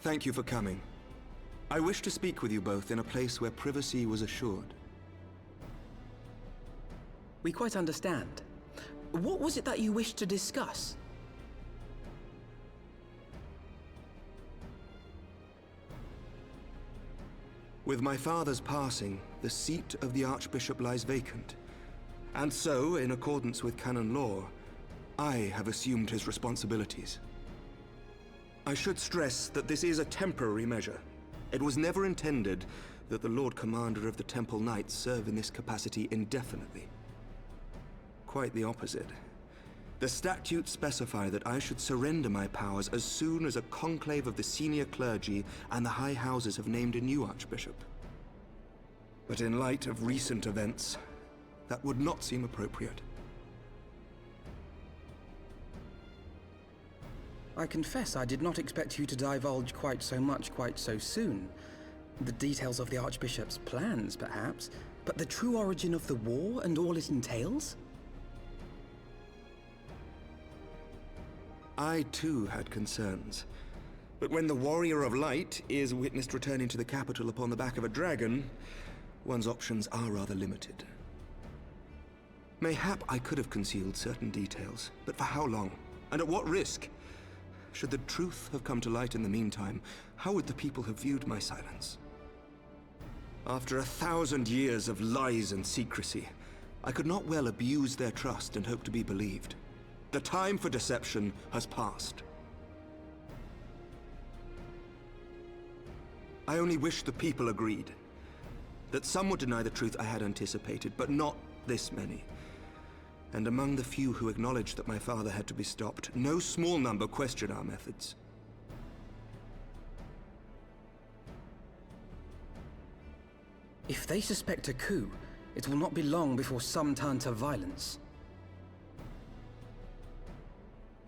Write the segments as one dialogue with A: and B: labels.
A: Thank you for coming. I wish to speak with you both in a place where privacy was assured.
B: We quite understand. What was it that you wished to discuss?
A: With my father's passing, the seat of the Archbishop lies vacant. And so, in accordance with canon law, I have assumed his responsibilities. I should stress that this is a temporary measure. It was never intended that the Lord Commander of the Temple Knights serve in this capacity indefinitely. Quite the opposite. The statutes specify that I should surrender my powers as soon as a conclave of the senior clergy and the high houses have named a new archbishop. But in light of recent events, that would not seem appropriate.
B: I confess I did not expect you to divulge quite so much quite so soon. The details of the Archbishop's plans, perhaps, but the true origin of the war and all it entails?
A: I too had concerns. But when the Warrior of Light is witnessed returning to the capital upon the back of a dragon, one's options are rather limited. Mayhap I could have concealed certain details, but for how long? And at what risk? Should the truth have come to light in the meantime, how would the people have viewed my silence? After 1,000 years of lies and secrecy, I could not well abuse their trust and hope to be believed. The time for deception has passed. I only wish the people agreed. That some would deny the truth I had anticipated, but not this many. And among the few who acknowledged that my father had to be stopped, no small number questioned our methods.
B: If they suspect a coup, it will not be long before some turn to violence.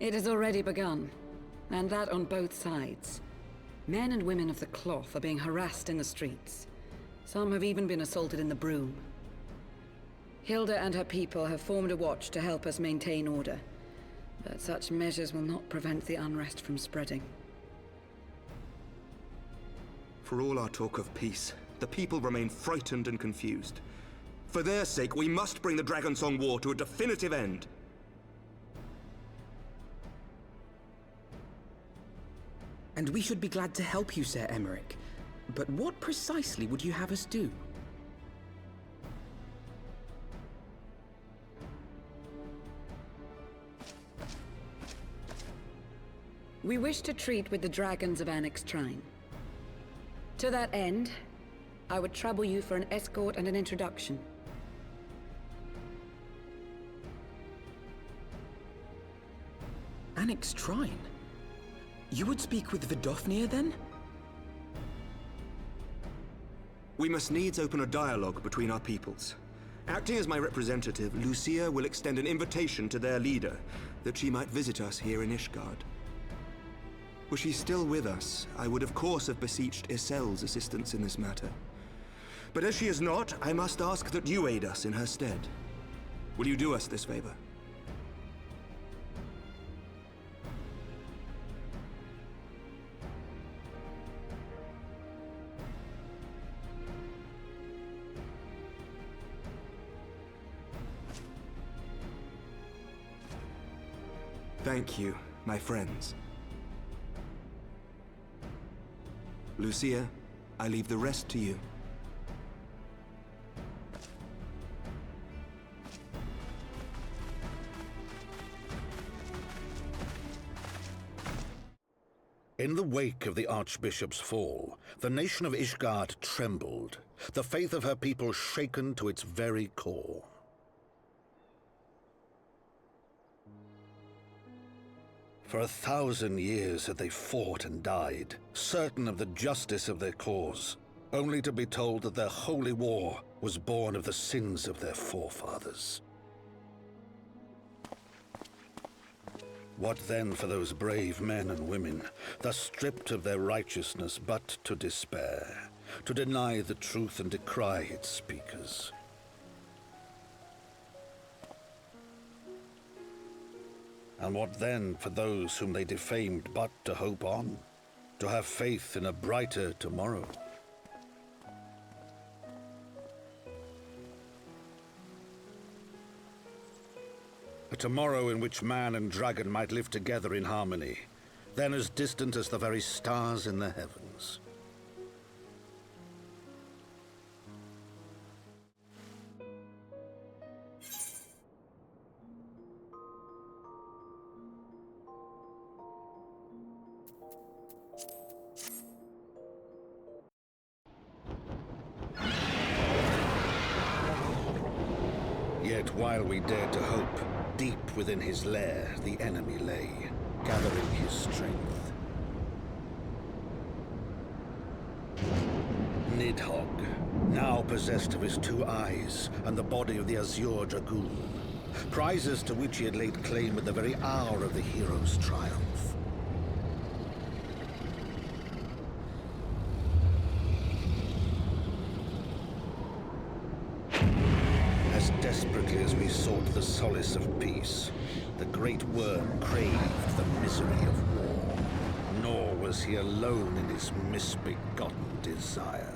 C: It has already begun, and that on both sides. Men and women of the cloth are being harassed in the streets. Some have even been assaulted in the Broom. Hilda and her people have formed a watch to help us maintain order, but such measures will not prevent the unrest from spreading.
A: For all our talk of peace, the people remain frightened and confused. For their sake, we must bring the Dragonsong War to a definitive end.
B: And we should be glad to help you, Sir Emmerich. But what precisely would you have us do?
C: We wish to treat with the dragons of Annex Shrine. To that end, I would trouble you for an escort and an introduction.
B: Annex Shrine? You would speak with Vidofnir, then?
A: We must needs open a dialogue between our peoples. Acting as my representative, Lucia will extend an invitation to their leader, that she might visit us here in Ishgard. Were she still with us, I would of course have beseeched Isel's assistance in this matter. But as she is not, I must ask that you aid us in her stead. Will you do us this favor? Thank you, my friends. Lucia, I leave the rest to you.
D: In the wake of the Archbishop's fall, the nation of Ishgard trembled, the faith of her people shaken to its very core. For 1,000 years had they fought and died, certain of the justice of their cause, only to be told that their holy war was born of the sins of their forefathers. What then for those brave men and women, thus stripped of their righteousness but to despair, to deny the truth and decry its speakers? And what then for those whom they defamed but to hope on, to have faith in a brighter tomorrow. A tomorrow in which man and dragon might live together in harmony, then as distant as the very stars in the heavens. Yet while we dared to hope, deep within his lair the enemy lay, gathering his strength. Nidhogg, now possessed of his 2 eyes and the body of the Azure Dragoon, prizes to which he had laid claim at the very hour of the hero's triumph. As desperately as we sought the solace of peace, the great worm craved the misery of war. Nor was he alone in his misbegotten desire.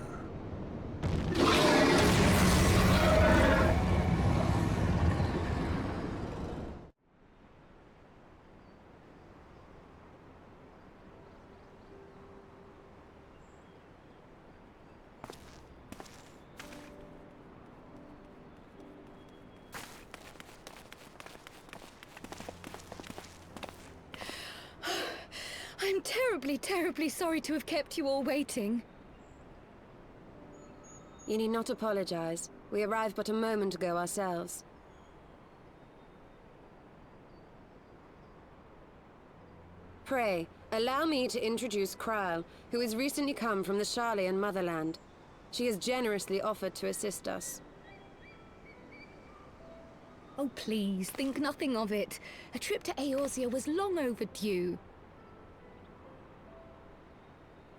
E: I'm terribly, terribly sorry to have kept you all waiting.
F: You need not apologize. We arrived but a moment ago ourselves. Pray, allow me to introduce Kryle, who has recently come from the Sharlayan motherland. She has generously offered to assist us.
E: Oh, please, think nothing of it. A trip to Eorzea was long overdue.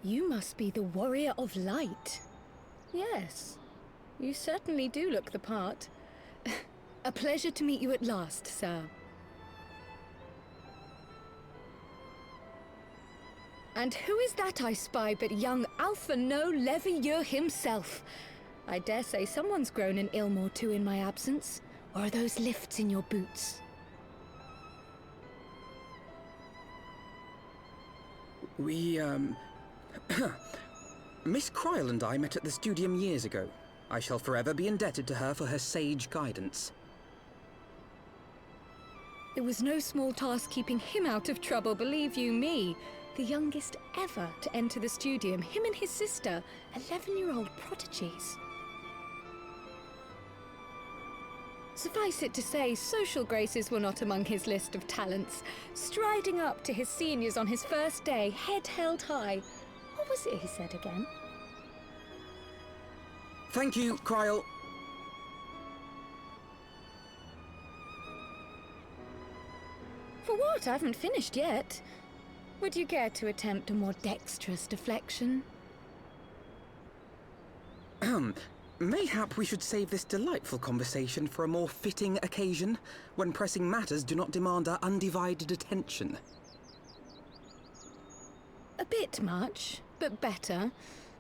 E: You must be the Warrior of Light. Yes, you certainly do look the part. A pleasure to meet you at last, sir. And who is that I spy but young Alphonse Levieux himself? I dare say someone's grown an ilm or two in my absence. Or are those lifts in your boots?
B: We, Miss Kryle and I met at the Studium years ago. I shall forever be indebted to her for her sage guidance.
E: It was no small task keeping him out of trouble, believe you me. The youngest ever to enter the Studium, him and his sister, 11-year-old prodigies. Suffice it to say, social graces were not among his list of talents. Striding up to his seniors on his first day, head held high. What was it he said again?
B: Thank you, Kryle.
E: For what? I haven't finished yet. Would you care to attempt a more dexterous deflection?
B: Mayhap we should save this delightful conversation for a more fitting occasion, when pressing matters do not demand our undivided attention.
E: A bit much, but better.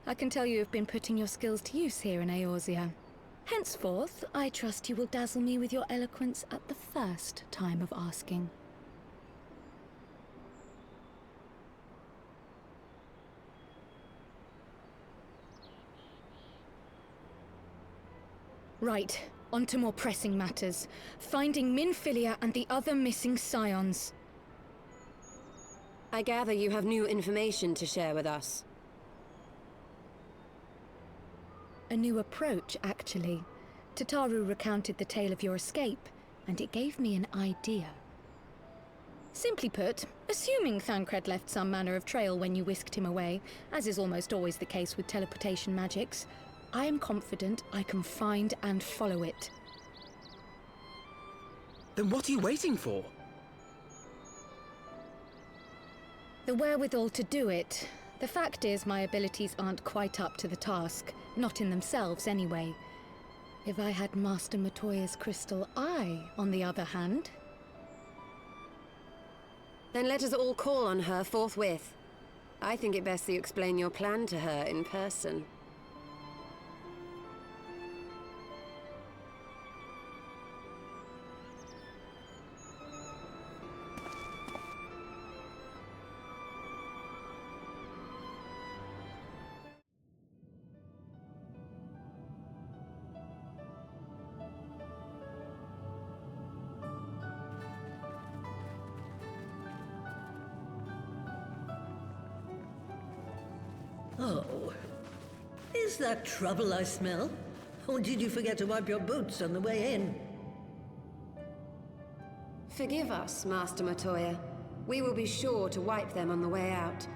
E: I can tell you have been putting your skills to use here in Eorzea. Henceforth, I trust you will dazzle me with your eloquence at the first time of asking. Right, on to more pressing matters. Finding Minfilia and the other missing scions.
F: I gather you have new information to share with us.
E: A new approach, actually. Tataru recounted the tale of your escape, and it gave me an idea. Simply put, assuming Thancred left some manner of trail when you whisked him away, as is almost always the case with teleportation magics, I am confident I can find and follow it.
B: Then what are you waiting for?
E: The wherewithal to do it. The fact is, my abilities aren't quite up to the task. Not in themselves, anyway. If I had Master Matoya's crystal eye, on the other hand...
F: Then let us all call on her forthwith. I think it best that you explain your plan to her in person.
G: Oh, is that trouble I smell? Or did you forget to wipe your boots on the way in?
F: Forgive us, Master Matoya. We will be sure to wipe them on the way out.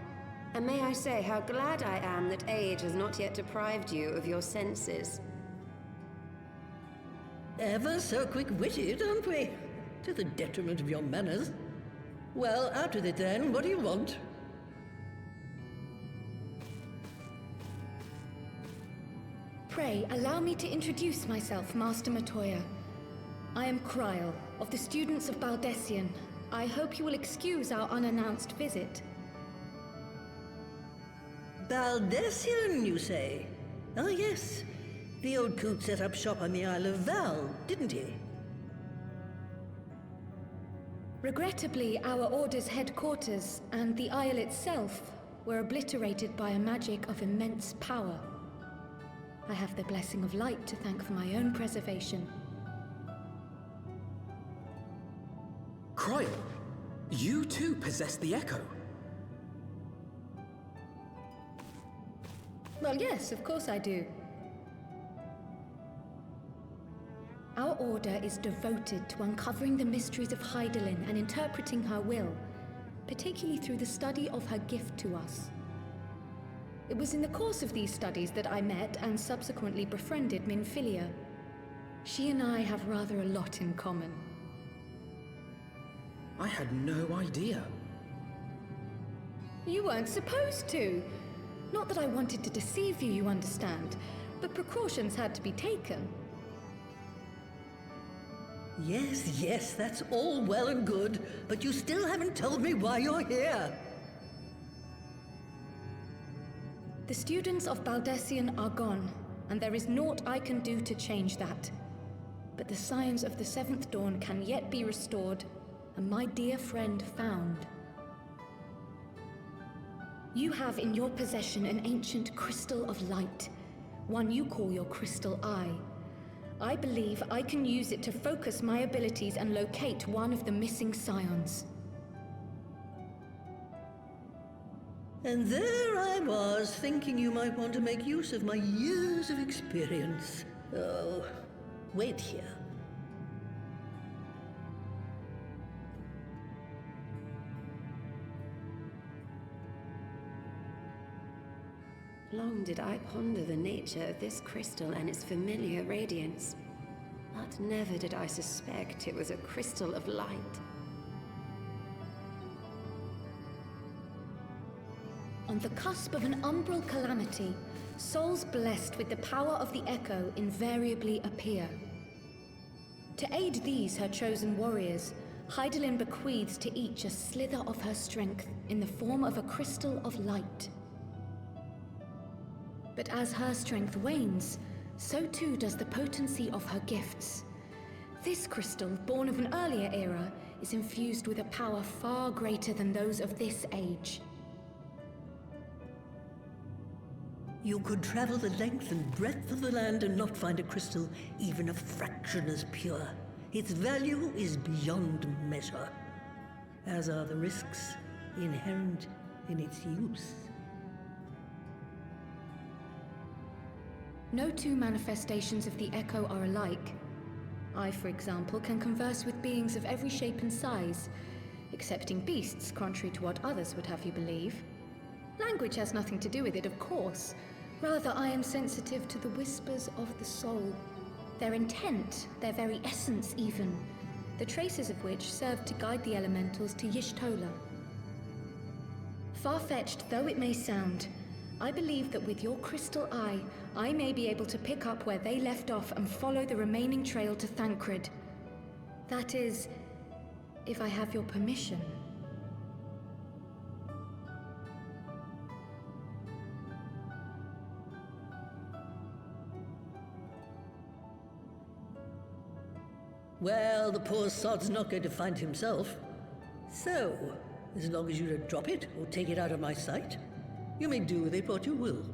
F: And may I say how glad I am that age has not yet deprived you of your senses.
G: Ever so quick-witted, aren't we? To the detriment of your manners. Well, out with it then. What do you want?
E: Pray, allow me to introduce myself, Master Matoya. I am Kryle, of the students of Baldessian. I hope you will excuse our unannounced visit.
G: Baldessian, you say? Ah, yes. The old coot set up shop on the Isle of Val, didn't he?
E: Regrettably, our order's headquarters and the Isle itself were obliterated by a magic of immense power. I have the blessing of light to thank for my own preservation.
B: Kryle, you too possess the Echo.
E: Well, yes, of course I do. Our order is devoted to uncovering the mysteries of Hydaelyn and interpreting her will, particularly through the study of her gift to us. It was in the course of these studies that I met and subsequently befriended Minfilia. She and I have rather a lot in common.
B: I had no idea.
E: You weren't supposed to. Not that I wanted to deceive you, you understand, but precautions had to be taken.
G: Yes, yes, that's all well and good, but you still haven't told me why you're here.
E: The students of Baldessian are gone, and there is naught I can do to change that. But the science of the Seventh Dawn can yet be restored, and my dear friend found. You have in your possession an ancient crystal of light, one you call your crystal eye. I believe I can use it to focus my abilities and locate one of the missing scions.
G: And there I was, thinking you might want to make use of my years of experience. Oh, wait here.
F: Long did I ponder the nature of this crystal and its familiar radiance, but never did I suspect it was a crystal of light.
E: On the cusp of an umbral calamity, souls blessed with the power of the Echo invariably appear. To aid these, her chosen warriors, Hydaelyn bequeaths to each a slither of her strength in the form of a crystal of light. But as her strength wanes, so too does the potency of her gifts. This crystal, born of an earlier era, is infused with a power far greater than those of this age.
G: You could travel the length and breadth of the land and not find a crystal even a fraction as pure. Its value is beyond measure, as are the risks inherent in its use.
E: No two manifestations of the Echo are alike. I, for example, can converse with beings of every shape and size, excepting beasts, contrary to what others would have you believe. Language has nothing to do with it, of course. Rather, I am sensitive to the whispers of the soul. Their intent, their very essence even, the traces of which serve to guide the elementals to Y'shtola. Far-fetched though it may sound, I believe that with your crystal eye, I may be able to pick up where they left off and follow the remaining trail to Thancred. That is, if I have your permission.
G: Well, the poor sod's not going to find himself. So, as long as you don't drop it or take it out of my sight, you may do with it what you will.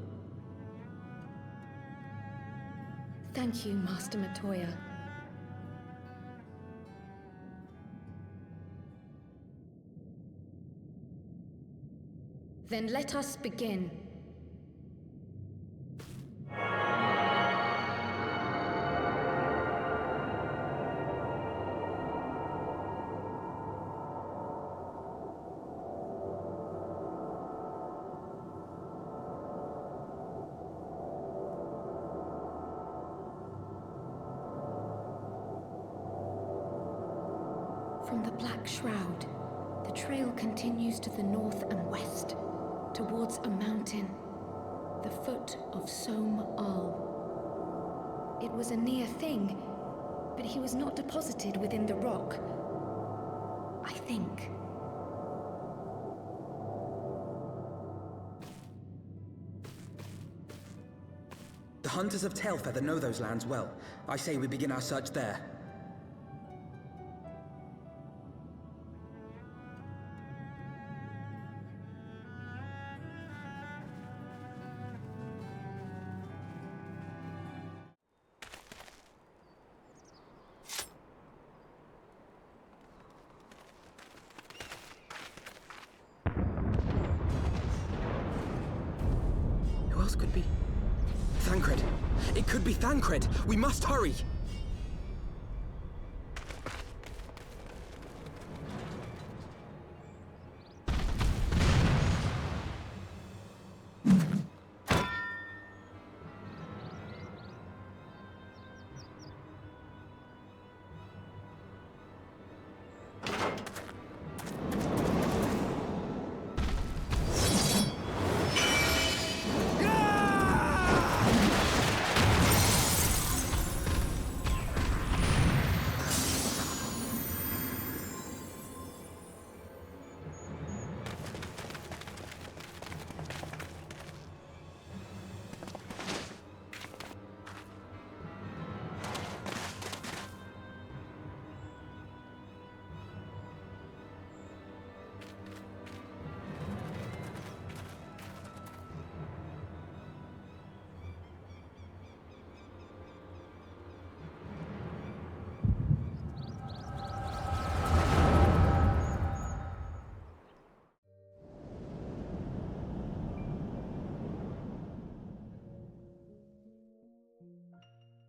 E: Thank you, Master Matoya. Then let us begin. From the Black Shroud, the trail continues to the north and west, towards a mountain, the foot of Som Al. It was a near thing, but he was not deposited within the rock, I think.
B: The hunters of Tailfeather know those lands well. I say we begin our search there. Who else could be? Thancred! It could be Thancred! We must hurry!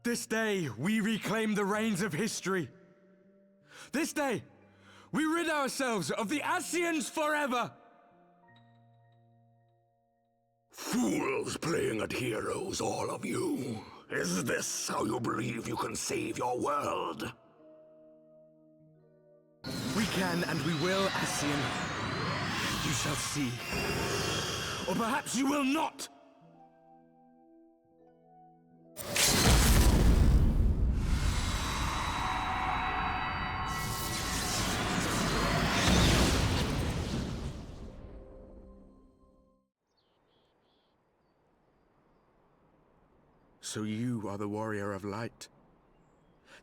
H: This day, we reclaim the reins of history. This day, we rid ourselves of the Ascians forever!
I: Fools playing at heroes, all of you. Is this how you believe you can save your world?
H: We can and we will, Ascian. You shall see. Or perhaps you will not! So you are the warrior of light,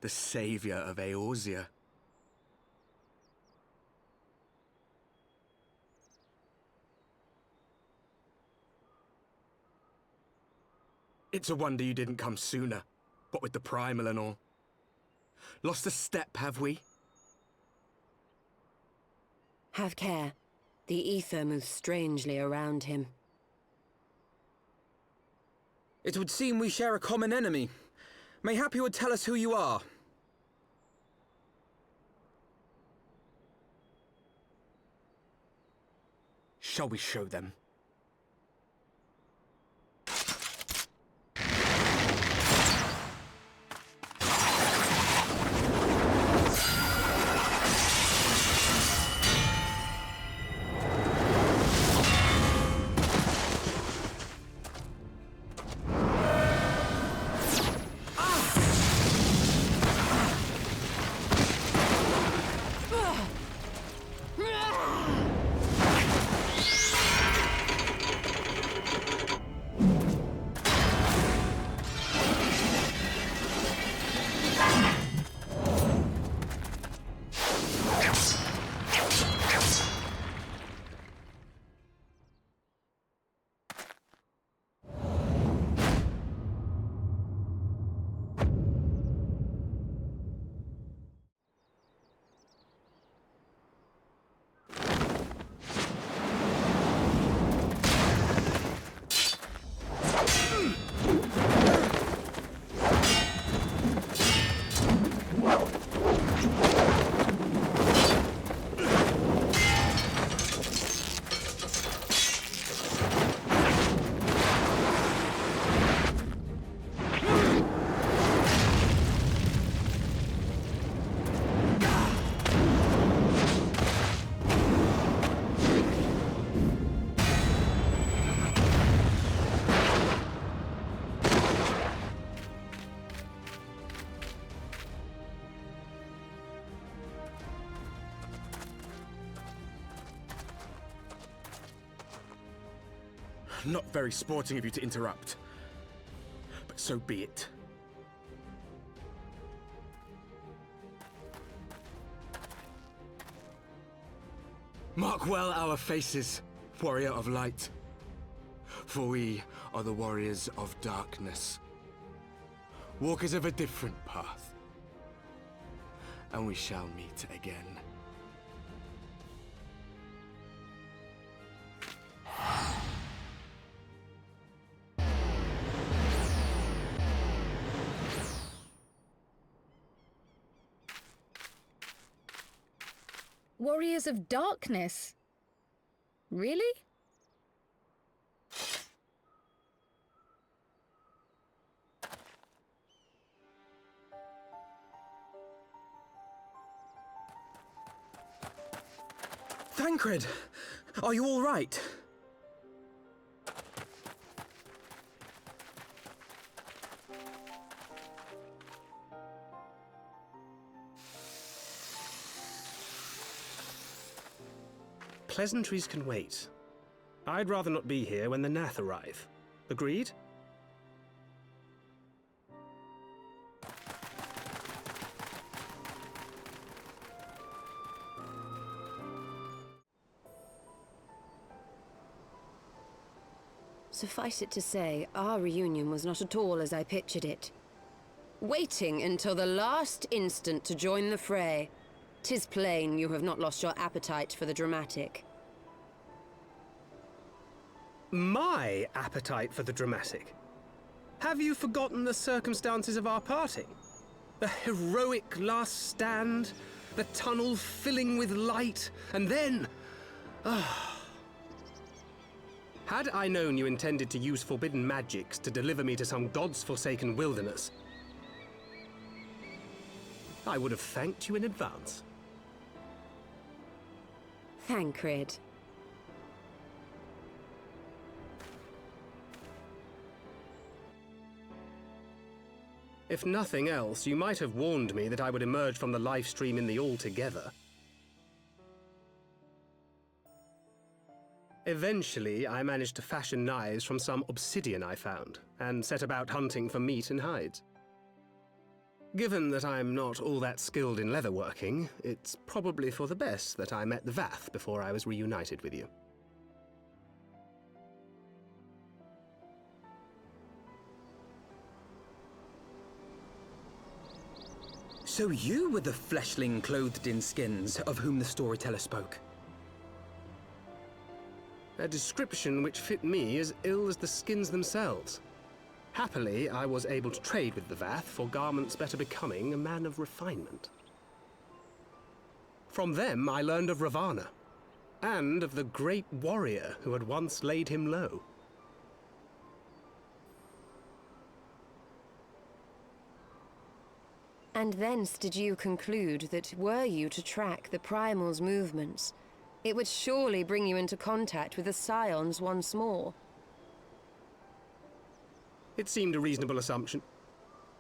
H: the savior of Eorzea. It's a wonder you didn't come sooner, what with the primal and all. Lost a step, have we?
F: Have care. The ether moves strangely around him.
B: It would seem we share a common enemy. Mayhap you would tell us who you are.
H: Shall we show them? Not very sporting of you to interrupt. But so be it. Mark well our faces, warrior of light. For we are the warriors of darkness. Walkers of a different path. And we shall meet again.
E: Warriors of Darkness? Really?
B: Thancred! Are you all right?
J: Pleasantries can wait. I'd rather not be here when the Nath arrive. Agreed?
F: Suffice it to say, our reunion was not at all as I pictured it. Waiting until the last instant to join the fray. 'Tis plain you have not lost your appetite for the dramatic.
J: My appetite for the dramatic? Have you forgotten the circumstances of our parting? The heroic last stand, the tunnel filling with light, and then... Had I known you intended to use forbidden magics to deliver me to some god's forsaken wilderness, I would have thanked you in advance.
F: Thancred.
J: If nothing else, you might have warned me that I would emerge from the life stream in the Altogether. Eventually, I managed to fashion knives from some obsidian I found, and set about hunting for meat and hides. Given that I'm not all that skilled in leatherworking, it's probably for the best that I met the Vath before I was reunited with you.
B: So you were the fleshling clothed in skins of whom the storyteller spoke?
J: A description which fit me as ill as the skins themselves. Happily, I was able to trade with the Vath for garments better becoming a man of refinement. From them, I learned of Ravana, and of the great warrior who had once laid him low.
F: And thence did you conclude that were you to track the Primal's movements, it would surely bring you into contact with the Scions once more.
J: It seemed a reasonable assumption.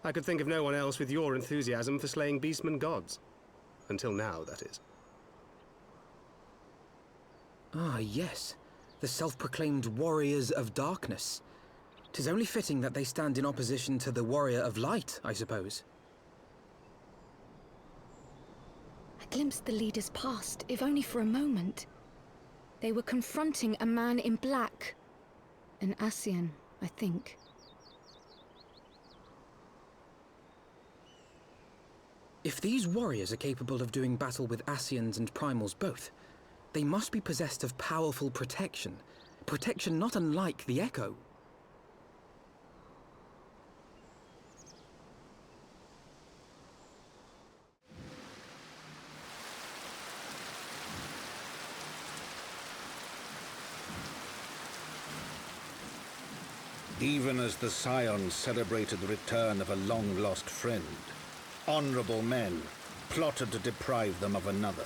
J: I could think of no one else with your enthusiasm for slaying beastmen gods. Until now, that is.
B: Ah, yes. The self-proclaimed Warriors of Darkness. 'Tis only fitting that they stand in opposition to the Warrior of Light, I suppose.
E: I glimpsed the leaders past, if only for a moment. They were confronting a man in black. An Ascian, I think.
B: If these warriors are capable of doing battle with Ascians and Primals both, they must be possessed of powerful protection. Protection not unlike the Echo.
D: Even as the Scions celebrated the return of a long-lost friend, honorable men plotted to deprive them of another.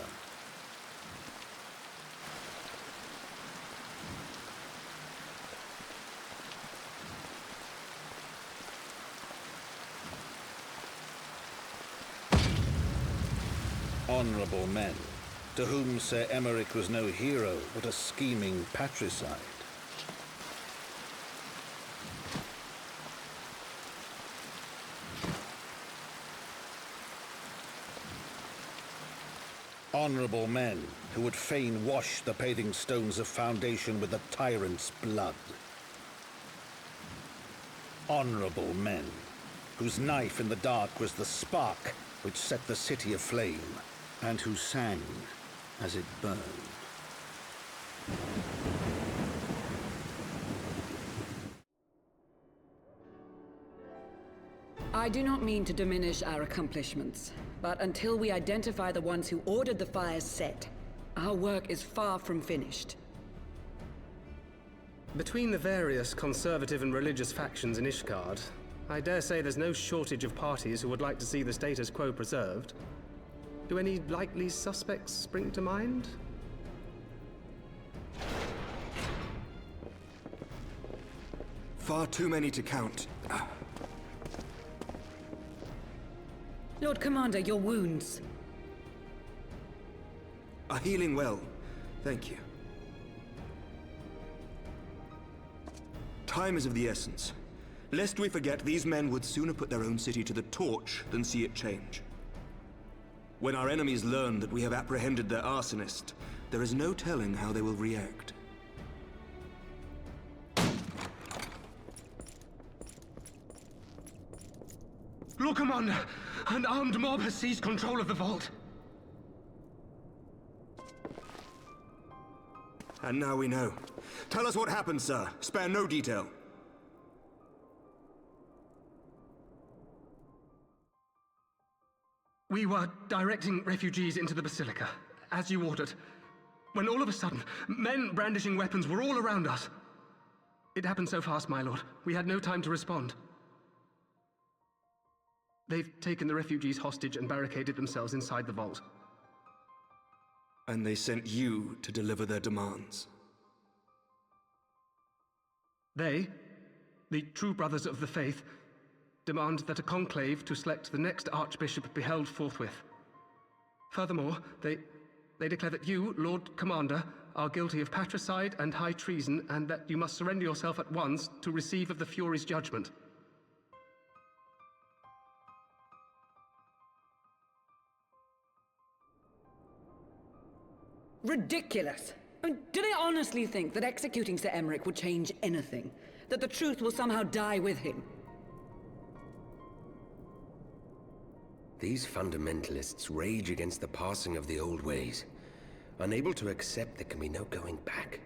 D: Honorable men, to whom Sir Emmerich was no hero, but a scheming patricide. Honorable men who would fain wash the paving stones of foundation with the tyrant's blood. Honorable men whose knife in the dark was the spark which set the city aflame, and who sang as it burned.
C: I do not mean to diminish our accomplishments, but until we identify the ones who ordered the fires set, our work is far from finished.
J: Between the various conservative and religious factions in Ishgard, I dare say there's no shortage of parties who would like to see the status quo preserved. Do any likely suspects spring to mind?
A: Far too many to count.
C: Lord Commander, your wounds.
A: Are healing well. Thank you. Time is of the essence. Lest we forget, these men would sooner put their own city to the torch than see it change. When our enemies learn that we have apprehended their arsonist, there is no telling how they will react.
H: Lord Commander, an armed mob has seized control of the vault.
A: And now we know. Tell us what happened, sir. Spare no detail.
H: We were directing refugees into the Basilica, as you ordered, when all of a sudden, men brandishing weapons were all around us. It happened so fast, my lord. We had no time to respond. They've taken the refugees hostage and barricaded themselves inside the vault.
A: And they sent you to deliver their demands.
H: They, the true brothers of the faith, demand that a conclave to select the next archbishop be held forthwith. Furthermore, they declare that you, Lord Commander, are guilty of patricide and high treason, and that you must surrender yourself at once to receive of the Fury's judgment.
C: Ridiculous! I mean, do they honestly think that executing Sir Emmerich would change anything? That the truth will somehow die with him?
K: These fundamentalists rage against the passing of the old ways, unable to accept there can be no going back.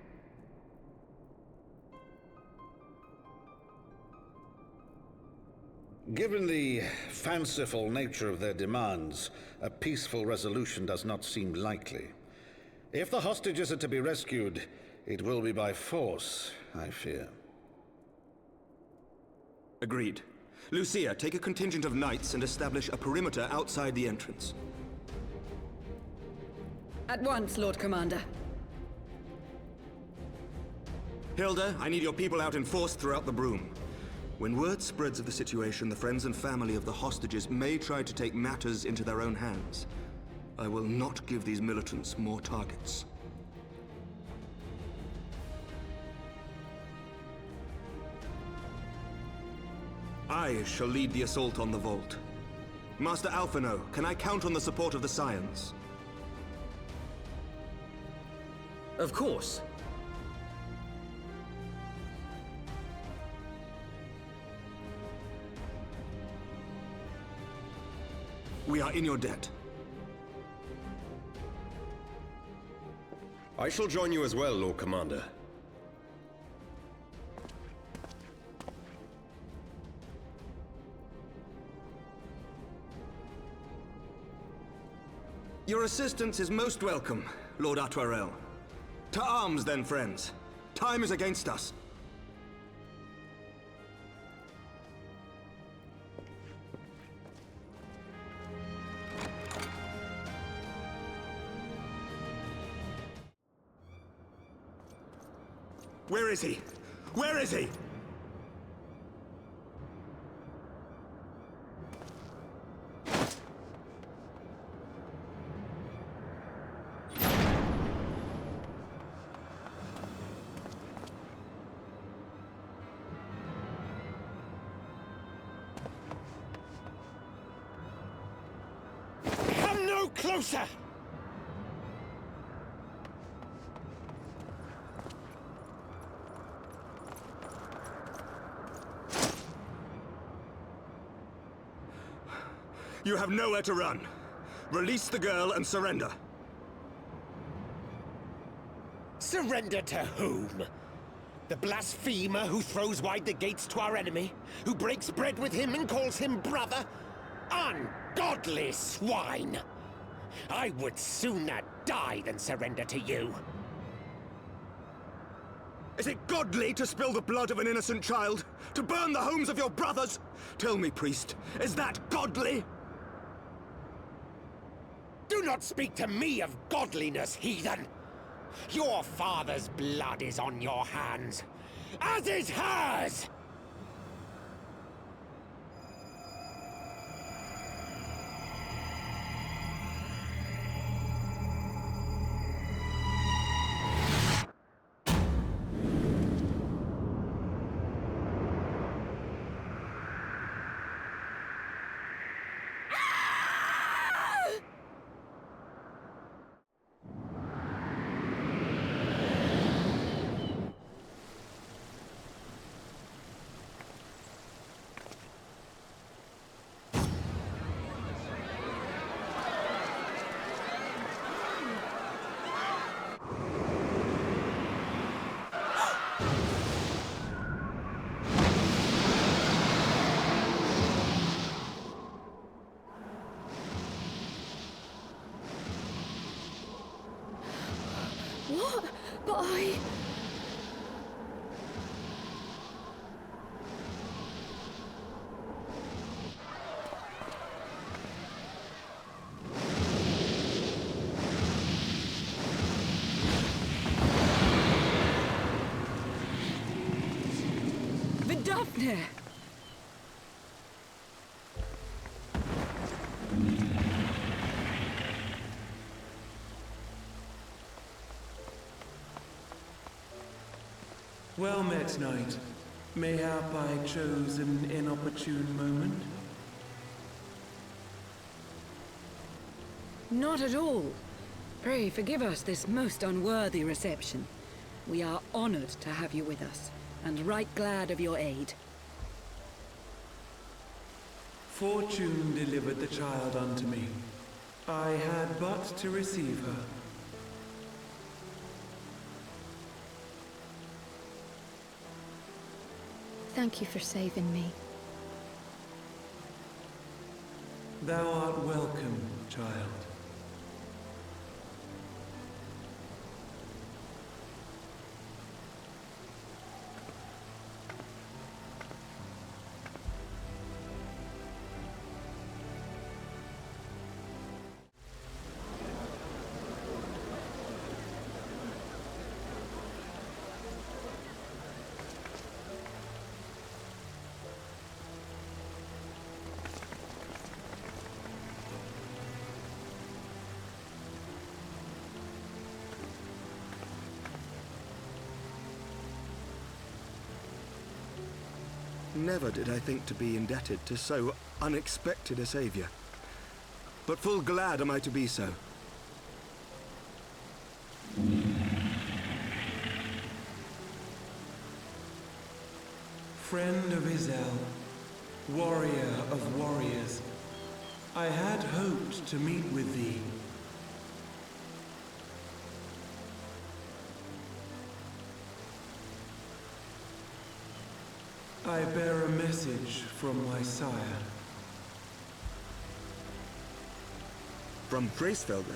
D: Given the fanciful nature of their demands, a peaceful resolution does not seem likely. If the hostages are to be rescued, it will be by force, I fear.
A: Agreed. Lucia, take a contingent of knights and establish a perimeter outside the entrance.
C: At once, Lord Commander.
A: Hilda, I need your people out in force throughout the Broom. When word spreads of the situation, the friends and family of the hostages may try to take matters into their own hands. I will not give these militants more targets. I shall lead the assault on the vault. Master Alphino, can I count on the support of the Scions?
B: Of course.
A: We are in your debt.
K: I shall join you as well, Lord Commander.
A: Your assistance is most welcome, Lord Atwarel. To arms, then, friends. Time is against us. Where is he? Where is he?
I: Come no closer!
A: You have nowhere to run. Release the girl and surrender.
L: Surrender to whom? The blasphemer who throws wide the gates to our enemy? Who breaks bread with him and calls him brother? Ungodly swine! I would sooner die than surrender to you.
A: Is it godly to spill the blood of an innocent child? To burn the homes of your brothers? Tell me, priest, is that godly?
L: Do not speak to me of godliness, heathen! Your father's blood is on your hands, as is hers!
E: What? But I...
C: Vidofne!
M: Well met, knight. Mayhap I chose an inopportune moment?
C: Not at all. Pray forgive us this most unworthy reception. We are honored to have you with us, and right glad of your aid.
M: Fortune delivered the child unto me. I had but to receive her.
E: Thank you for saving me.
M: Thou art welcome, child.
A: Never did I think to be indebted to so unexpected a savior. But full glad am I to be so.
M: Friend of Izel, warrior of warriors, I had hoped to meet with thee. I bear a message from my sire.
A: From Bracefelder?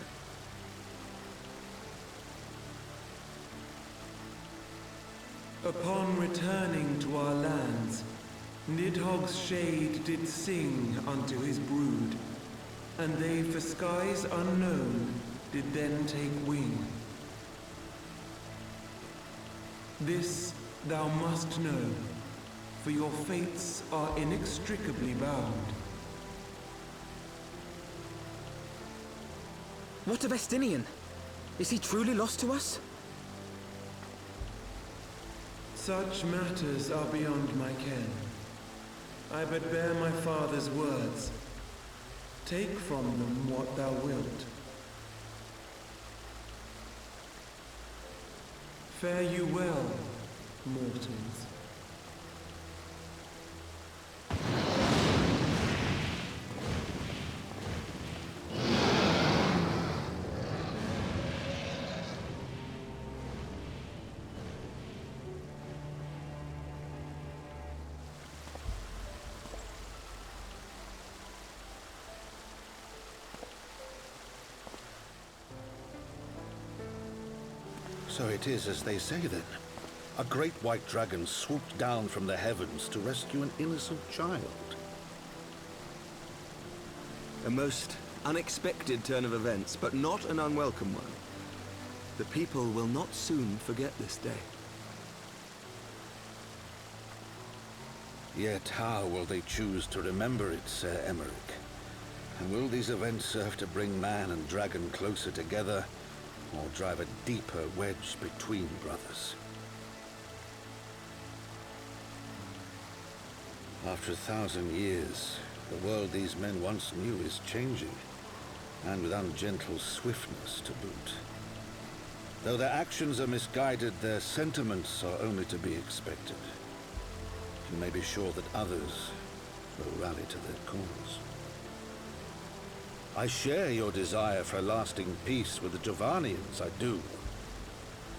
M: Upon returning to our lands, Nidhogg's shade did sing unto his brood, and they for skies unknown did then take wing. This thou must know, for your fates are inextricably bound.
B: What of Estinian? Is he truly lost to us?
M: Such matters are beyond my ken. I but bear my father's words. Take from them what thou wilt. Fare you well, mortals.
D: So it is as they say then. A great white dragon swooped down from the heavens to rescue an innocent child.
A: A most unexpected turn of events, but not an unwelcome one. The people will not soon forget this day.
D: Yet how will they choose to remember it, Sir Emmerich? And will these events serve to bring man and dragon closer together, or drive a deeper wedge between brothers? After 1,000 years, the world these men once knew is changing, and with ungentle swiftness to boot. Though their actions are misguided, their sentiments are only to be expected. You may be sure that others will rally to their cause. I share your desire for lasting peace with the Javanians, I do.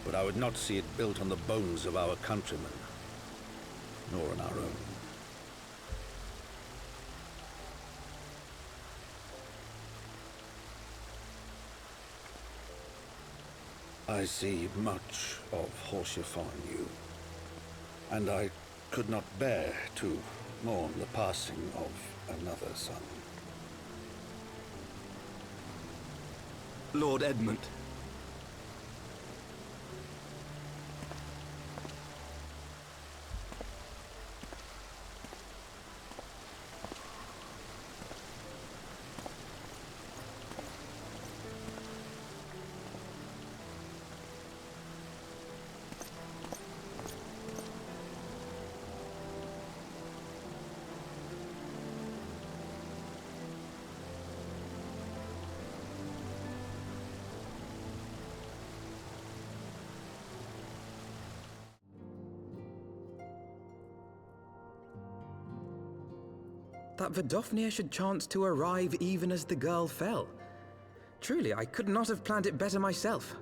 D: But I would not see it built on the bones of our countrymen, nor on our own. I see much of Horsefon in you, and I could not bear to mourn the passing of another son.
A: Lord Edmund.
B: That Vidofnir should chance to arrive even as the girl fell. Truly, I could not have planned it better myself.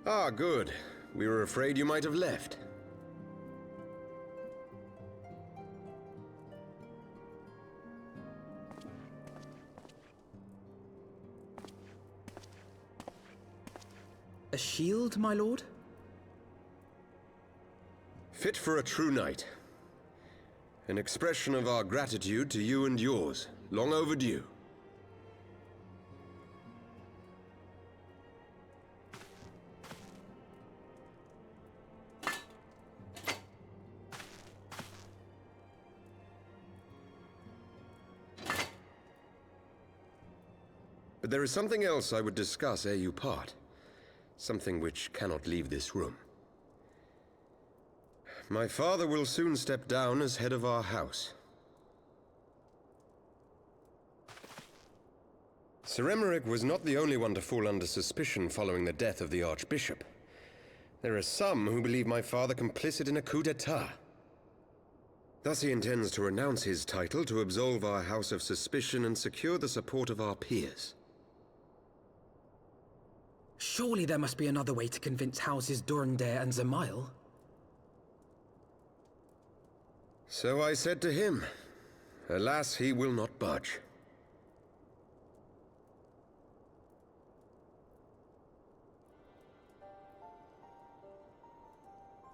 K: Ah, good. We were afraid you might have left.
B: A shield, my lord?
K: Fit for a true knight. An expression of our gratitude to you and yours, long overdue. But there is something else I would discuss ere you part. Something which cannot leave this room. My father will soon step down as head of our house. Sir Emmerich was not the only one to fall under suspicion following the death of the Archbishop. There are some who believe my father complicit in a coup d'etat. Thus he intends to renounce his title to absolve our house of suspicion and secure the support of our peers.
B: Surely there must be another way to convince Houses Durandare and Zamail.
K: So I said to him. Alas, he will not budge.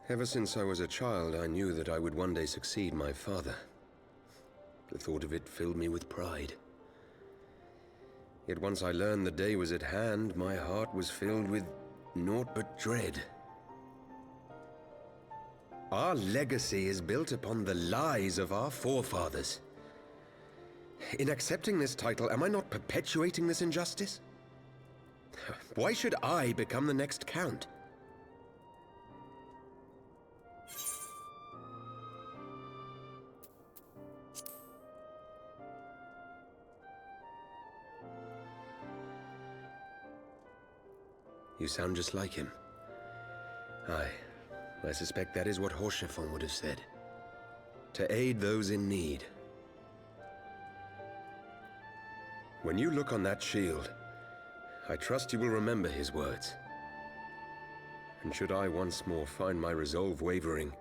K: Ever since I was a child, I knew that I would one day succeed my father. The thought of it filled me with pride. Yet once I learned the day was at hand, my heart was filled with naught but dread. Our legacy is built upon the lies of our forefathers. In accepting this title, am I not perpetuating this injustice? Why should I become the next count? You sound just like him. Aye, I suspect that is what Horsefon would have said. To aid those in need. When you look on that shield, I trust you will remember his words. And should I once more find my resolve wavering,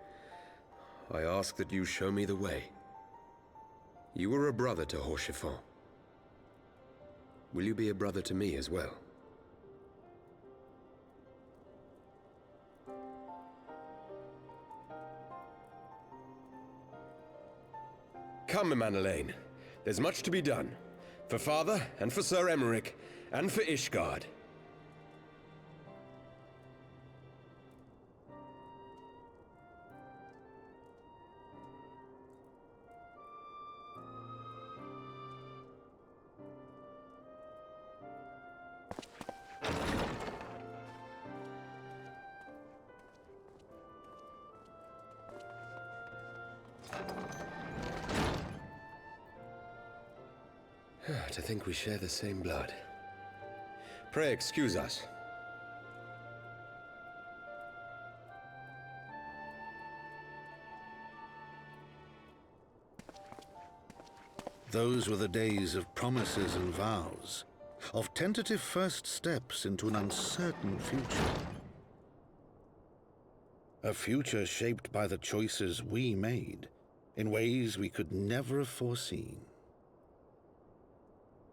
K: I ask that you show me the way. You were a brother to Haurchefant. Will you be a brother to me as well? Come, Manelaine. There's much to be done. For Father, and for Sir Emeric, and for Ishgard. To think we share the same blood. Pray excuse us.
D: Those were the days of promises and vows, of tentative first steps into an uncertain future. A future shaped by the choices we made, in ways we could never have foreseen.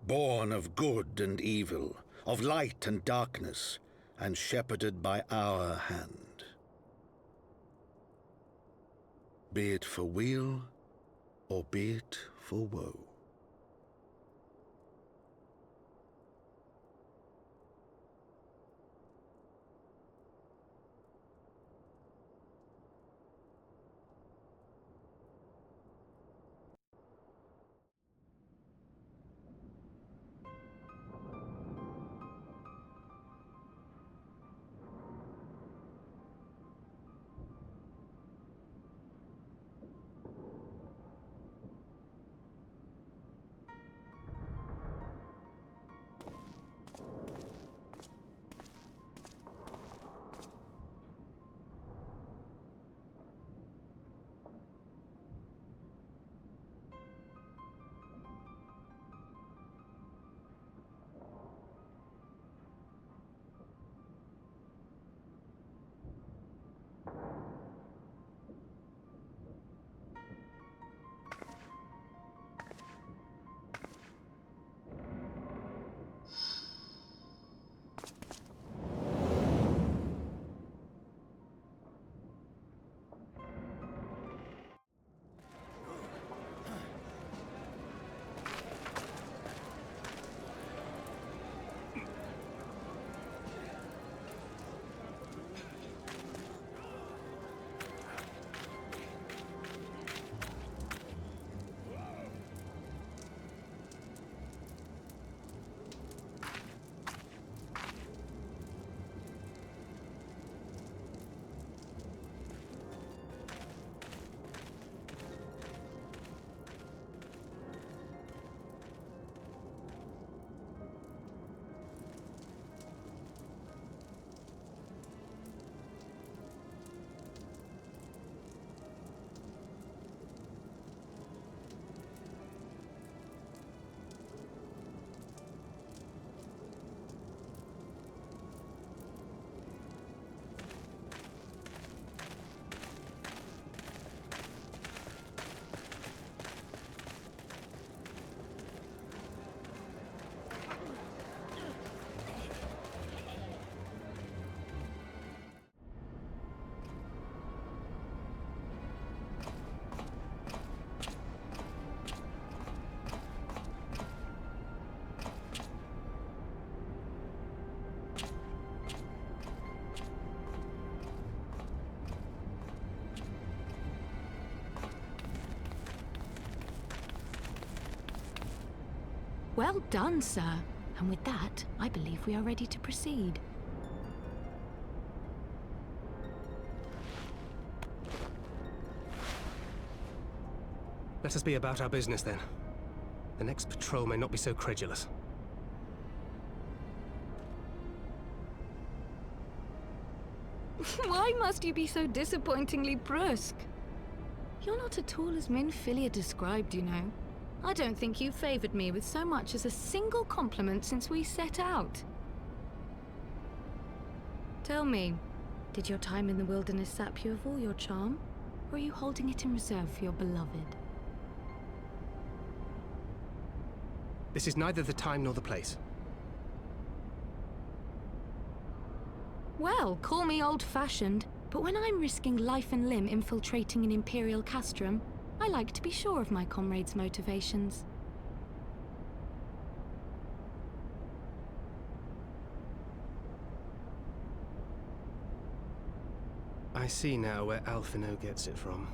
D: Born of good and evil, of light and darkness, and shepherded by our hand. Be it for weal, or be it for woe.
E: Well done, sir. And with that, I believe we are ready to proceed.
J: Let us be about our business then. The next patrol may not be so credulous.
E: Why must you be so disappointingly brusque? You're not at all as Minfilia described, you know. I don't think you've favored me with so much as a single compliment since we set out. Tell me, did your time in the wilderness sap you of all your charm? Or are you holding it in reserve for your beloved?
J: This is neither the time nor the place.
E: Well, call me old-fashioned, but when I'm risking life and limb infiltrating an Imperial castrum, I like to be sure of my comrades' motivations.
J: I see now where Alphino gets it from.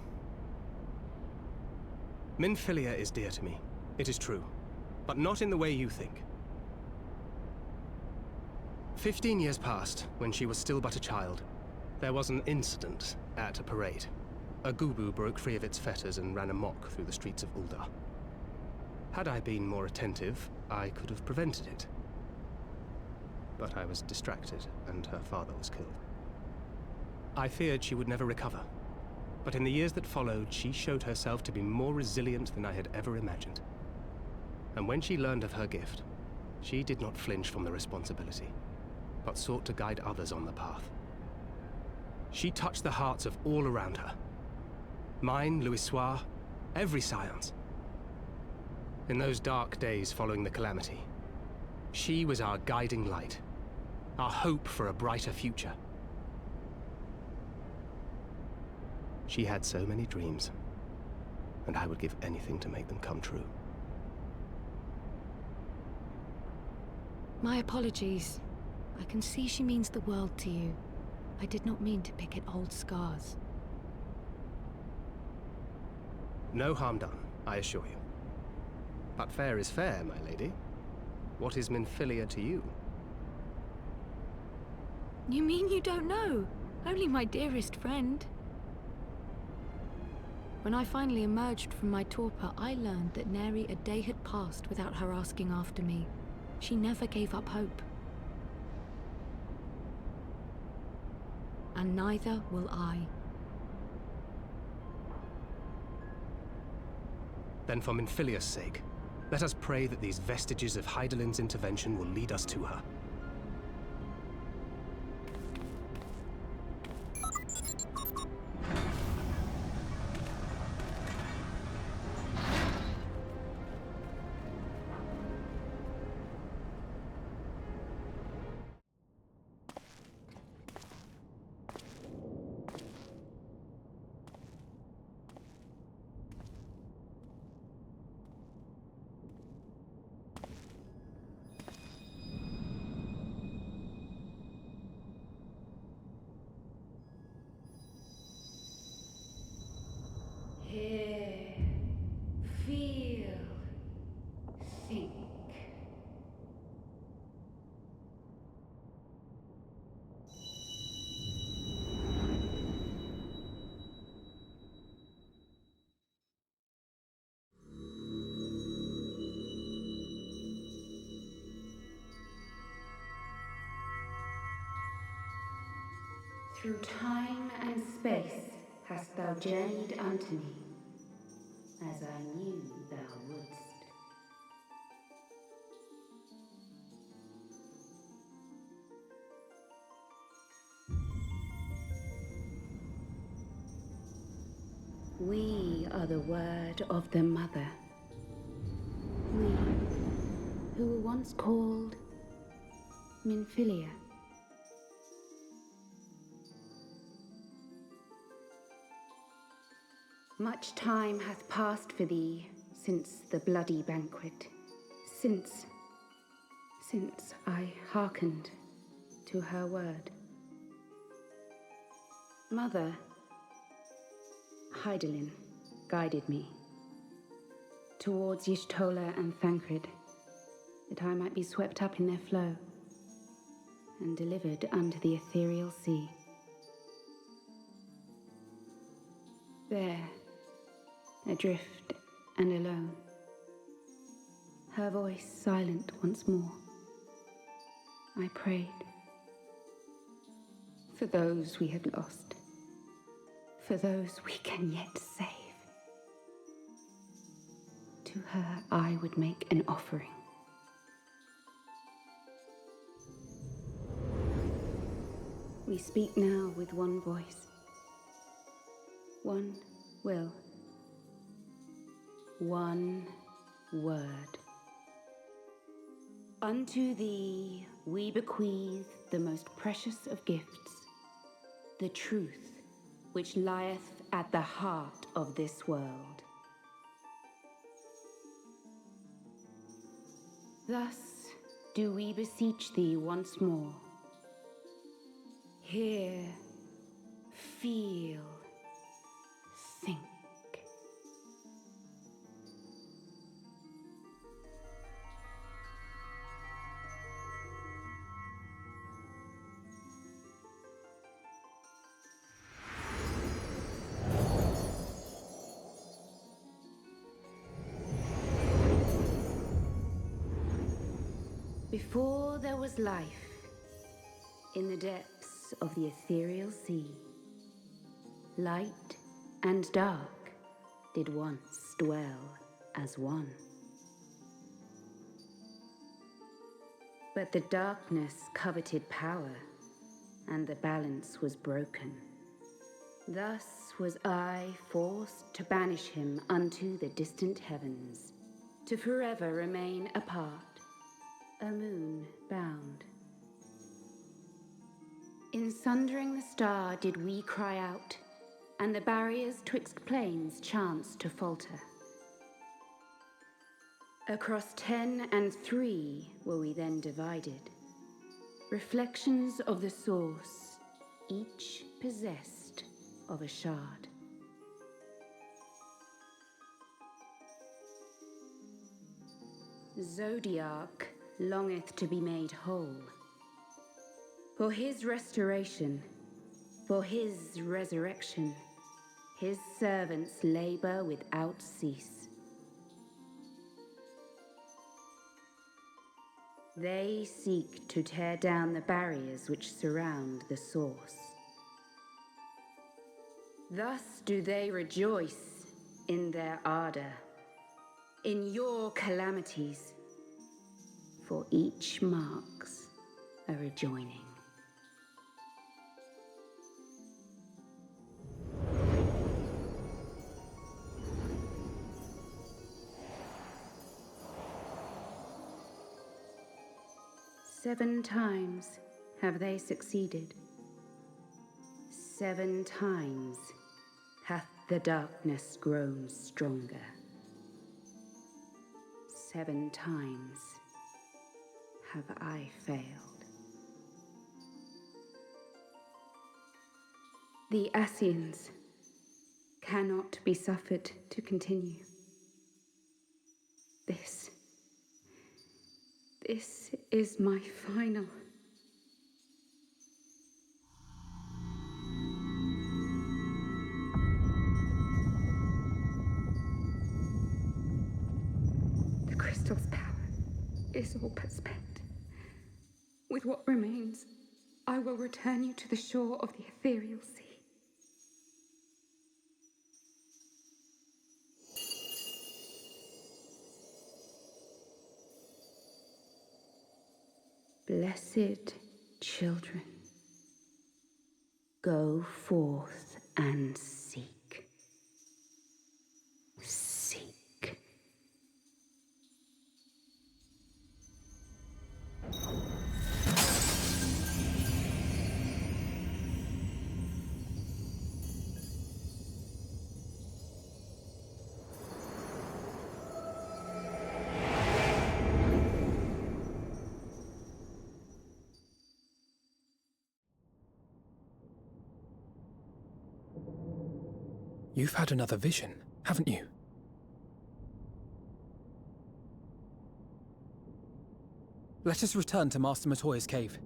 J: Minfilia is dear to me. It is true. But not in the way you think. 15 years passed, when she was still but a child. There was an incident at a parade. A Gubu broke free of its fetters and ran amok through the streets of Ul'dah. Had I been more attentive, I could have prevented it. But I was distracted, and her father was killed. I feared she would never recover. But in the years that followed, she showed herself to be more resilient than I had ever imagined. And when she learned of her gift, she did not flinch from the responsibility, but sought to guide others on the path. She touched the hearts of all around her. Mine, Louisoix, every science. In those dark days following the calamity, she was our guiding light, our hope for a brighter future. She had so many dreams, and I would give anything to make them come true.
E: My apologies. I can see she means the world to you. I did not mean to pick at old scars.
J: No harm done, I assure you. But fair is fair, my lady. What is Minfilia to you?
E: You mean you don't know? Only my dearest friend. When I finally emerged from my torpor, I learned that nary a day had passed without her asking after me. She never gave up hope. And neither will I.
J: Then for Minfilia's sake, let us pray that these vestiges of Hydaelyn's intervention will lead us to her.
C: Hear, feel, think. Through time and space hast thou journeyed unto me, as I knew thou wouldst. We are the word of the Mother. We, who were once called Minfilia. Much time hath passed for thee since the bloody banquet, since I hearkened to her word. Mother, Hydaelyn guided me towards Y'shtola and Thancred, that I might be swept up in their flow and delivered unto the ethereal sea. There, adrift and alone, her voice silent once more, I prayed for those we had lost, for those we can yet save. To her I would make an offering. We speak now with one voice, one
N: will. One word. Unto thee we bequeath the most precious of gifts, the truth which lieth at the heart of this world. Thus do we beseech thee once more. Hear, feel, think. Before there was life, in the depths of the ethereal sea, light and dark did once dwell as one. But the darkness coveted power, and the balance was broken. Thus was I forced to banish him unto the distant heavens, to forever remain apart, a moon bound. In sundering the star did we cry out, and the barriers twixt planes chanced to falter. Across 10 and 3 were we then divided, reflections of the source, each possessed of a shard. Zodiac longeth to be made whole. For his restoration, for his resurrection, his servants labor without cease. They seek to tear down the barriers which surround the source. Thus do they rejoice in their ardor, in your calamities, for each marks a rejoining. Seven times have they succeeded. 7 times hath the darkness grown stronger. 7 times have I failed. The Ascians cannot be suffered to continue. This is my final. The crystal's power is all but spent. With what remains, I will return you to the shore of the ethereal sea. Blessed children, go forth and seek. Seek.
B: You've had another vision, haven't you? Let us return to Master Matoya's cave.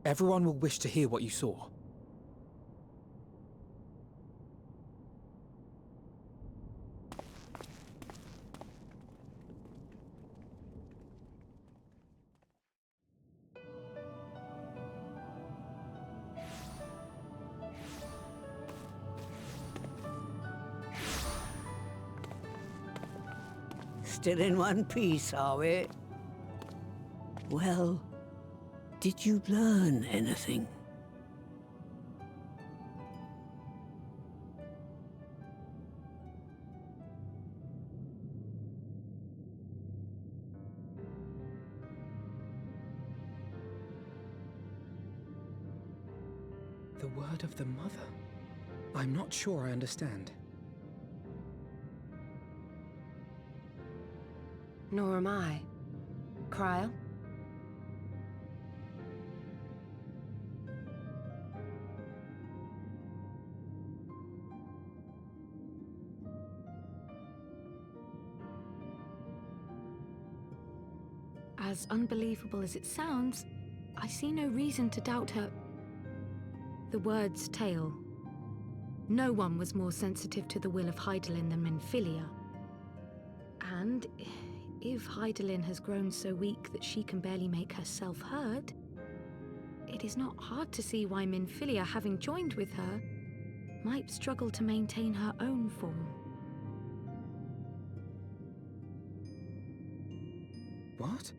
B: Everyone will wish to hear what you saw.
G: Still in one piece, are we? Well, did you learn anything?
B: The word of the mother? I'm not sure I understand.
F: Nor am I. Cryle?
E: As unbelievable as it sounds, I see no reason to doubt her. The word's tale. No one was more sensitive to the will of Hydaelyn than Minfilia. And if Hydaelyn has grown so weak that she can barely make herself heard, it is not hard to see why Minfilia, having joined with her, might struggle to maintain her own form.
B: What?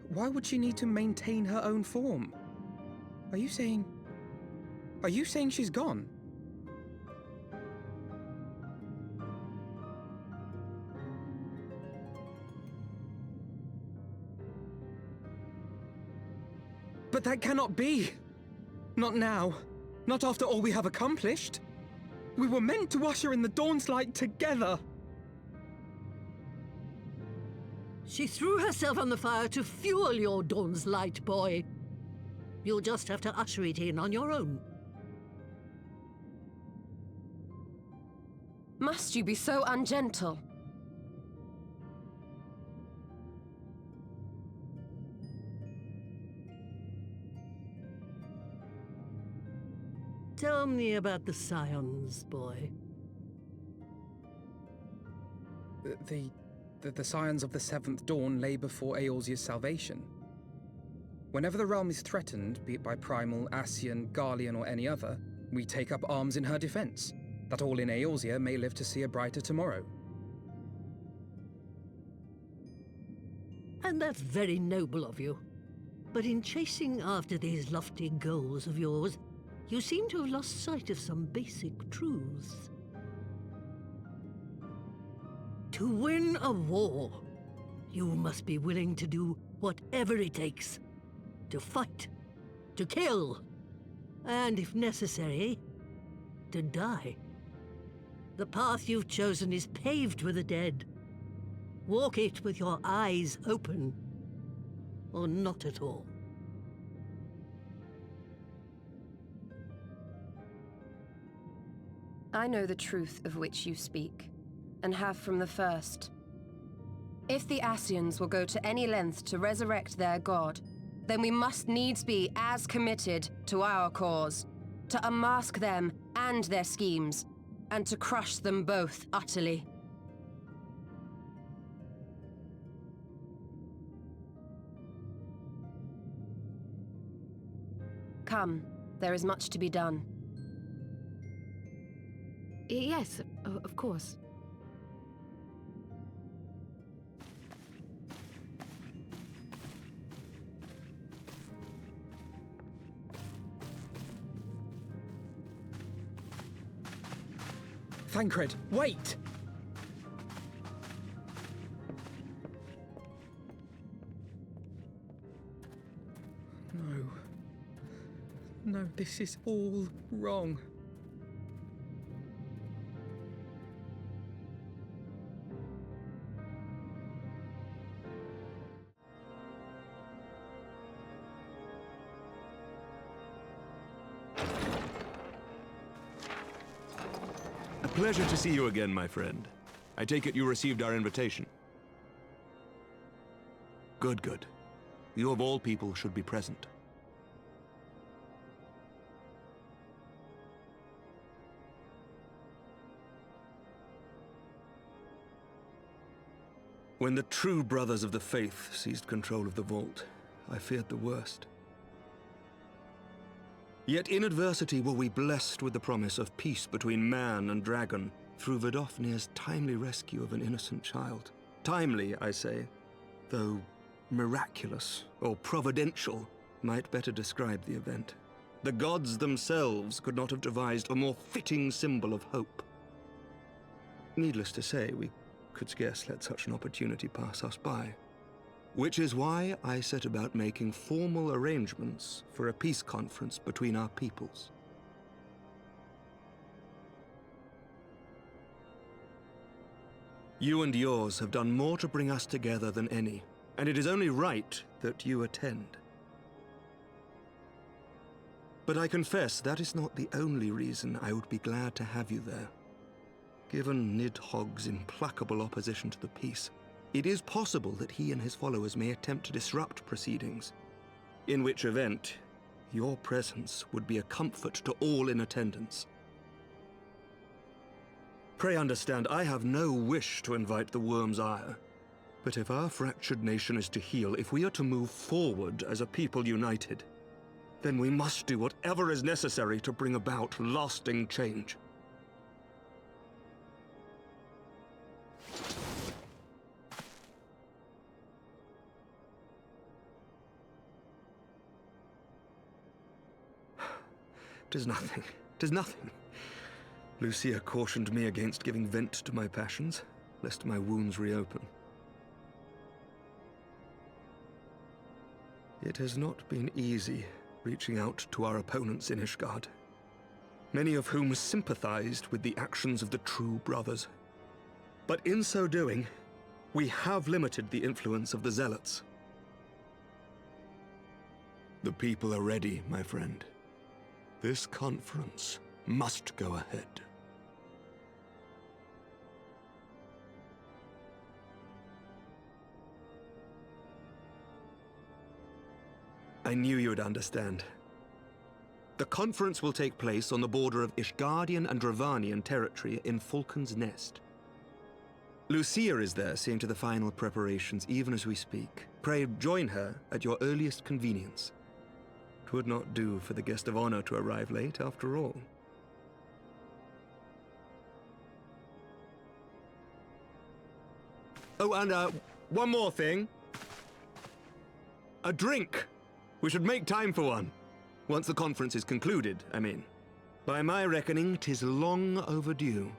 B: Why would she need to maintain her own form? Are you saying she's gone? But that cannot be! Not now. Not after all we have accomplished. We were meant to usher in the dawn's light together.
G: She threw herself on the fire to fuel your dawn's light, boy. You'll just have to usher it in on your own.
F: Must you be so ungentle?
G: Tell me about the Scions, boy.
B: The Scions of the Seventh Dawn lay before Eorzea's salvation. Whenever the realm is threatened, be it by Primal, Ascian, Garlean, or any other, we take up arms in her defense, that all in Eorzea may live to see a brighter tomorrow.
G: And that's very noble of you. But in chasing after these lofty goals of yours, you seem to have lost sight of some basic truths. To win a war, you must be willing to do whatever it takes. To fight, to kill, and if necessary, to die. The path you've chosen is paved with the dead. Walk it with your eyes open, or not at all.
F: I know the truth of which you speak, and have from the first. If the Ascians will go to any length to resurrect their god, then we must needs be as committed to our cause, to unmask them and their schemes, and to crush them both utterly. Come, there is much to be done.
E: Yes, of course.
B: Thancred, wait! No, this is all wrong.
A: A pleasure to see you again, my friend. I take it you received our invitation. Good, good. You of all people should be present. When the true brothers of the faith seized control of the vault, I feared the worst. Yet in adversity were we blessed with the promise of peace between man and dragon through Vidofnir's timely rescue of an innocent child. Timely, I say, though miraculous or providential might better describe the event. The gods themselves could not have devised a more fitting symbol of hope. Needless to say, we could scarce let such an opportunity pass us by. Which is why I set about making formal arrangements for a peace conference between our peoples. You and yours have done more to bring us together than any, and it is only right that you attend. But I confess that is not the only reason I would be glad to have you there. Given Nidhogg's implacable opposition to the peace, it is possible that he and his followers may attempt to disrupt proceedings, in which event your presence would be a comfort to all in attendance. Pray understand, I have no wish to invite the Worm's ire. But if our fractured nation is to heal, if we are to move forward as a people united, then we must do whatever is necessary to bring about lasting change. "'Tis nothing. 'Tis nothing. Lucia cautioned me against giving vent to my passions, lest my wounds reopen. It has not been easy reaching out to our opponents in Ishgard, many of whom sympathized with the actions of the True Brothers. But in so doing, we have limited the influence of the Zealots. The people are ready, my friend. This conference must go ahead. I knew you would understand. The conference will take place on the border of Ishgardian and Dravanian territory in Falcon's Nest. Lucia is there, seeing to the final preparations even as we speak. Pray join her at your earliest convenience. 'Twould not do for the guest of honor to arrive late, after all. Oh, and one more thing. A drink! We should make time for one. Once the conference is concluded, I mean. By my reckoning, 'tis long overdue.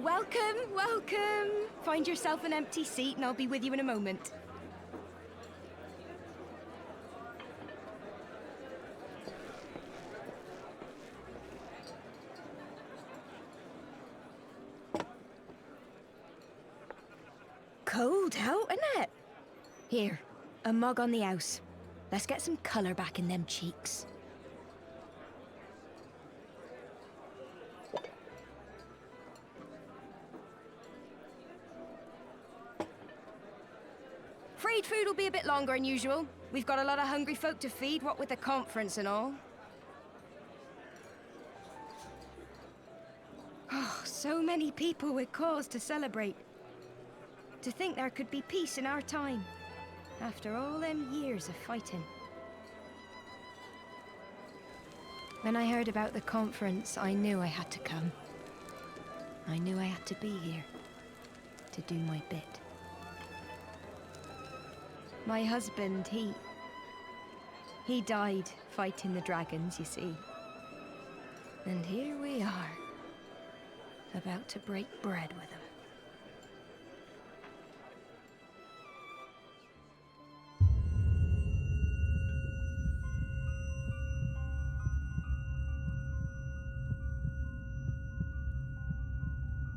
O: Welcome, welcome. Find yourself an empty seat and I'll be with you in a moment. Cold out, isn't it? Here, a mug on the house. Let's get some colour back in them cheeks. Afraid food will be a bit longer than usual. We've got a lot of hungry folk to feed, what with the conference and all. Oh, so many people with cause to celebrate. To think there could be peace in our time, after all them years of fighting. When I heard about the conference, I knew I had to come. I knew I had to be here, to do my bit. My husband, he died fighting the dragons, you see. And here we are, about to break bread with him.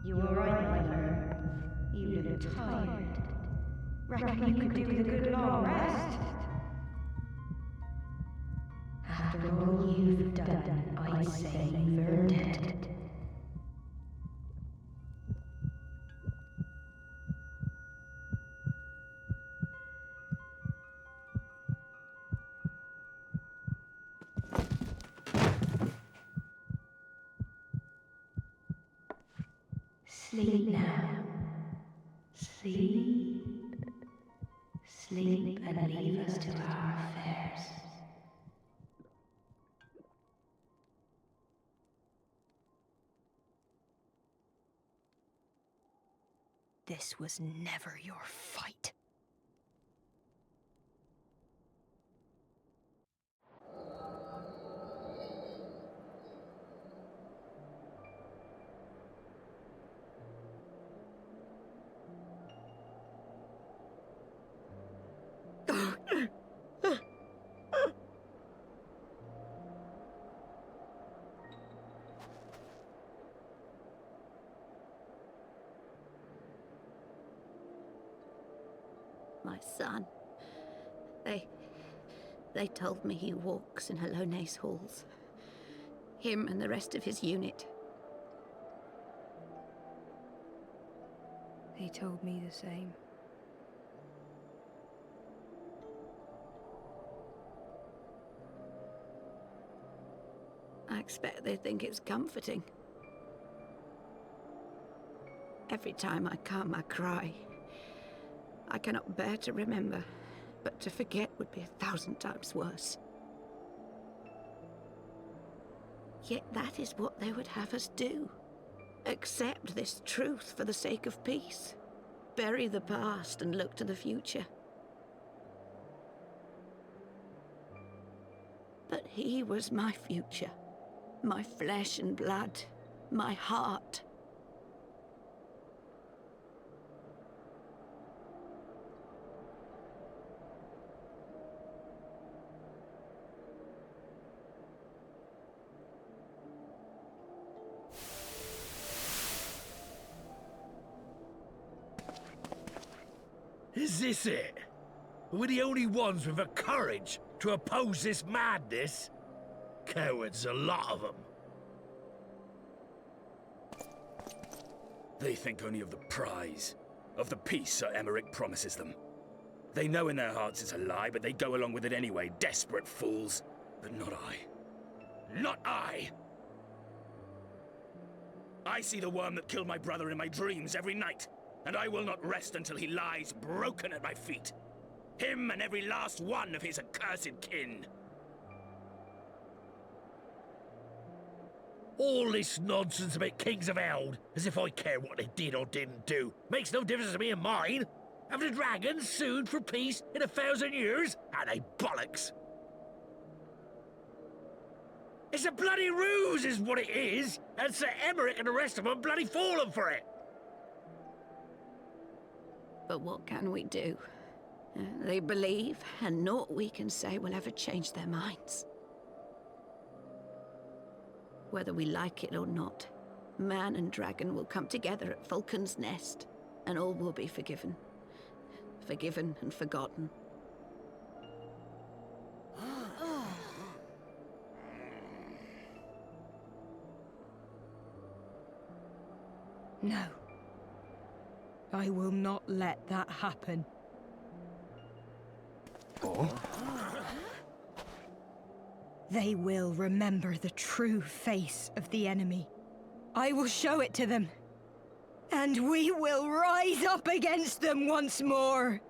N: You were right, my lord. You look tired. Reckon you could do with a good long rest? After all you've done, I'd say you've earned it. Sleep now. Sleep. Sleep and leave us to our affairs.
O: This was never your fight.
P: My son. They told me he walks in Hallone's halls. Him and the rest of his unit.
O: They told me the same.
P: I expect they think it's comforting. Every time I come, I cry. I cannot bear to remember, but to forget would be 1,000 times worse. Yet that is what they would have us do. Accept this truth for the sake of peace. Bury the past and look to the future. But he was my future. My flesh and blood. My heart.
Q: Is this it? We're the only ones with the courage to oppose this madness? Cowards, a lot of them.
R: They think only of the prize, of the peace Sir Emmerich promises them. They know in their hearts it's a lie, but they go along with it anyway, desperate fools. But not I. Not I! I see the worm that killed my brother in my dreams every night, and I will not rest until he lies broken at my feet. Him and every last one of his accursed kin.
Q: All this nonsense about Kings of Eld, as if I care what they did or didn't do, makes no difference to me and mine. Have the dragons sued for peace in 1,000 years? Are they bollocks? It's a bloody ruse is what it is, and Sir Emmerich and the rest of them bloody fallen for it.
P: But what can we do? They believe, and naught we can say will ever change their minds. Whether we like it or not, man and dragon will come together at Vulcan's Nest, and all will be forgiven. Forgiven and forgotten.
O: No. I will not let that happen.
Q: Oh?
O: They will remember the true face of the enemy. I will show it to them. And we will rise up against them once more.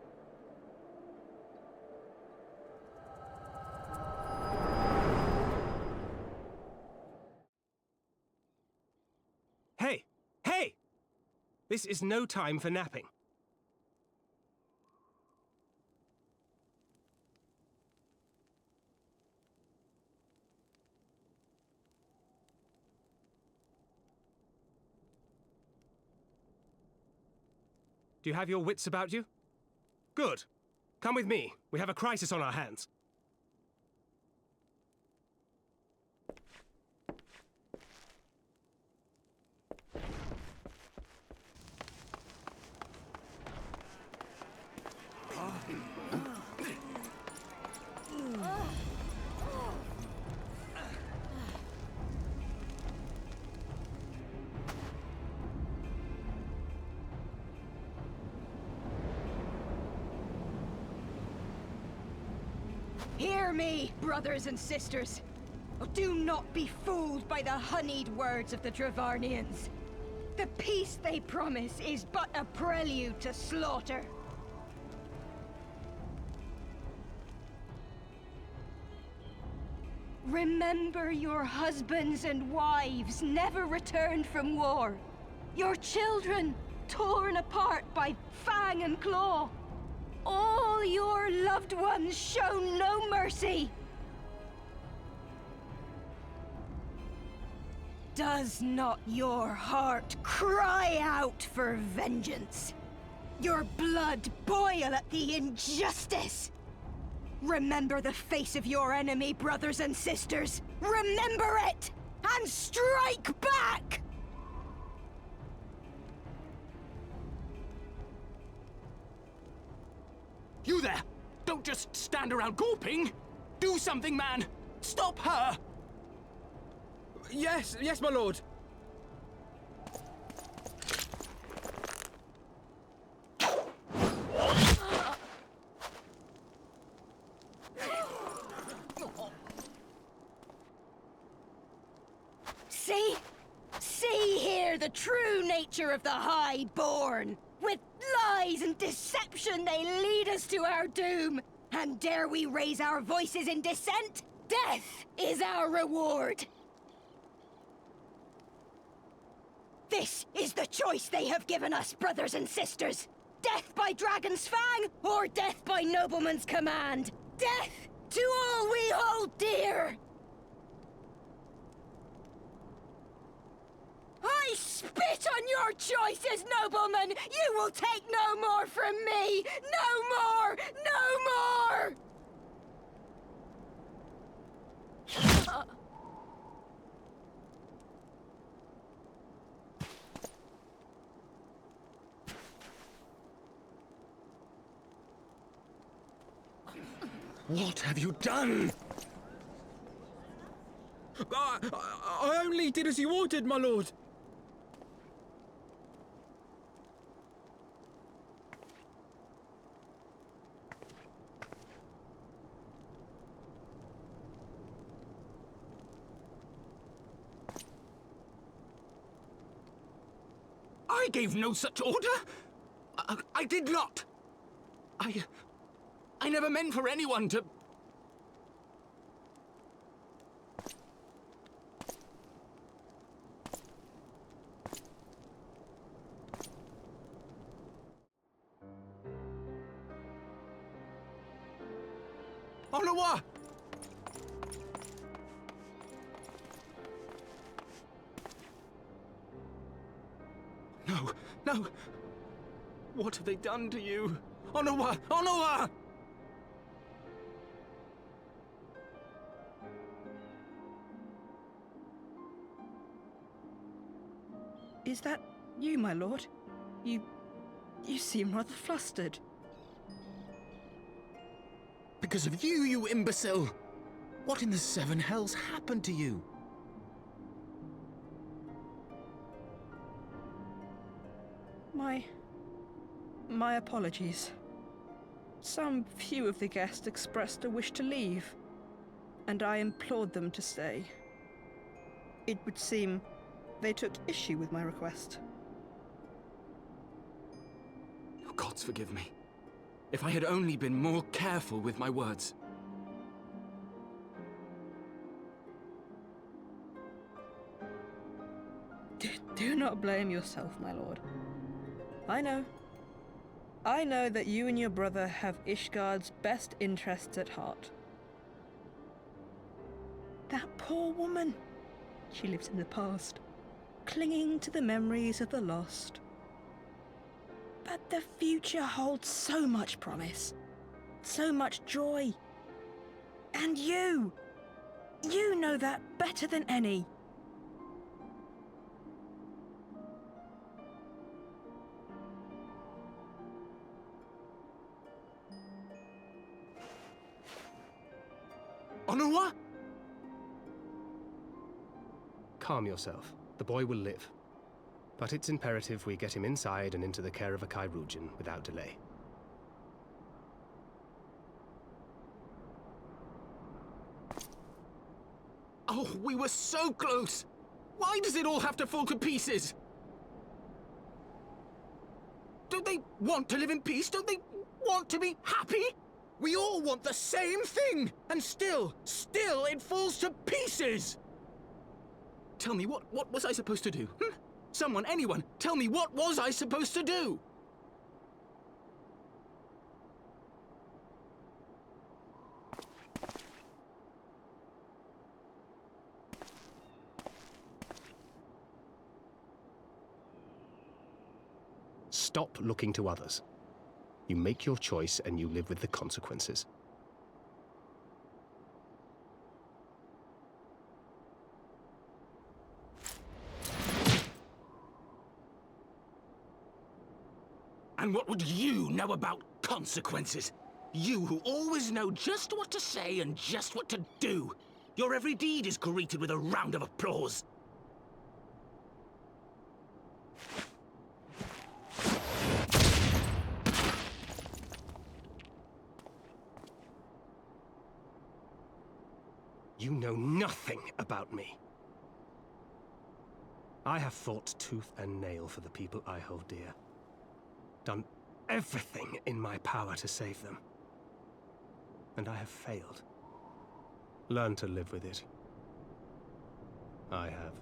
J: Hey! Hey! This is no time for napping. Do you have your wits about you? Good. Come with me. We have a crisis on our hands.
O: Hear me, brothers and sisters. Do not be fooled by the honeyed words of the Dravarnians. The peace they promise is but a prelude to slaughter. Remember your husbands and wives never returned from war. Your children torn apart by fang and claw. All your loved ones shown no mercy. Does not your heart cry out for vengeance? Your blood boil at the injustice? Remember the face of your enemy, brothers and sisters. Remember it, and strike back!
R: You there! Don't just stand around gawping! Do something, man! Stop her!
B: Yes, my lord.
O: See here the true nature of the Highborn. With lies and deception they lead us to our doom. And dare we raise our voices in dissent? Death is our reward. This is the choice they have given us, brothers and sisters. Death by Dragon's Fang, or death by Nobleman's command. Death to all we hold dear. I spit on your choices, noblemen! You will take no more from me! No more! No more!
H: What have you done?
B: I only did as you ordered, my lord.
R: I gave no such order! I did not! I never meant for anyone to... Onawa! No! What have they done to you? Onawa! Onawa!
S: Is that you, my lord? You seem rather flustered.
H: Because of you, you imbecile! What in the seven hells happened to you?
S: My apologies. Some few of the guests expressed a wish to leave, and I implored them to stay. It would seem they took issue with my request.
H: Oh, gods forgive me. If I had only been more careful with my words.
S: Do not blame yourself, my lord. I know that you and your brother have Ishgard's best interests at heart. That poor woman. She lives in the past, clinging to the memories of the lost. But the future holds so much promise, so much joy. And you know that better than any.
H: Onawa?
J: Calm yourself. The boy will live. But it's imperative we get him inside and into the care of a Kairoujan without delay.
H: Oh, we were so close! Why does it all have to fall to pieces?
R: they want to live in peace? Don't they want to be happy? We all want the same thing, and still it falls to pieces! Tell me, what was I supposed to do? Someone, anyone, tell me, what was I supposed to do?
J: Stop looking to others. You make your choice and you live with the consequences.
R: And what would you know about consequences? You who always know just what to say and just what to do. Your every deed is greeted with a round of applause.
J: You know nothing about me. I have fought tooth and nail for the people I hold dear. Done everything in my power to save them. And I have failed. Learn to live with it. I have.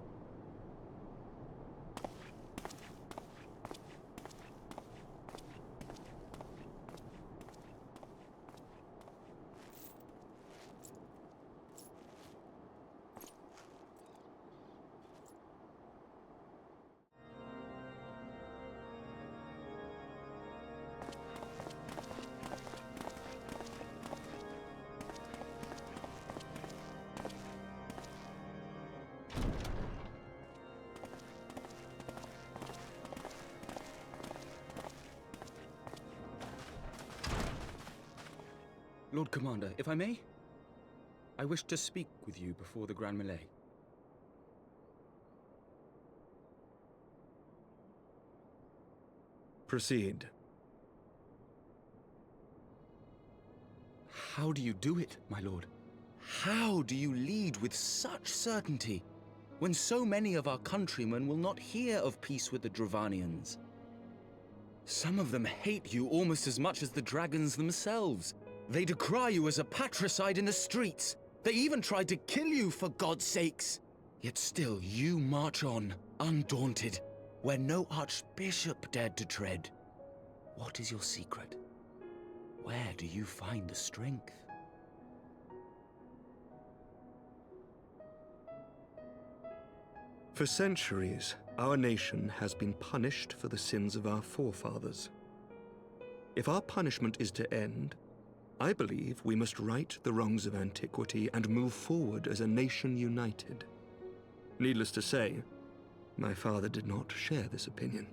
B: Lord Commander, if I may? I wish to speak with you before the Grand Melee.
A: Proceed.
B: How do you do it, my lord? How do you lead with such certainty, when so many of our countrymen will not hear of peace with the Dravanians? Some of them hate you almost as much as the dragons themselves. They decry you as a patricide in the streets. They even tried to kill you, for God's sakes. Yet still you march on, undaunted, where no archbishop dared to tread. What is your secret? Where do you find the strength?
A: For centuries, our nation has been punished for the sins of our forefathers. If our punishment is to end, I believe we must right the wrongs of antiquity and move forward as a nation united. Needless to say, my father did not share this opinion.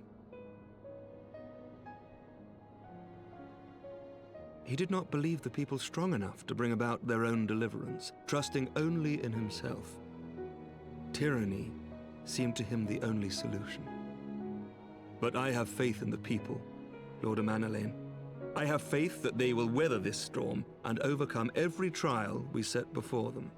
A: He did not believe the people strong enough to bring about their own deliverance, trusting only in himself. Tyranny seemed to him the only solution. But I have faith in the people, Lord Amanalain. I have faith that they will weather this storm and overcome every trial we set before them.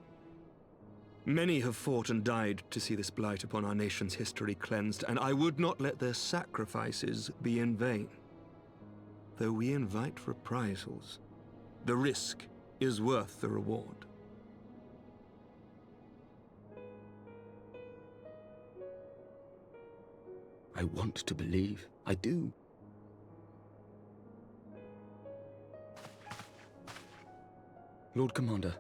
A: Many have fought and died to see this blight upon our nation's history cleansed, and I would not let their sacrifices be in vain. Though we invite reprisals, the risk is worth the reward.
B: I want to believe. I do. Lord Commander,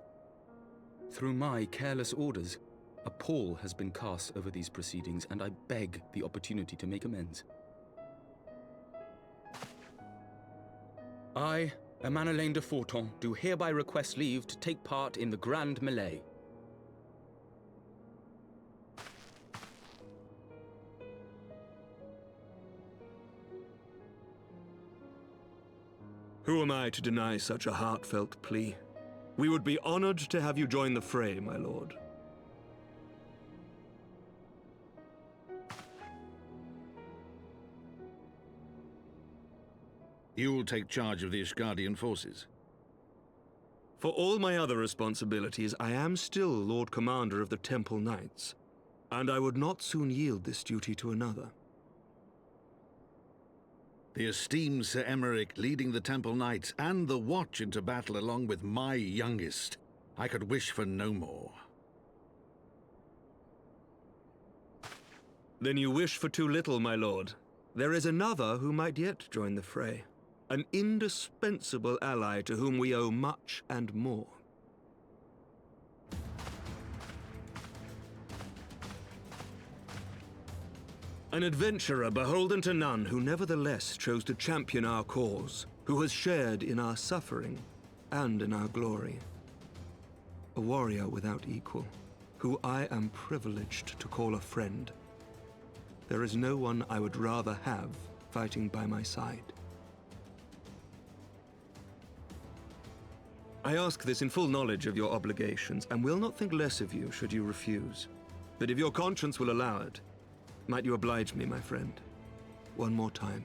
B: through my careless orders, a pall has been cast over these proceedings, and I beg the opportunity to make amends. I, Amanalain de Forton, do hereby request leave to take part in the Grand Melee.
A: Who am I to deny such a heartfelt plea? We would be honored to have you join the fray, my lord.
D: You will take charge of the Ishgardian forces?
A: For all my other responsibilities, I am still Lord Commander of the Temple Knights, and I would not soon yield this duty to another.
D: The esteemed Sir Emeric leading the Temple Knights and the Watch into battle along with my youngest. I could wish for no more.
A: Then you wish for too little, my lord. There is another who might yet join the fray. An indispensable ally to whom we owe much and more. An adventurer beholden to none who nevertheless chose to champion our cause, who has shared in our suffering and in our glory. A warrior without equal, who I am privileged to call a friend. There is no one I would rather have fighting by my side. I ask this in full knowledge of your obligations, and will not think less of you should you refuse. But if your conscience will allow it, might you oblige me, my friend, one more time?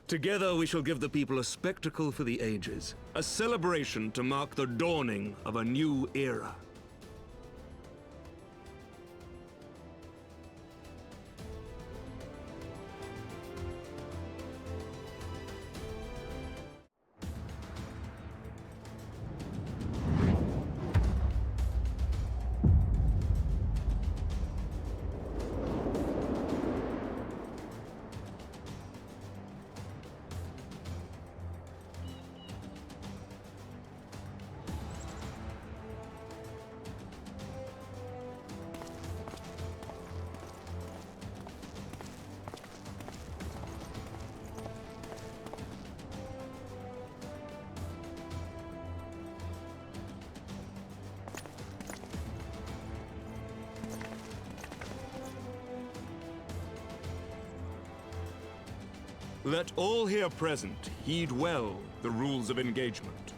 A: Together we shall give the people a spectacle for the ages, a celebration to mark the dawning of a new era. Let all here present heed well the rules of engagement.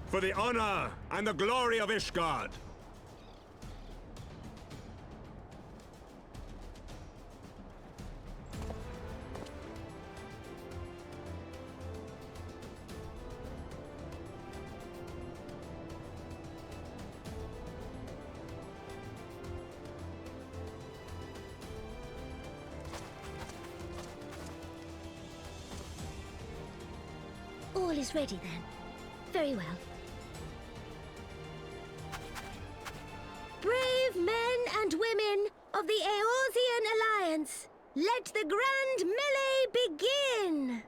A: For the honor and the glory of Ishgard!
T: All is ready then. Very well. Brave men and women of the Eorzean Alliance, let the grand melee begin!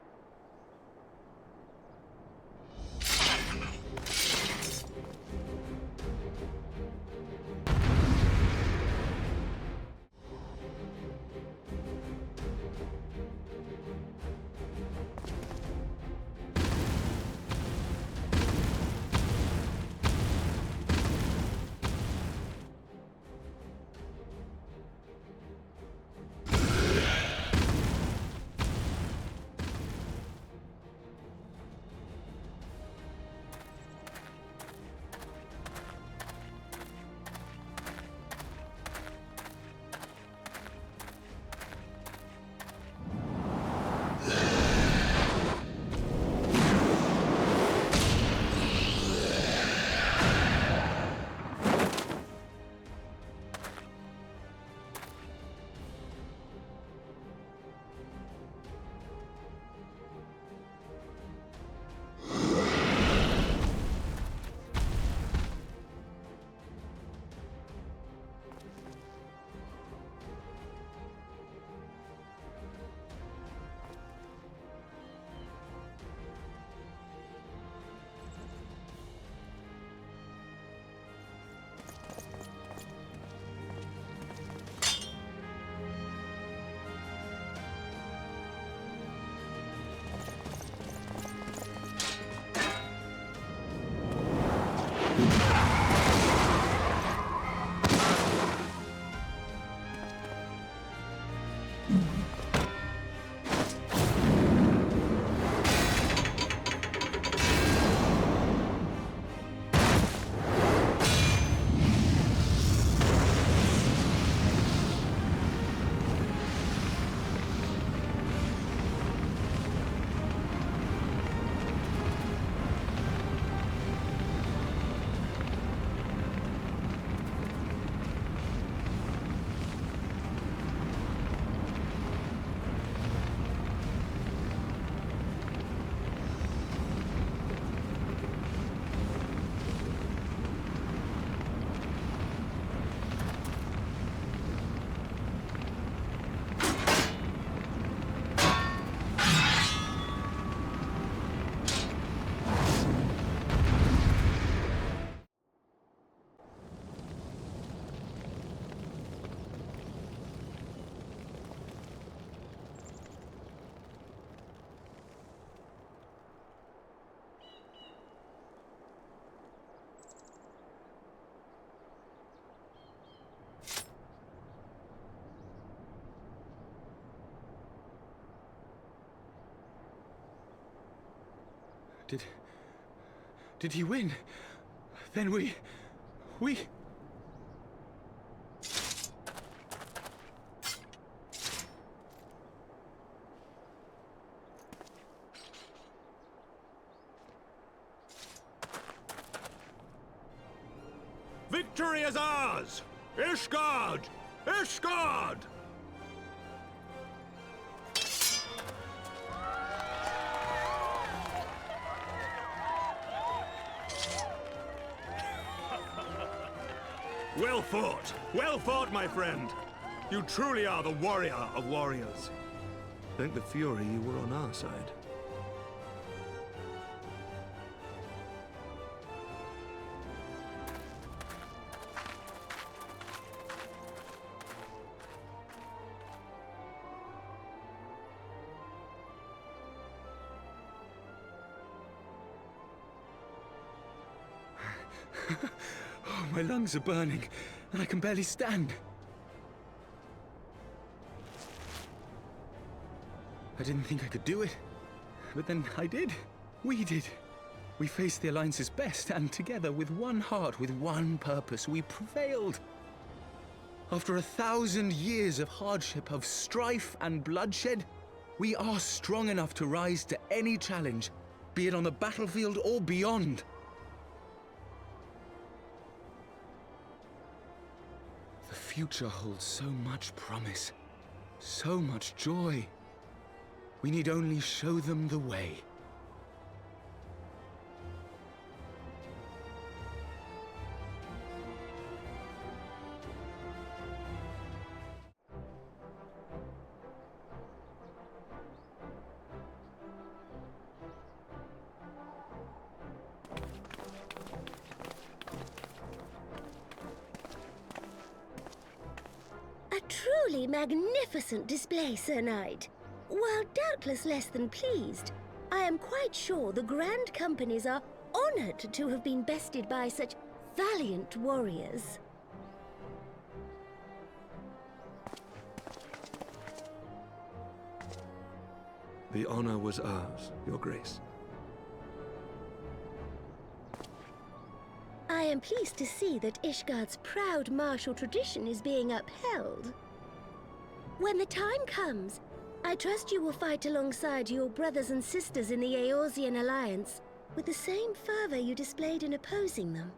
H: Did he win? Then we...
I: Victory is ours! Ishgard! Ishgard! Well fought! Well fought, my friend! You truly are the warrior of warriors.
A: Thank the Fury you were on our side.
H: Oh, my lungs are burning, and I can barely stand. I didn't think I could do it, but then I did. We did. We faced the Alliance's best, and together, with one heart, with one purpose, we prevailed. After 1,000 years of hardship, of strife and bloodshed, we are strong enough to rise to any challenge, be it on the battlefield or beyond. The future holds so much promise, so much joy. We need only show them the way.
T: A truly magnificent display, Sir Knight. While doubtless less than pleased, I am quite sure the Grand Companies are honored to have been bested by such valiant warriors.
A: The honor was ours, Your Grace.
T: I am pleased to see that Ishgard's proud martial tradition is being upheld. When the time comes, I trust you will fight alongside your brothers and sisters in the Eorzean Alliance with the same fervor you displayed in opposing them.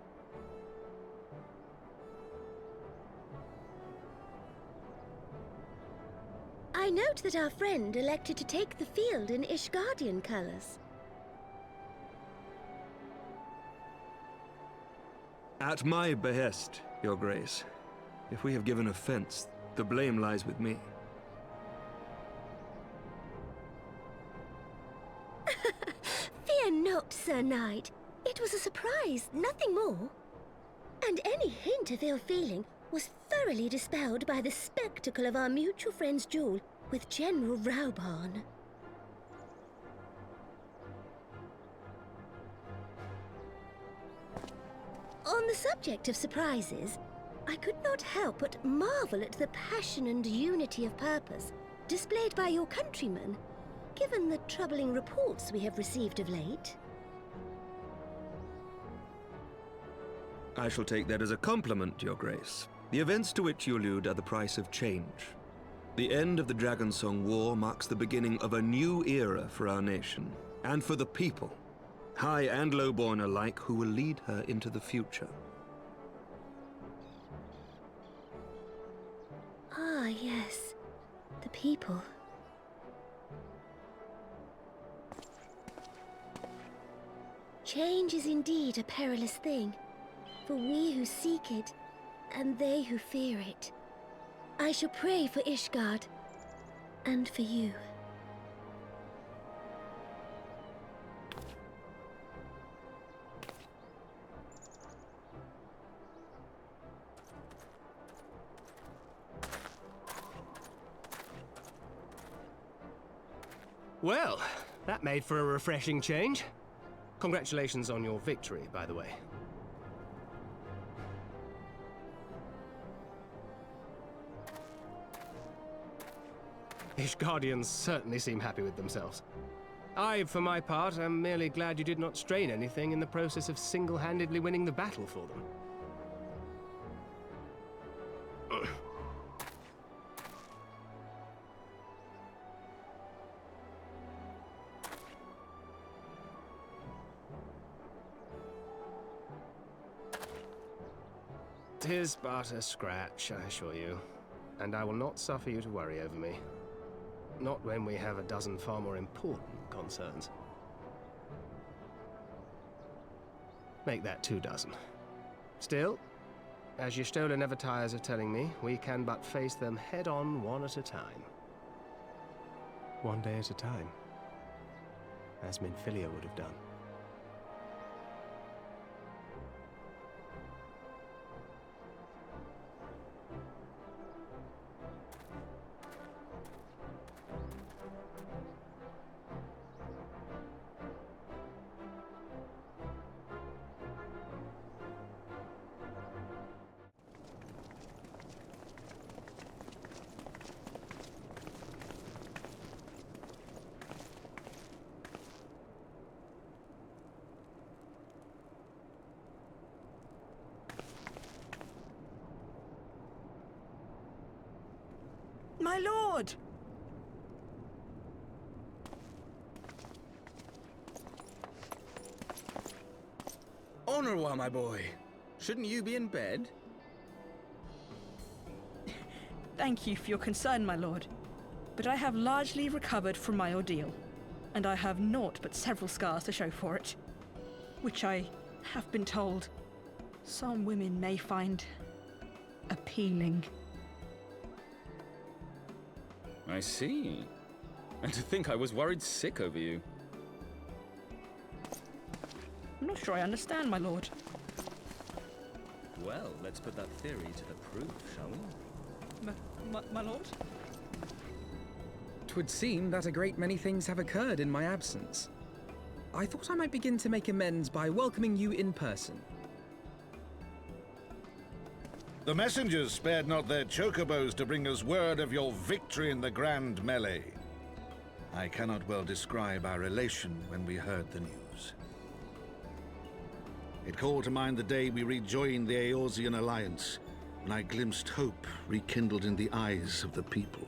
T: I note that our friend elected to take the field in Ishgardian colors.
A: At my behest, Your Grace. If we have given offense, the blame lies with me.
T: Fear not, Sir Knight. It was a surprise, nothing more. And any hint of ill feeling was thoroughly dispelled by the spectacle of our mutual friend's duel with General Raubarn. On the subject of surprises, I could not help but marvel at the passion and unity of purpose displayed by your countrymen, given the troubling reports we have received of late.
A: I shall take that as a compliment, Your Grace. The events to which you allude are the price of change. The end of the Dragonsong War marks the beginning of a new era for our nation, and for the people, high and lowborn alike, who will lead her into the future.
T: Ah, yes. The people. Change is indeed a perilous thing, for we who seek it, and they who fear it. I shall pray for Ishgard, and for you.
J: Well, that made for a refreshing change. Congratulations on your victory, by the way. Ishgardians certainly seem happy with themselves. I, for my part, am merely glad you did not strain anything in the process of single-handedly winning the battle for them. Tis but a scratch, I assure you, and I will not suffer you to worry over me. Not when we have a dozen far more important concerns. Make that 2 dozen. Still, as Y'shtola never tires of telling me, we can but face them head-on one at a time. One day at a time. As Minfilia would have done.
S: My lord!
R: Honorwa, my boy. Shouldn't you be in bed?
S: Thank you for your concern, my lord. But I have largely recovered from my ordeal, and I have naught but several scars to show for it, which I have been told some women may find appealing.
U: I see. And to think I was worried sick over you.
S: I'm not sure I understand, my lord.
U: Well, let's put that theory to the proof, shall we?
S: My lord?
B: 'Twould seem that a great many things have occurred in my absence. I thought I might begin to make amends by welcoming you in person.
D: The messengers spared not their chocobos to bring us word of your victory in the grand melee. I cannot well describe our elation when we heard the news. It called to mind the day we rejoined the Eorzean alliance, when I glimpsed hope rekindled in the eyes of the people.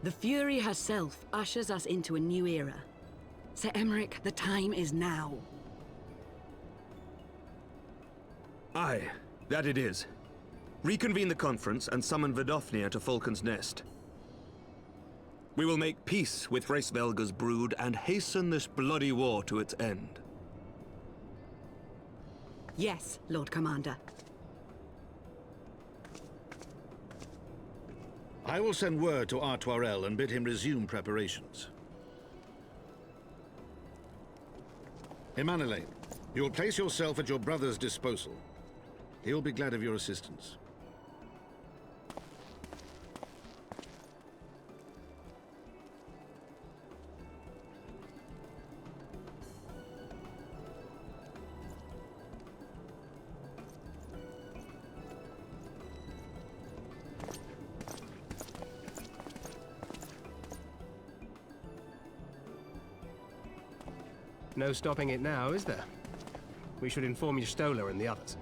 C: The Fury herself ushers us into a new era. Sir Emmerich, the time is now.
A: Aye, that it is. Reconvene the conference and summon Vidofnir to Falcon's Nest. We will make peace with Hraesvelga's brood and hasten this bloody war to its end.
C: Yes, Lord Commander.
D: I will send word to Artoirel and bid him resume preparations. Emanuele, you will place yourself at your brother's disposal. He will be glad of your assistance.
J: No stopping it now, is there? We should inform Y'shtola and the others.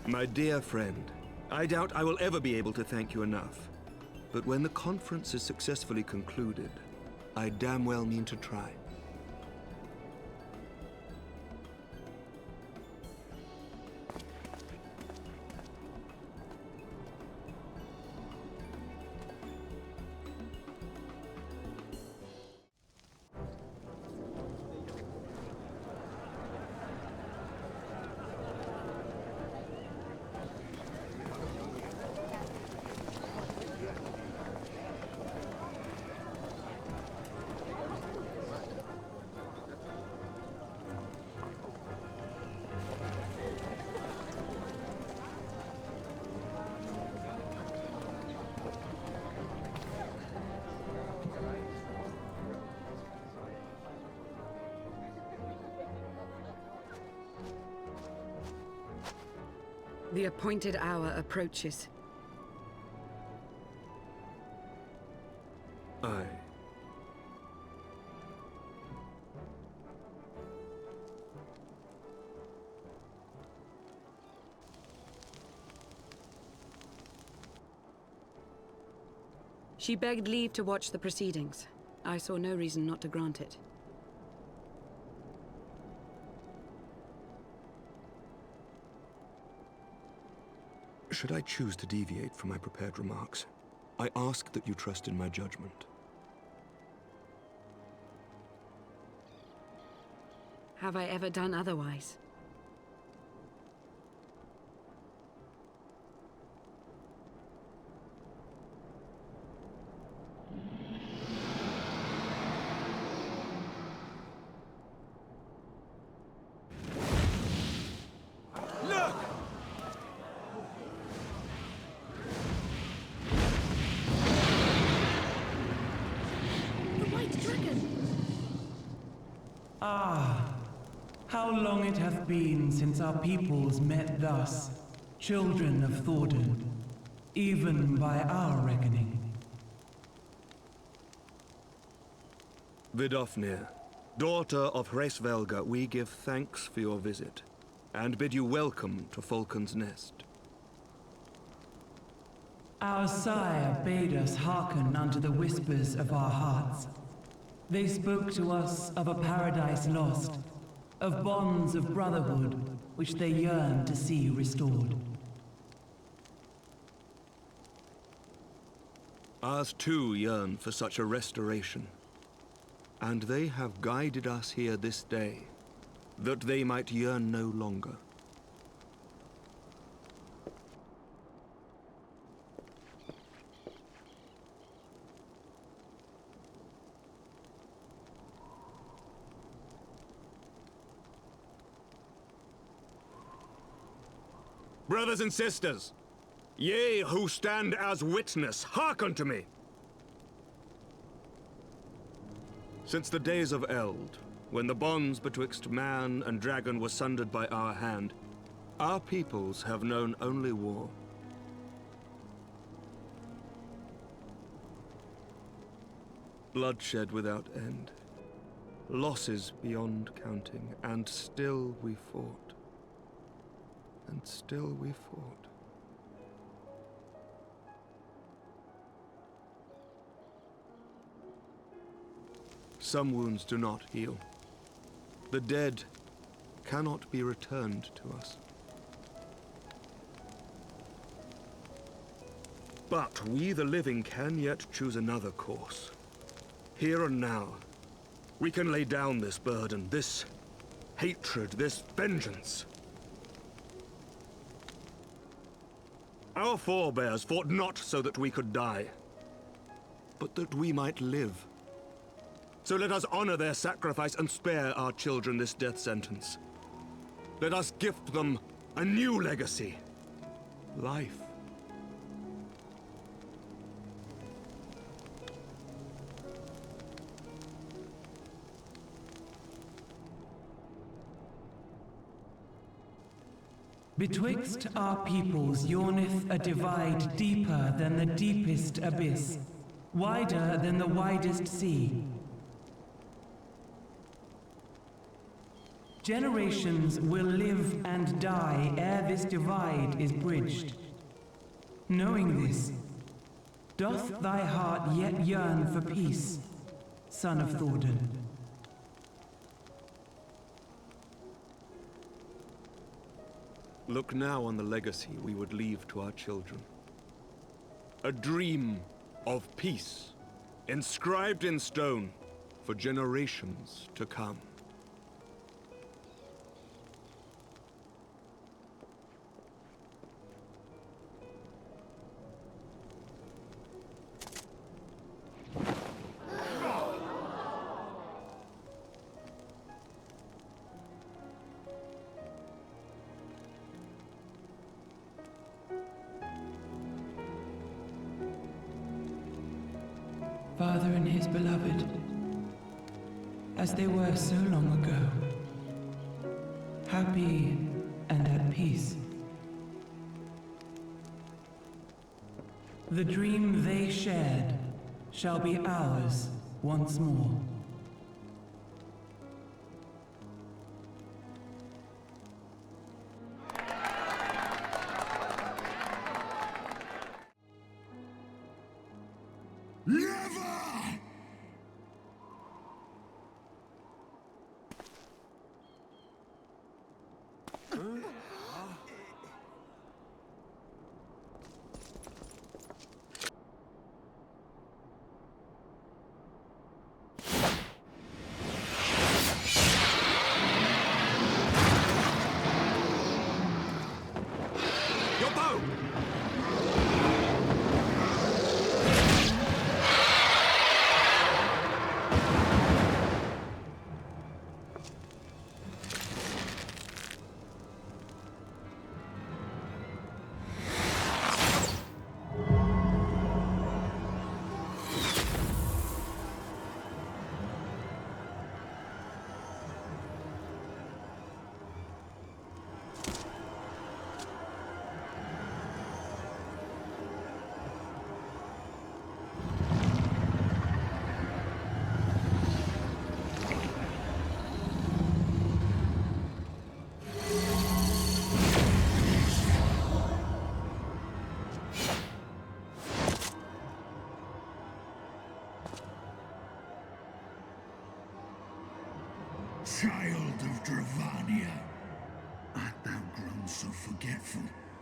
A: My dear friend, I doubt I will ever be able to thank you enough. But when the conference is successfully concluded, I damn well mean to try.
C: The appointed hour approaches.
A: Aye.
C: She begged leave to watch the proceedings. I saw no reason not to grant it.
A: Should I choose to deviate from my prepared remarks, I ask that you trust in my judgment.
C: Have I ever done otherwise?
M: How long it hath been since our peoples met thus, children of Thordan, even by our reckoning.
A: Vidofnir, daughter of Hraesvelga, we give thanks for your visit, and bid you welcome to Falcon's Nest.
M: Our sire bade us hearken unto the whispers of our hearts. They spoke to us of a paradise lost, of bonds of brotherhood which they yearned to see restored.
A: Ours too yearn for such a restoration, and they have guided us here this day, that they might yearn no longer. Brothers and sisters, ye who stand as witness, hearken to me. Since the days of Eld, when the bonds betwixt man and dragon were sundered by our hand, our peoples have known only war. Bloodshed without end, losses beyond counting, and still we fought. And still we fought. Some wounds do not heal. The dead cannot be returned to us. But we, the living, can yet choose another course. Here and now, we can lay down this burden, this hatred, this vengeance. Our forebears fought not so that we could die, but that we might live. So let us honor their sacrifice and spare our children this death sentence. Let us gift them a new legacy. Life.
M: Betwixt our peoples yearneth a divide deeper than the deepest abyss, wider than the widest sea. Generations will live and die ere this divide is bridged. Knowing this, doth thy heart yet yearn for peace, son of Thordan?
A: Look now on the legacy we would leave to our children. A dream of peace, inscribed in stone for generations to come.
M: Father and his beloved, as they were so long ago, happy and at peace. The dream they shared shall be ours once more.
I: Never! Your bow! Child of Dravania, art thou grown so forgetful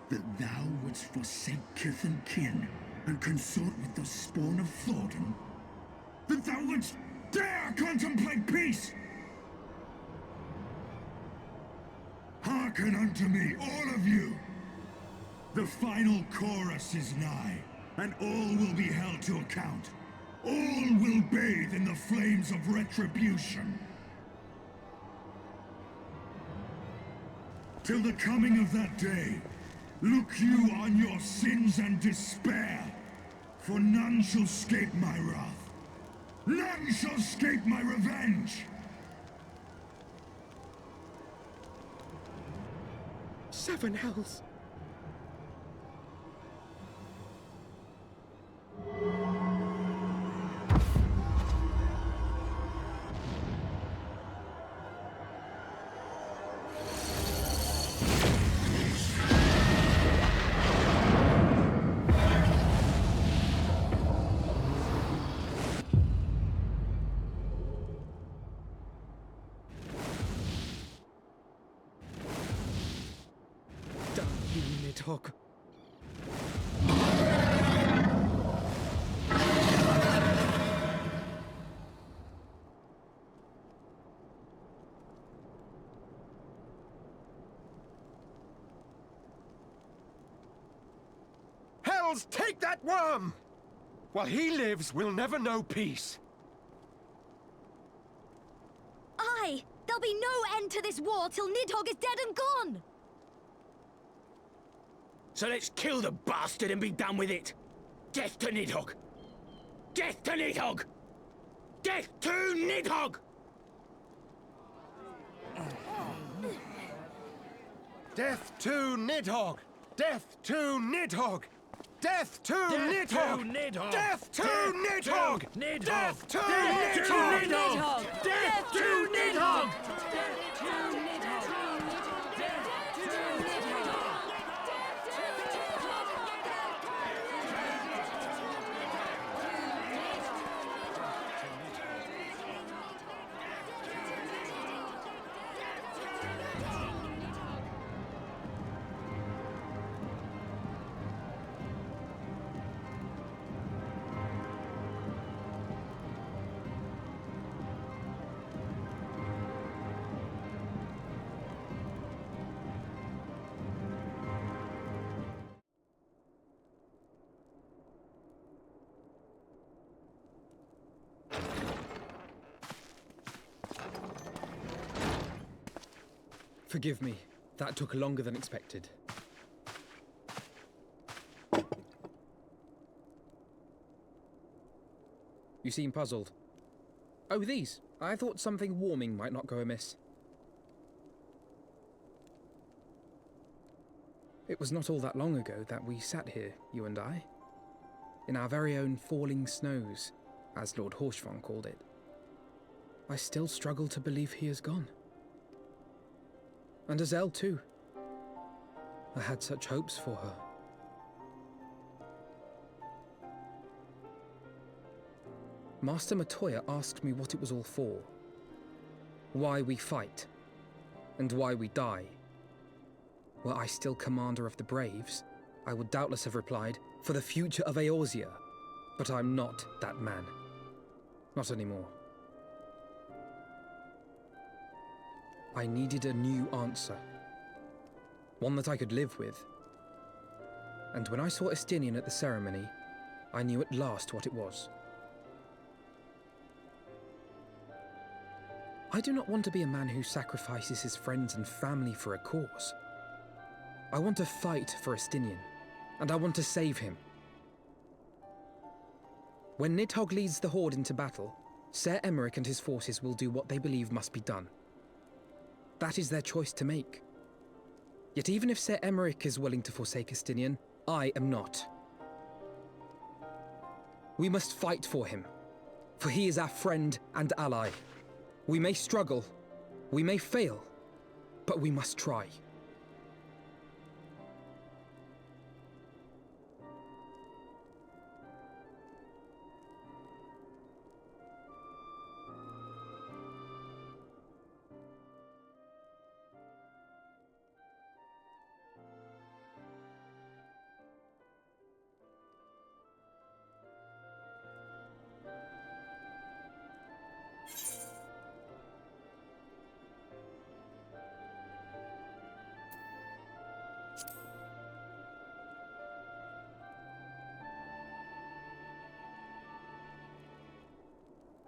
I: that thou wouldst forsake kith and kin and consort with the spawn of Thornton? That thou wouldst dare contemplate peace? Hearken unto me, all of you! The final chorus is nigh, and all will be held to account. All will bathe in the flames of retribution. Till the coming of that day, look you on your sins and despair, for none shall escape my wrath. None shall escape my revenge!
R: 7 hells. Damn you, Nidhogg.
K: Hells, take that worm! While he lives, we'll never know peace.
L: Aye! There'll be no end to this war till Nidhogg is dead and gone!
Q: So let's kill the bastard and be done with it! Death to Nidhogg! Death to Nidhogg! Death to Nidhogg!
K: Death to Nidhogg! Death to Nidhogg! Death to Nidhogg! Death to Nidhogg! Death to Nidhogg!
Q: Death to Nidhogg!
B: Forgive me. That took longer than expected. You seem puzzled. Oh, these. I thought something warming might not go amiss. It was not all that long ago that we sat here, you and I. in our very own falling snows, as Lord Horshvon called it. I still struggle to believe he is gone. And Azelle too. I had such hopes for her. Master Matoya asked me what it was all for. Why we fight, and why we die. Were I still commander of the Braves, I would doubtless have replied, for the future of Eorzea. But I'm not that man. Not anymore. I needed a new answer. One that I could live with. And when I saw Estinian at the ceremony, I knew at last what it was. I do not want to be a man who sacrifices his friends and family for a cause. I want to fight for Estinian, and I want to save him. When Nidhogg leads the Horde into battle, Ser Emmerich and his forces will do what they believe must be done. That is their choice to make. Yet even if Ser Emmerich is willing to forsake Estinian, I am not. We must fight for him, for he is our friend and ally. We may struggle, we may fail, but we must try.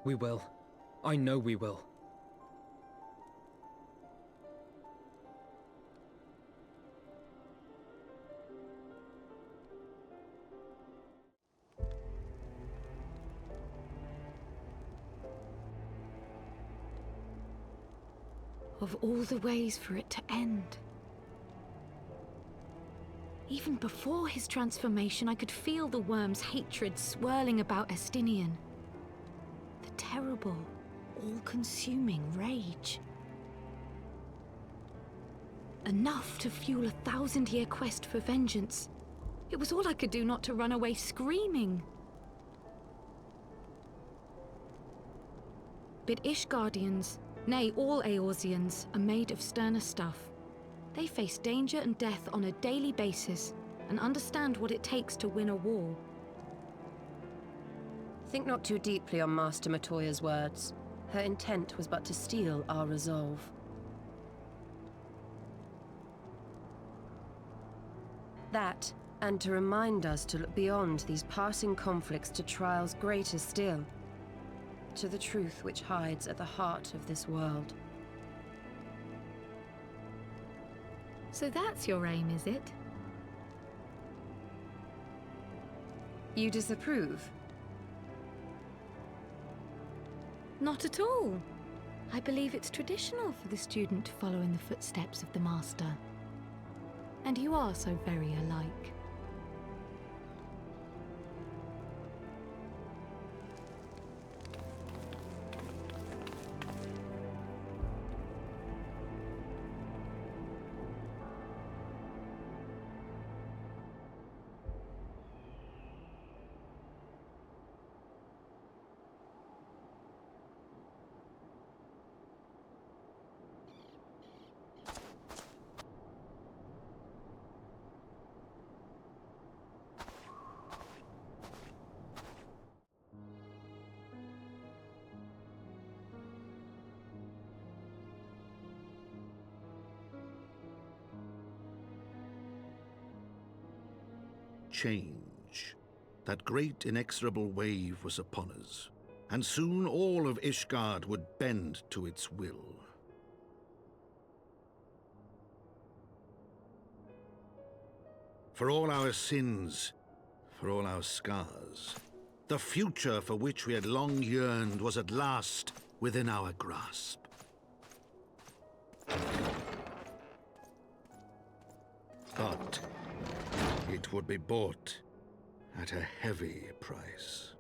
B: We will. I know we will.
E: Of all the ways for it to end. Even before his transformation, I could feel the worm's hatred swirling about Estinian. The terrible, all-consuming rage. Enough to fuel a 1,000-year quest for vengeance. It was all I could do not to run away screaming. But Ishgardians, nay, all Eorzeans, are made of sterner stuff. They face danger and death on a daily basis and understand what it takes to win a war.
F: Think not too deeply on Master Matoya's words. Her intent was but to steal our resolve. That, and to remind us to look beyond these passing conflicts to trials greater still, to the truth which hides at the heart of this world.
E: So that's your aim, is it?
F: You disapprove?
E: Not at all. I believe it's traditional for the student to follow in the footsteps of the master. And you are so very alike.
D: Change. That great inexorable wave was upon us, and soon all of Ishgard would bend to its will. For all our sins, for all our scars, the future for which we had long yearned was at last within our grasp. But it would be bought at a heavy price.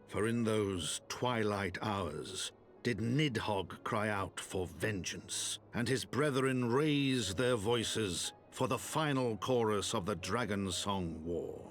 D: For in those twilight hours did Nidhogg cry out for vengeance, and his brethren raise their voices for the final chorus of the Dragonsong War.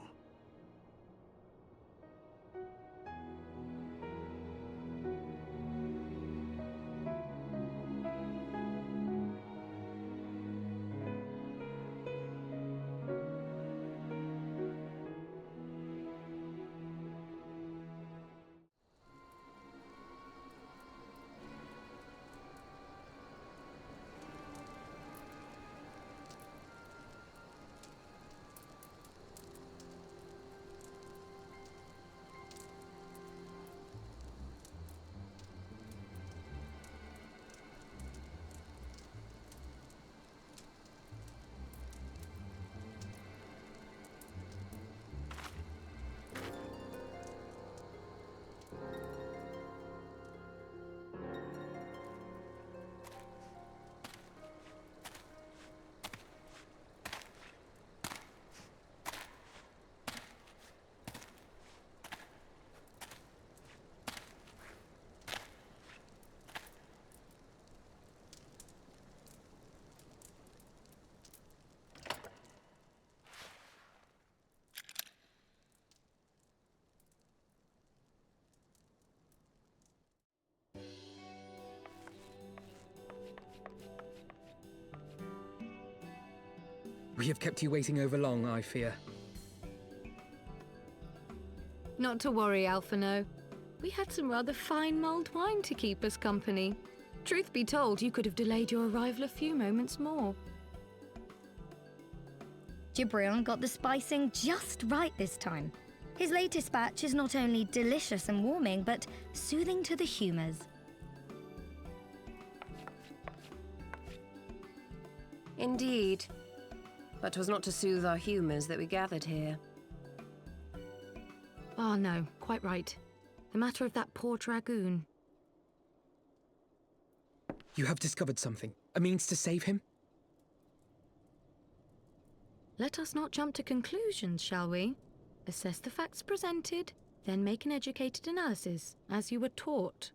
B: We have kept you waiting over long, I fear.
E: Not to worry, Alphino. We had some rather fine mulled wine to keep us company. Truth be told, you could have delayed your arrival a few moments more.
L: Gibrion got the spicing just right this time. His latest batch is not only delicious and warming, but soothing to the humours.
F: Indeed. But 'twas not to soothe our humours that we gathered here.
E: Ah, no, quite right. The matter of that poor dragoon.
B: You have discovered something. A means to save him?
E: Let us not jump to conclusions, shall we? Assess the facts presented, then make an educated analysis, as you were taught.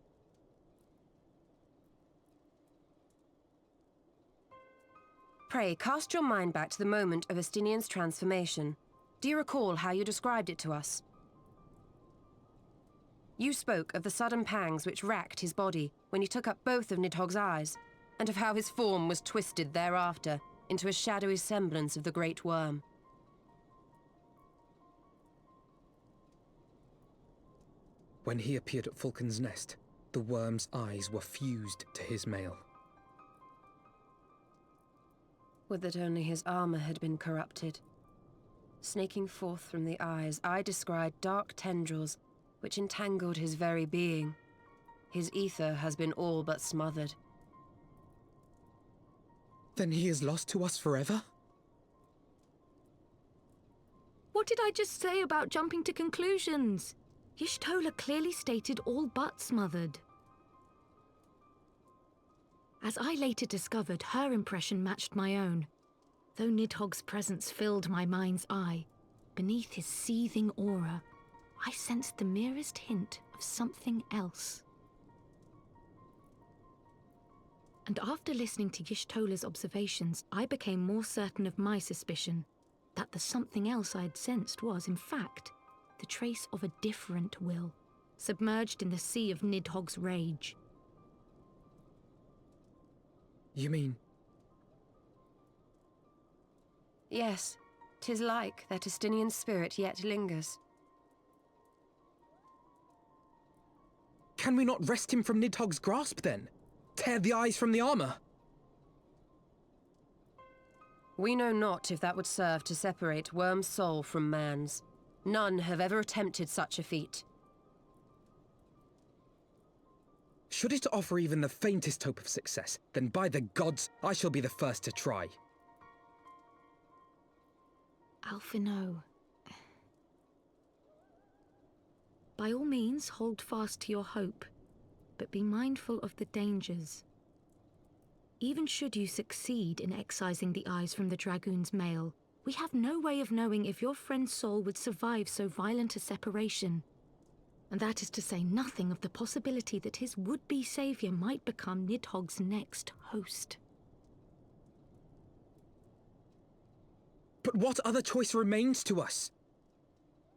F: Pray, cast your mind back to the moment of Estinian's transformation. Do you recall how you described it to us? You spoke of the sudden pangs which racked his body when he took up both of Nidhogg's eyes, and of how his form was twisted thereafter into a shadowy semblance of the Great Worm.
B: When he appeared at Falcon's Nest, the worm's eyes were fused to his mail.
F: Would that only his armor had been corrupted. Snaking forth from the eyes, I descried dark tendrils which entangled his very being. His ether has been all but smothered.
B: Then he is lost to us forever?
E: What did I just say about jumping to conclusions? Y'shtola clearly stated all but smothered. As I later discovered, her impression matched my own. Though Nidhogg's presence filled my mind's eye, beneath his seething aura, I sensed the merest hint of something else. And after listening to Y'shtola's observations, I became more certain of my suspicion that the something else I'd sensed was, in fact, the trace of a different will, submerged in the sea of Nidhogg's rage.
B: You mean?
F: Yes, 'tis like that Estinian spirit yet lingers.
B: Can we not wrest him from Nidhogg's grasp, then? Tear the eyes from the armor?
F: We know not if that would serve to separate Worm's soul from man's. None have ever attempted such a feat.
B: Should it offer even the faintest hope of success, then by the gods, I shall be the first to try.
E: Alphino. By all means, hold fast to your hope, but be mindful of the dangers. even should you succeed in excising the eyes from the Dragoon's mail, we have no way of knowing if your friend's soul would survive so violent a separation. And that is to say nothing of the possibility that his would-be savior might become Nidhogg's next host.
B: But what other choice remains to us?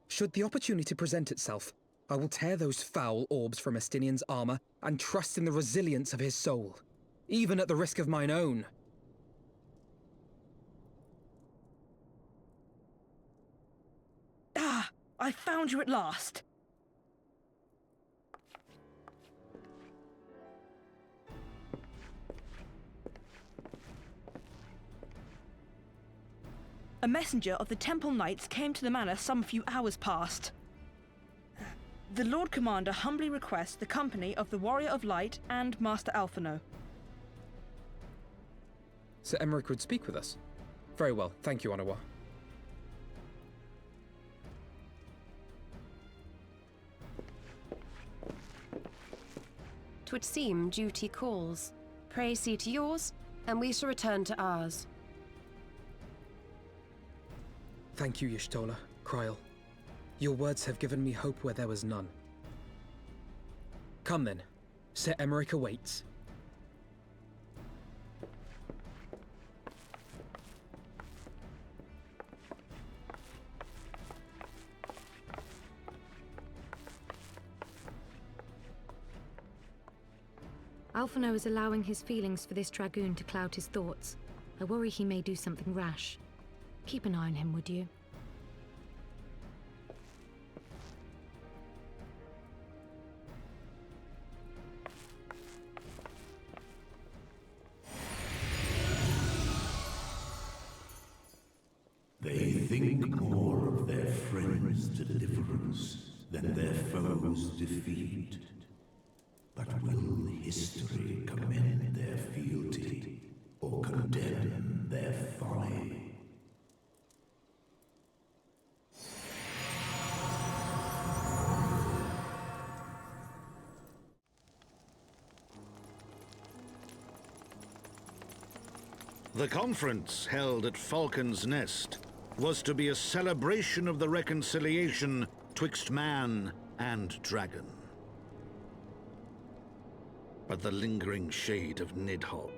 B: Should the opportunity present itself, I will tear those foul orbs from Estinian's armor and trust in the resilience of his soul, even at the risk of mine own.
S: Ah, I found you at last. A messenger of the Temple Knights came to the manor some few hours past. The Lord Commander humbly requests the company of the Warrior of Light and Master Alphino.
B: Sir Emmerich would speak with us. Very well, thank you, Onawa.
F: 'Twould seem duty calls. Pray see to yours, and we shall return to ours.
B: Thank you, Y'shtola, Kryl. Your words have given me hope where there was none. Come then. Sir Emmerich awaits.
E: Alphino is allowing his feelings for this Dragoon to cloud his thoughts. I worry he may do something rash. Keep an eye on him, would you?
I: They think more of their friends' deliverance than their foes' defeat. But will history commend their fealty or condemn their folly?
D: The conference held at Falcon's Nest was to be a celebration of the reconciliation twixt man and dragon. But the lingering shade of Nidhogg,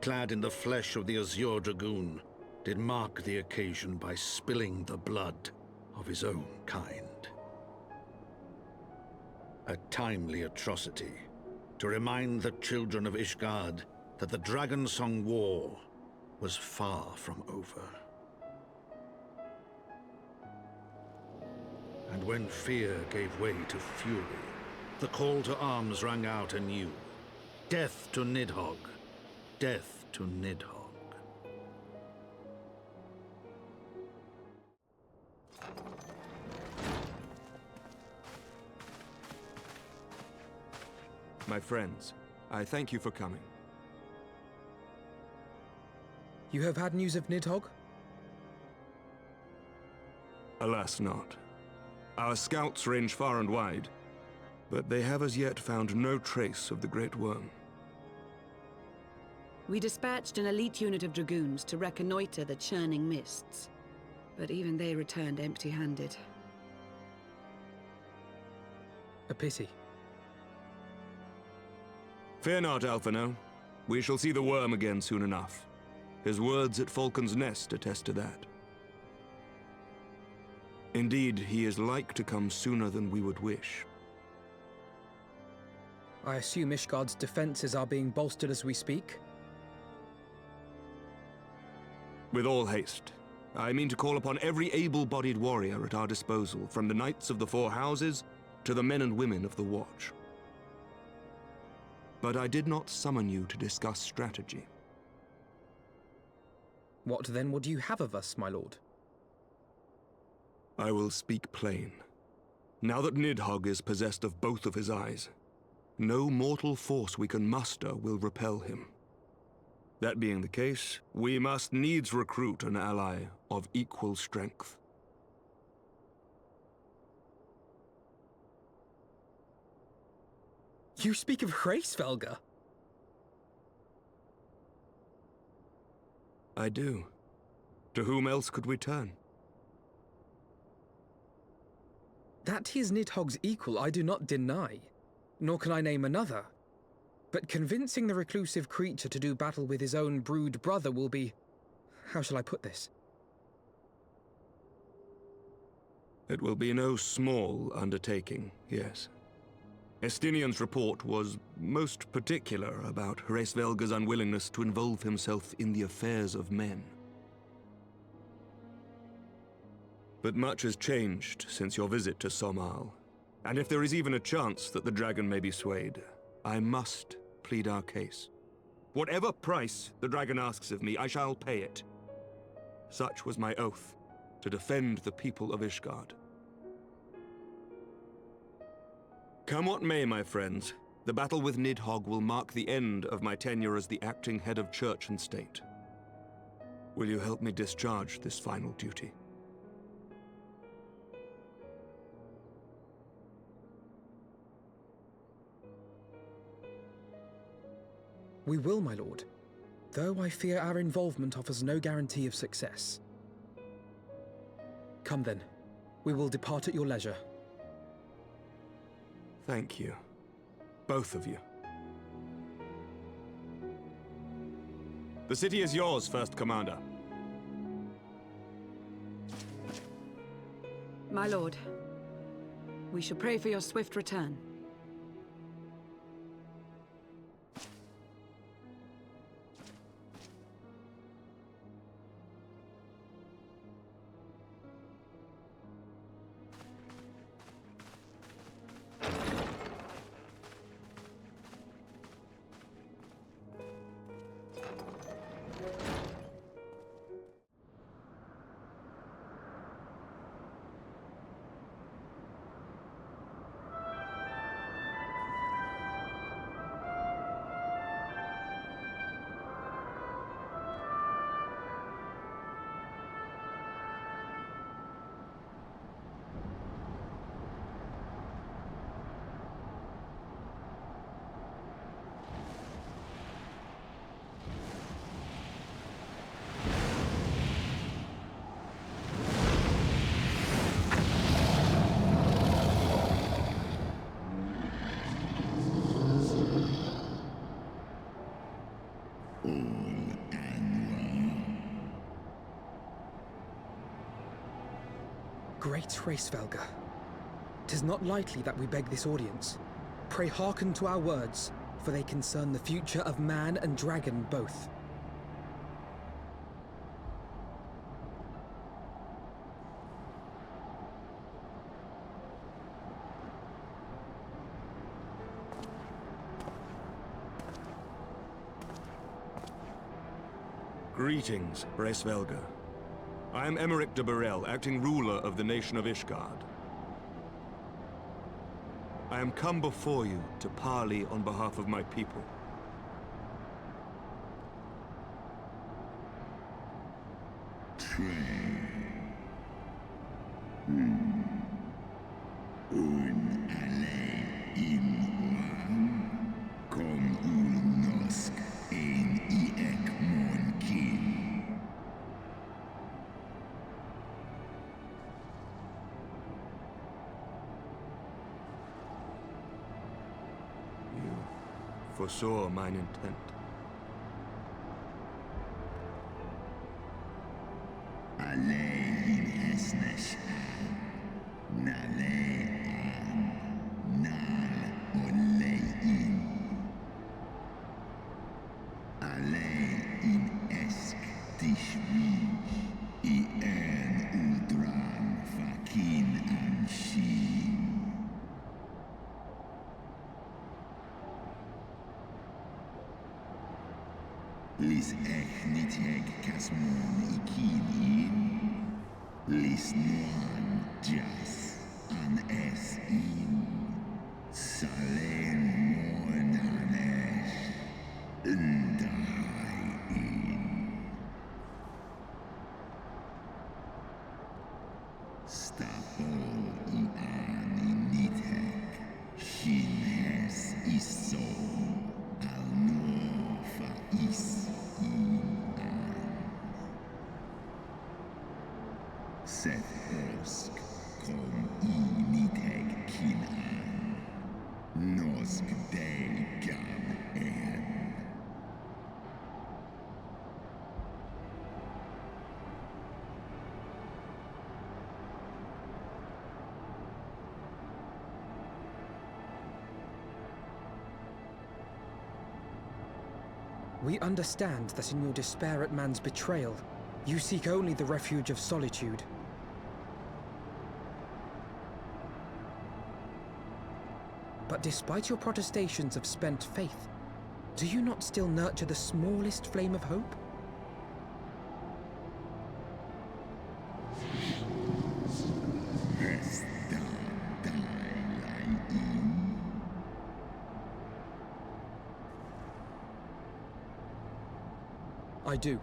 D: clad in the flesh of the Azure Dragoon, did mark the occasion by spilling the blood of his own kind. A timely atrocity to remind the children of Ishgard that the Dragonsong War was far from over. And when fear gave way to fury, the call to arms rang out anew. Death to Nidhogg. Death to Nidhogg.
A: My friends, I thank you for coming.
B: You have had news of Nidhogg?
A: Alas not. Our scouts range far and wide, but they have as yet found no trace of the Great Worm.
C: We dispatched an elite unit of dragoons to reconnoiter the churning mists, but even they returned empty-handed.
B: A pity.
A: Fear not, Alphino. We shall see the worm again soon enough. His words at Falcon's Nest attest to that. Indeed, he is like to come sooner than we would wish.
B: I assume Ishgard's defenses are being bolstered as we speak?
A: With all haste. I mean to call upon every able-bodied warrior at our disposal, from the Knights of the Four Houses to the men and women of the Watch. But I did not summon you to discuss strategy.
B: What then would you have of us, my lord?
A: I will speak plain. Now that Nidhogg is possessed of both of his eyes, no mortal force we can muster will repel him. That being the case, we must needs recruit an ally of equal strength.
B: You speak of Hraesvelga?
A: I do. To whom else could we turn?
B: That he is Nidhogg's equal I do not deny, nor can I name another. But convincing the reclusive creature to do battle with his own brood brother will be... how shall I put this?
A: It will be no small undertaking, yes. Estinian's report was most particular about Hraesvelga's unwillingness to involve himself in the affairs of men. But much has changed since your visit to Somal, and if there is even a chance that the dragon may be swayed, I must plead our case. Whatever price the dragon asks of me, I shall pay it. Such was my oath, to defend the people of Ishgard. Come what may, my friends, the battle with Nidhogg will mark the end of my tenure as the acting head of church and state. Will you help me discharge this final duty?
B: We will, my lord, though I fear our involvement offers no guarantee of success. Come then, we will depart at your leisure.
A: Thank you. Both of you. The city is yours, First Commander.
C: My lord, we shall pray for your swift return.
B: Great Hraesvelga, 'tis not lightly that we beg this audience. Pray hearken to our words, for they concern the future of man and dragon both.
A: Greetings, Hraesvelga. I am Emeric de Burrell, acting ruler of the nation of Ishgard. I am come before you to parley on behalf of my people. Foresaw mine intent.
I: Lis echniteg kasmon ikinin. Lis noan jas an es in. Salen mon hanesh. Ndahai in. Stapol ian initeg. Shinhes iso. Al nofa is. Osk kom initeg kinan. Nosk degan en.
B: We understand that in your despair at man's betrayal, you seek only the refuge of solitude. But despite your protestations of spent faith, do you not still nurture the smallest flame of hope? I do.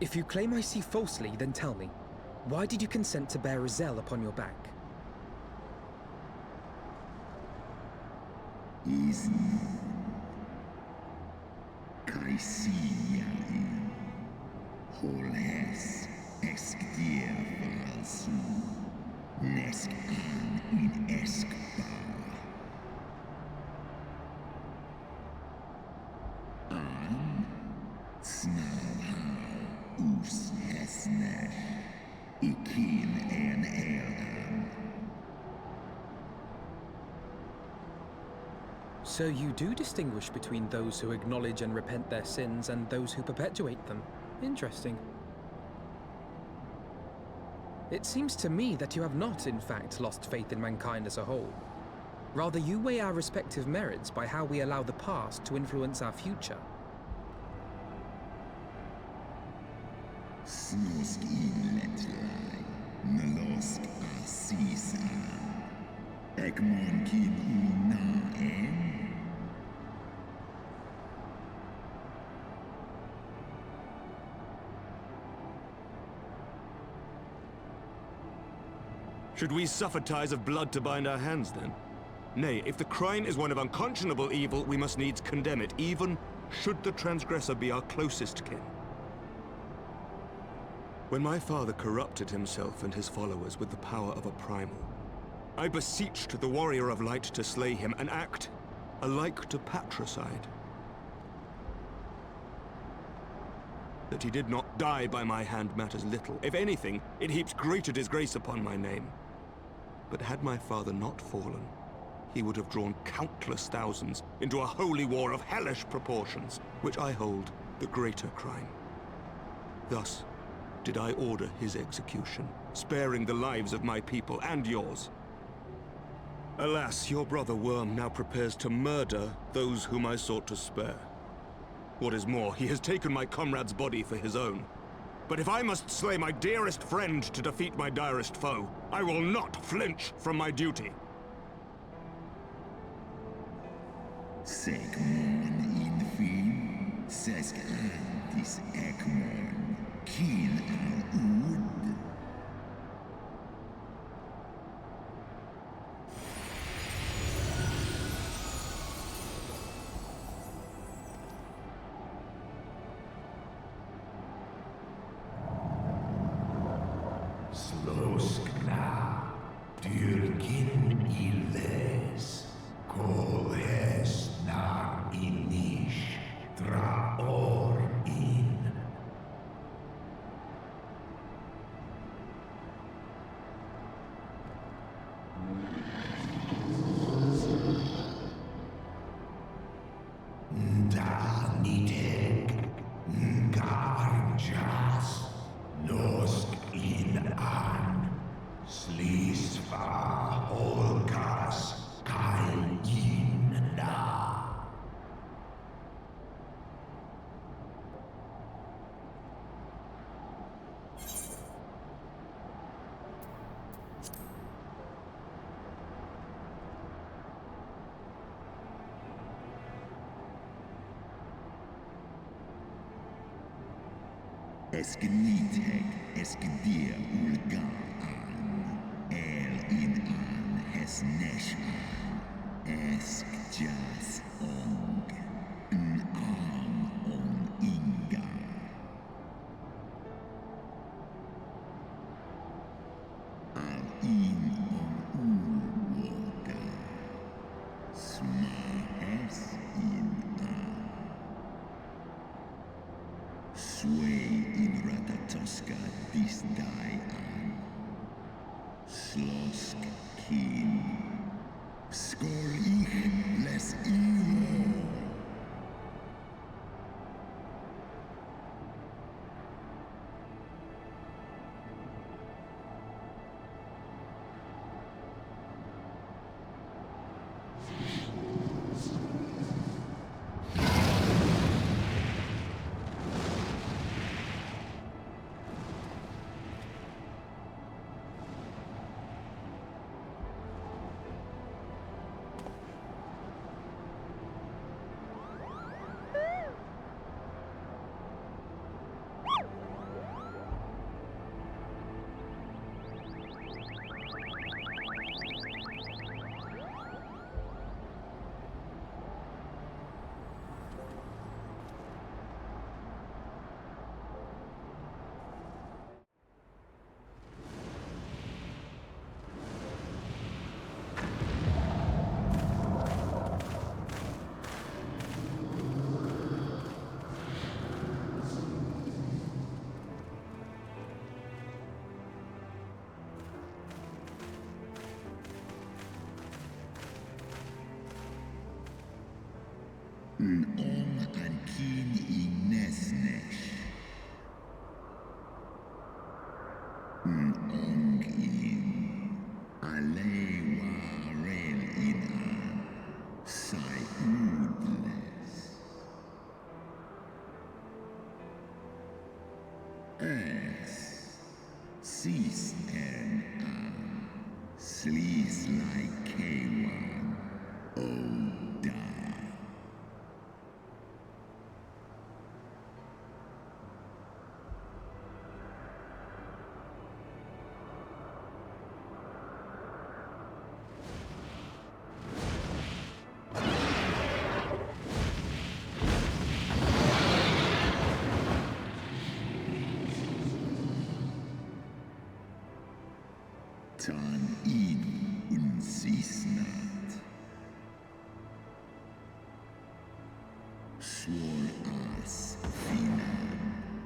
B: If you claim I see falsely, then tell me, why did you consent to bear a Zell upon your back?
I: Holes exkdier falsu. Nesk an in eskbar. An snarhau us hesner. Ikin en eran.
B: So you do distinguish between those who acknowledge and repent their sins and those who perpetuate them. Interesting. It seems to me that you have not, in fact, lost faith in mankind as a whole. Rather, you weigh our respective merits by how we allow the past to influence our future.
I: Snosk inletlai. Nalosk asisa. Ekmon kin una en.
A: Should we suffer ties of blood to bind our hands, then? Nay, if the crime is one of unconscionable evil, we must needs condemn it, even should the transgressor be our closest kin. When my father corrupted himself and his followers with the power of a primal, I beseeched the Warrior of Light to slay him, an act alike to patricide. That he did not die by my hand matters little. If anything, it heaps greater disgrace upon my name. But had my father not fallen, he would have drawn countless thousands into a holy war of hellish proportions, which I hold the greater crime. Thus did I order his execution, sparing the lives of my people and yours. Alas, your brother Worm now prepares to murder those whom I sought to spare. What is more, he has taken my comrade's body for his own. But if I must slay my dearest friend to defeat my direst foe, I will not flinch from my duty.
I: Segmon infin. Sesk antis ekmon. Kin al ud.
G: Sloskna, dyrkin illes, kolhes na inish, draor in. Daniteg, garjas, nosk in an, slisva holkas, kai in na.
I: Eskeniteg, eskedir ulga an. El in an hesnesh an. Esk jas ong. N an on inga. in water. Smahes in Sway in Ratatoska dis die an. Slosk kin. Skor ich les iwo. An kin I nesnesh. Ong in alewa rel in an sai udles. Es sis an slees like K1 Oda. Tan in unsisnat. Swor as finan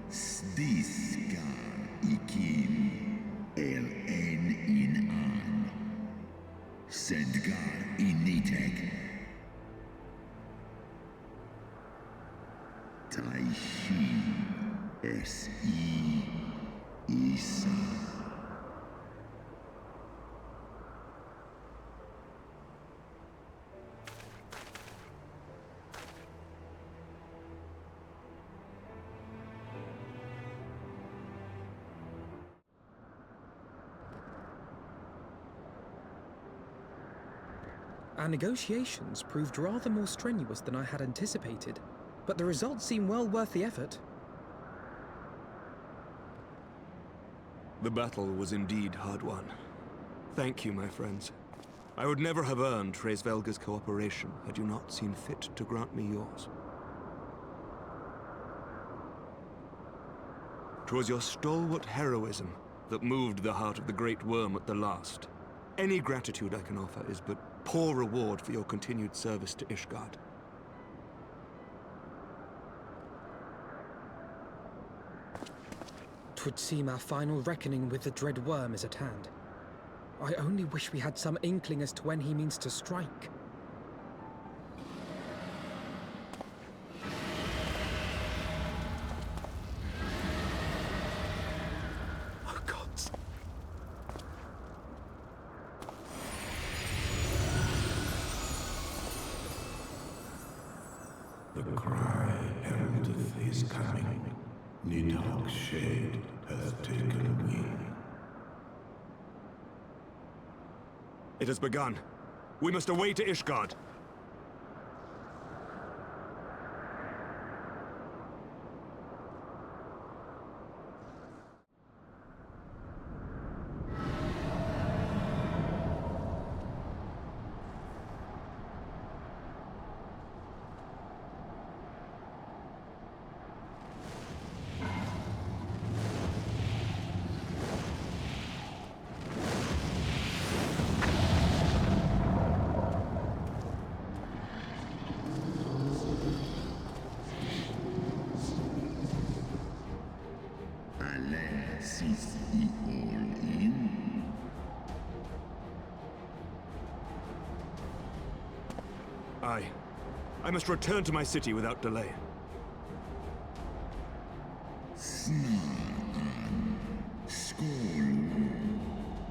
I: stiskar ikin en in an. Sedgar initek. Taishi isa.
B: Our negotiations proved rather more strenuous than I had anticipated, but the results seem well worth the effort.
A: The battle was indeed hard won. Thank you, my friends. I would never have earned Hraesvelga's cooperation had you not seen fit to grant me yours. 'Twas your stalwart heroism that moved the heart of the Great Worm at the last. Any gratitude I can offer is but poor reward for your continued service to Ishgard.
B: 'Twould seem our final reckoning with the dread worm is at hand. I only wish we had some inkling as to when he means to strike.
A: Oh, gods.
G: The cry heraldeth his coming. Nidhog's shade hath taken wing.
A: It has begun. We must away to Ishgard.
I: Is he all in?
A: Aye. I must return to my city without delay.
I: Snaan. Skål.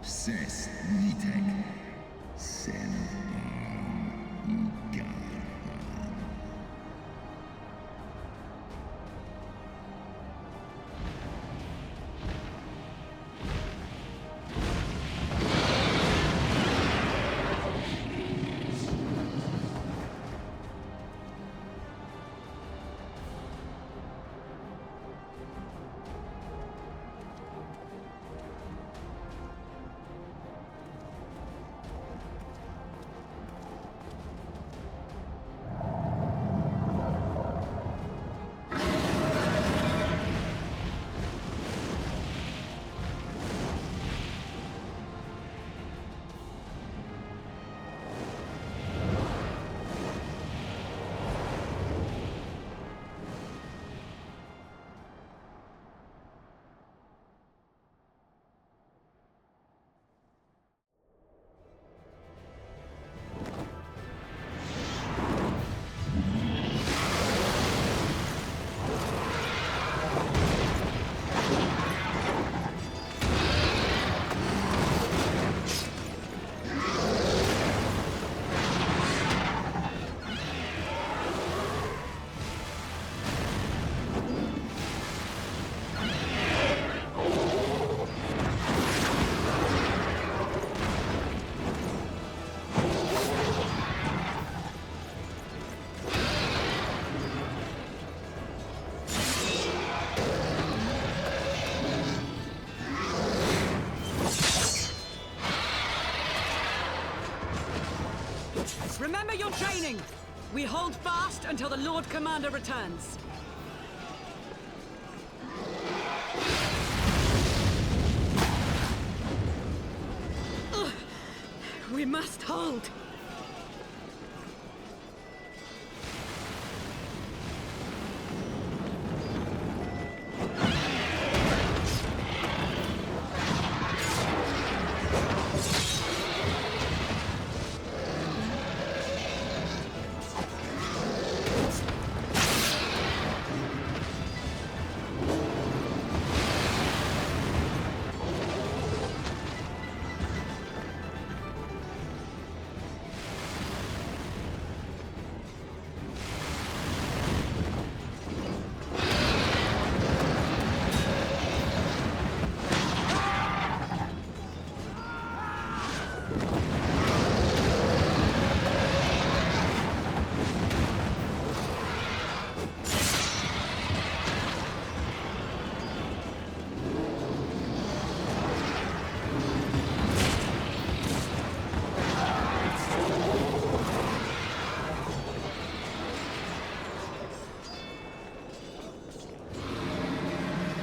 I: Ses nitek. Senpan igarhan.
C: Remember your training! We hold fast until the Lord Commander returns. Ugh. We must hold!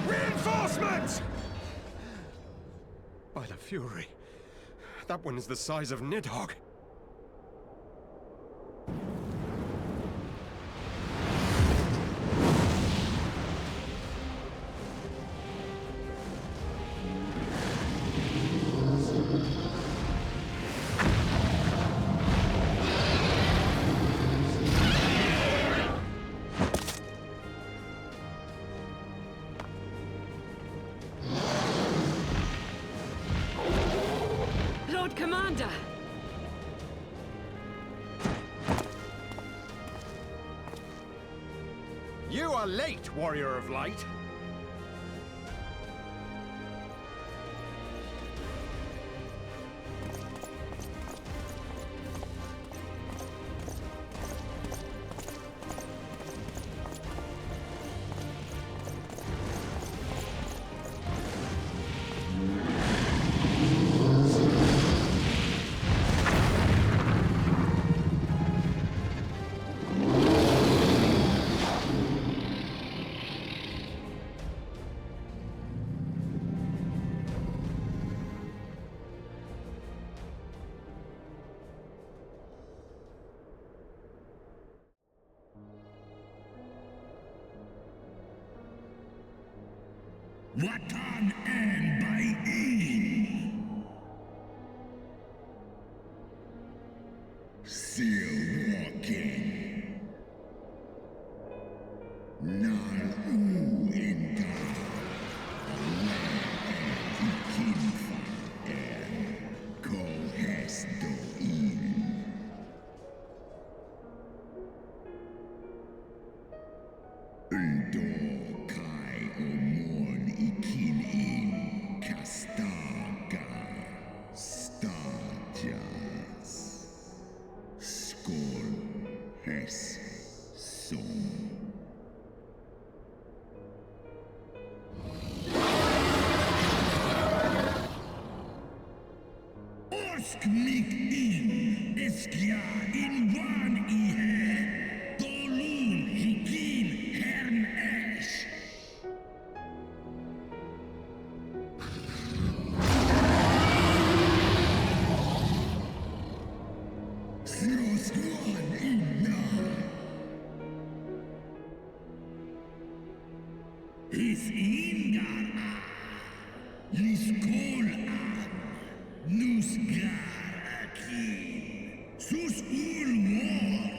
K: Reinforcements! By the Fury, that one is the size of Nidhogg.
C: Lord Commander!
K: You are late, Warrior of Light.
I: Watan and by in. Still walking. Nal u inga. Ikinfa en. Ko hes do in. Undo kai omon ikin in kastaga stajas skol hes som. Orsk mig in eskja in van I he dolun hikin hern esh. Sroskuan inna. Is ingar a. Liskol an. Nusgar akin. Sus ul war.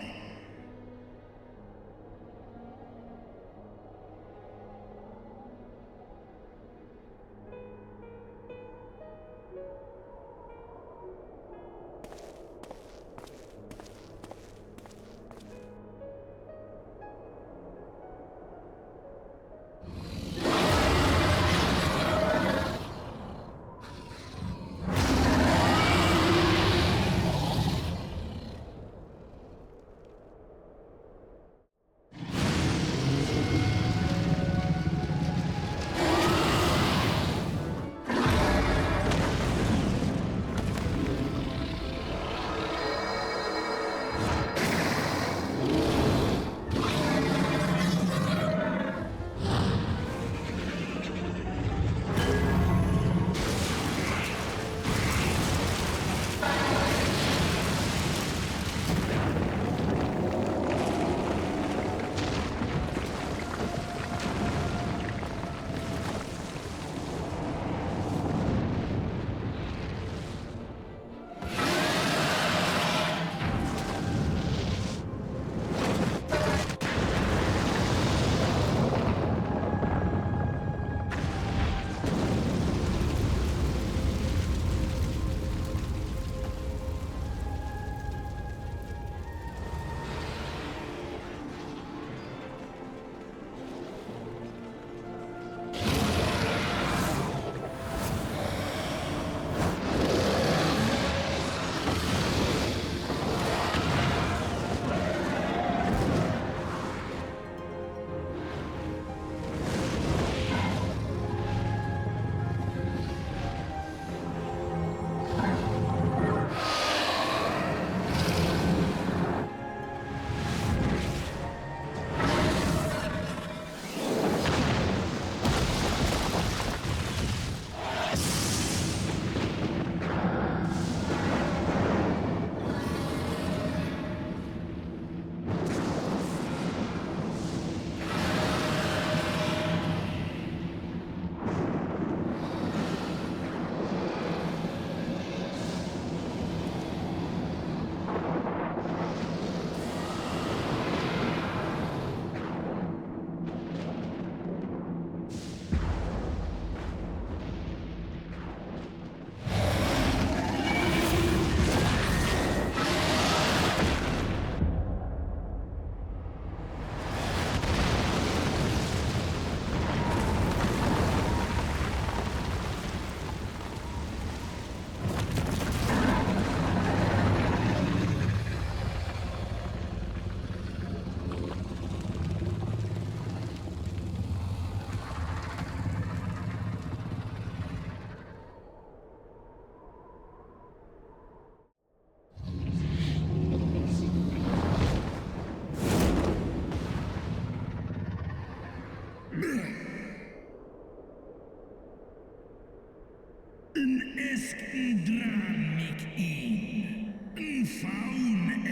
I: Dran mig in, faun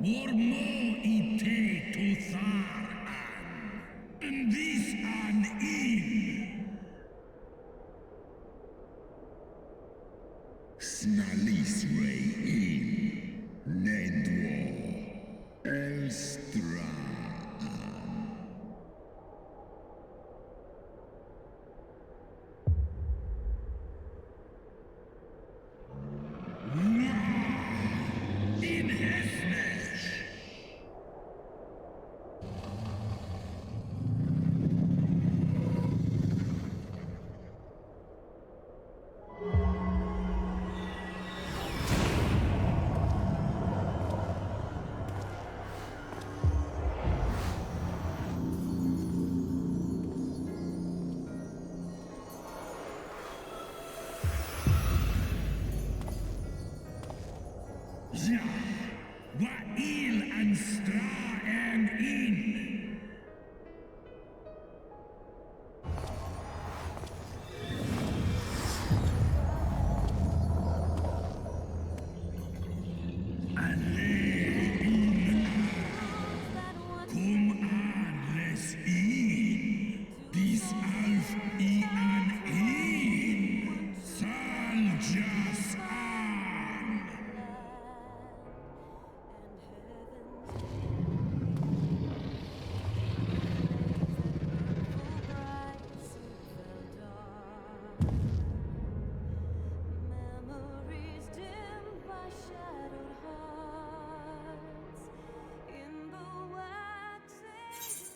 I: war mo I te to thar an, vis an in. Snalis rei Nedwo Elstra. In Hefnesh. Ja, wa il and stra and in. Kom an les in. Dis alf I an in. Sal jas an.
N: Memories dimmed by shadowed hearts in the waxing.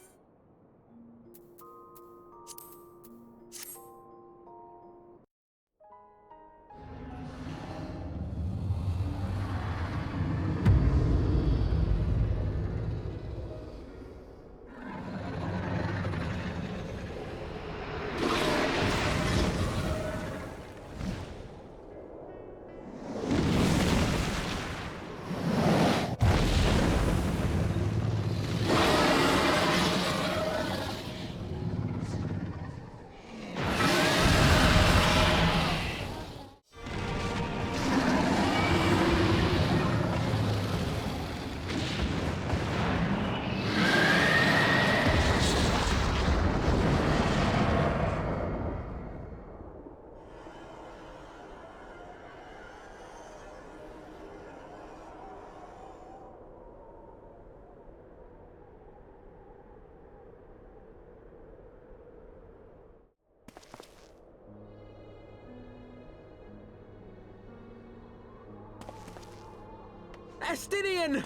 R: Estinian!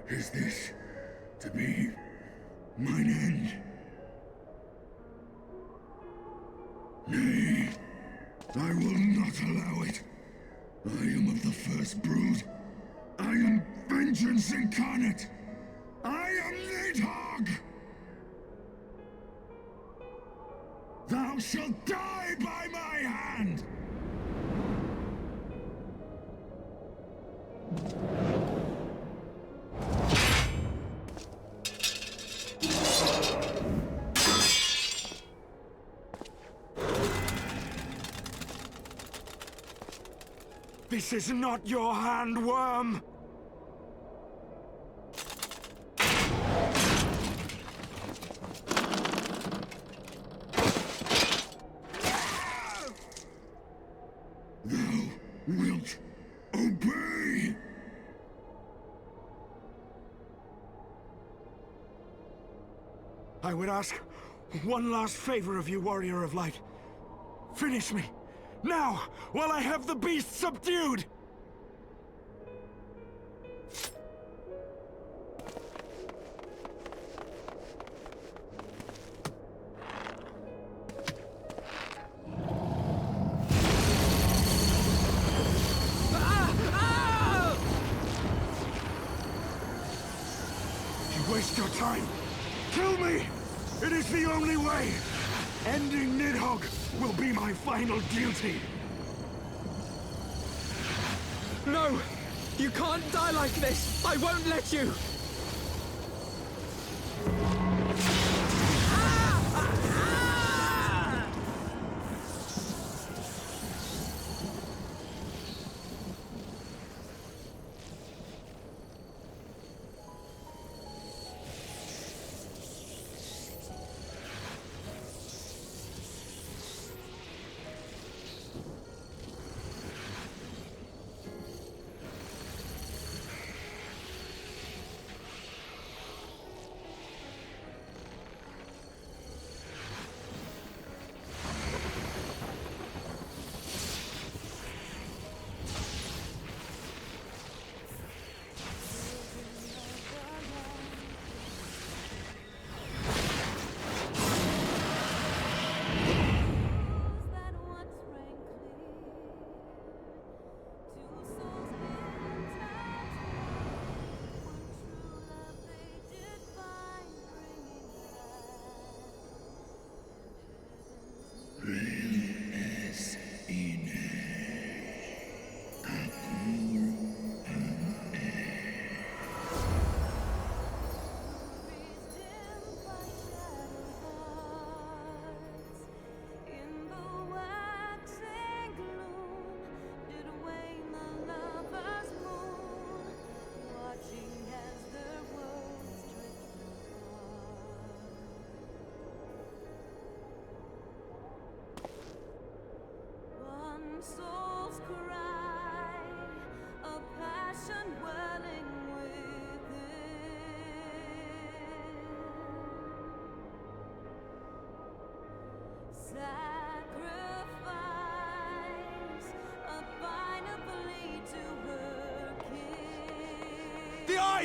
I: Is this to be mine end? Nay, I will not allow it. I am of the first brood. I am vengeance incarnate. I am Nidhogg! Thou shalt die by my hand!
H: This is not your hand, worm!
I: Thou wilt obey!
H: I would ask one last favor of you, Warrior of Light. Finish me, now, while I have the beast subdued! You waste your time. Kill me! It is the only way! Ending Nidhogg will be my final duty!
R: No! You can't die like this! I won't let you!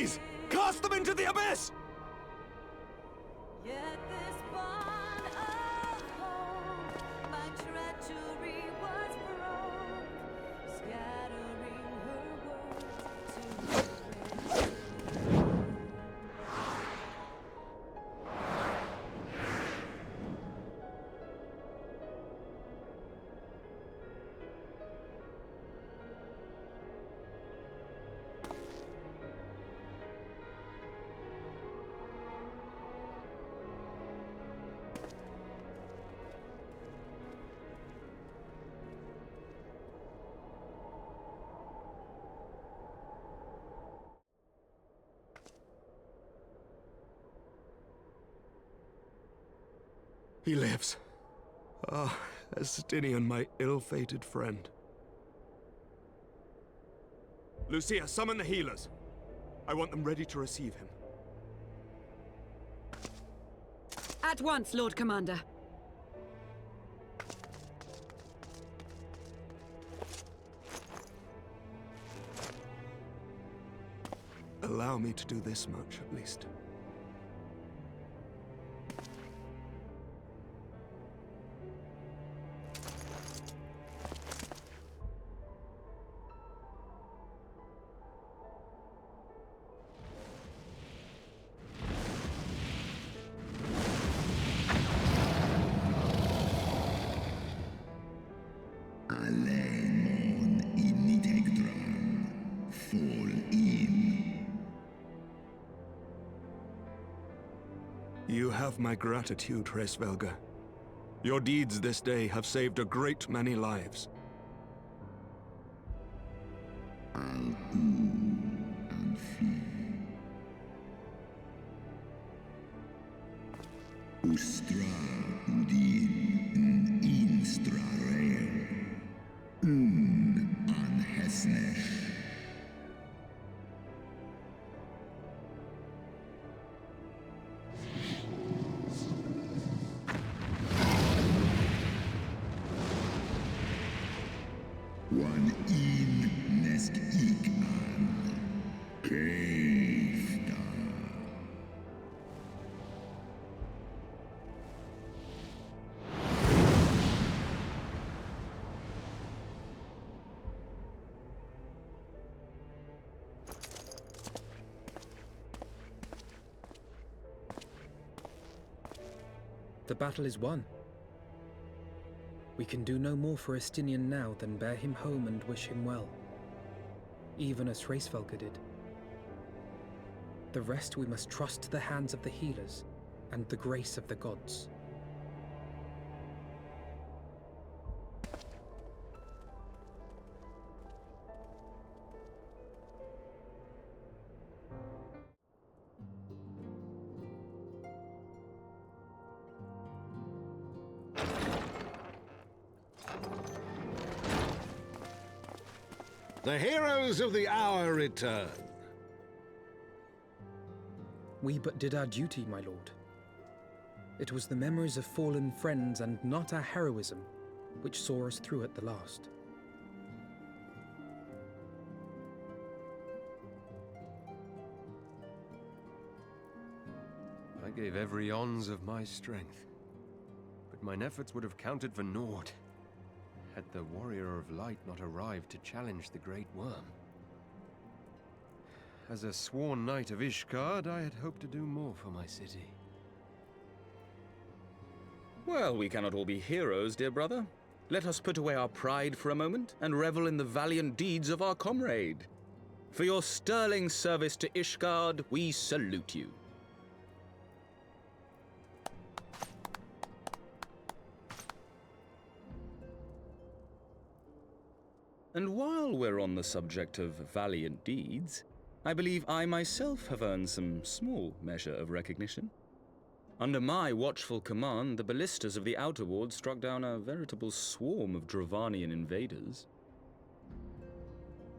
A: lies! Cast them into the abyss!
N: Yet this bond of hope by treachery was broke, scattering her words to the wind.
A: He lives. Ah, Estinian, my ill-fated friend. Lucia, summon the healers. I want them ready to receive him.
C: At once, Lord Commander.
A: Allow me to do this much, at least. You have my gratitude, Hraesvelga. Your deeds this day have saved a great many lives.
I: Ustra udin instra reo. An hesnesh. One in nesk ik an. Keifta.
B: The battle is won. We can do no more for Estinian now than bear him home and wish him well, even as Hraesvelga did. The rest we must trust to the hands of the healers and the grace of the gods.
D: The heroes of the hour return.
B: We but did our duty, my lord. It was the memories of fallen friends and not our heroism which saw us through at the last.
K: I gave every ounce of my strength, but mine efforts would have counted for naught had the Warrior of Light not arrived to challenge the Great Worm. As a sworn knight of Ishgard, I had hoped to do more for my city.
U: Well, we cannot all be heroes, dear brother. Let us put away our pride for a moment and revel in the valiant deeds of our comrade. For your sterling service to Ishgard, we salute you. And while we're on the subject of valiant deeds, I believe I myself have earned some small measure of recognition. Under my watchful command, the ballistas of the Outer Ward struck down a veritable swarm of Dravanian invaders.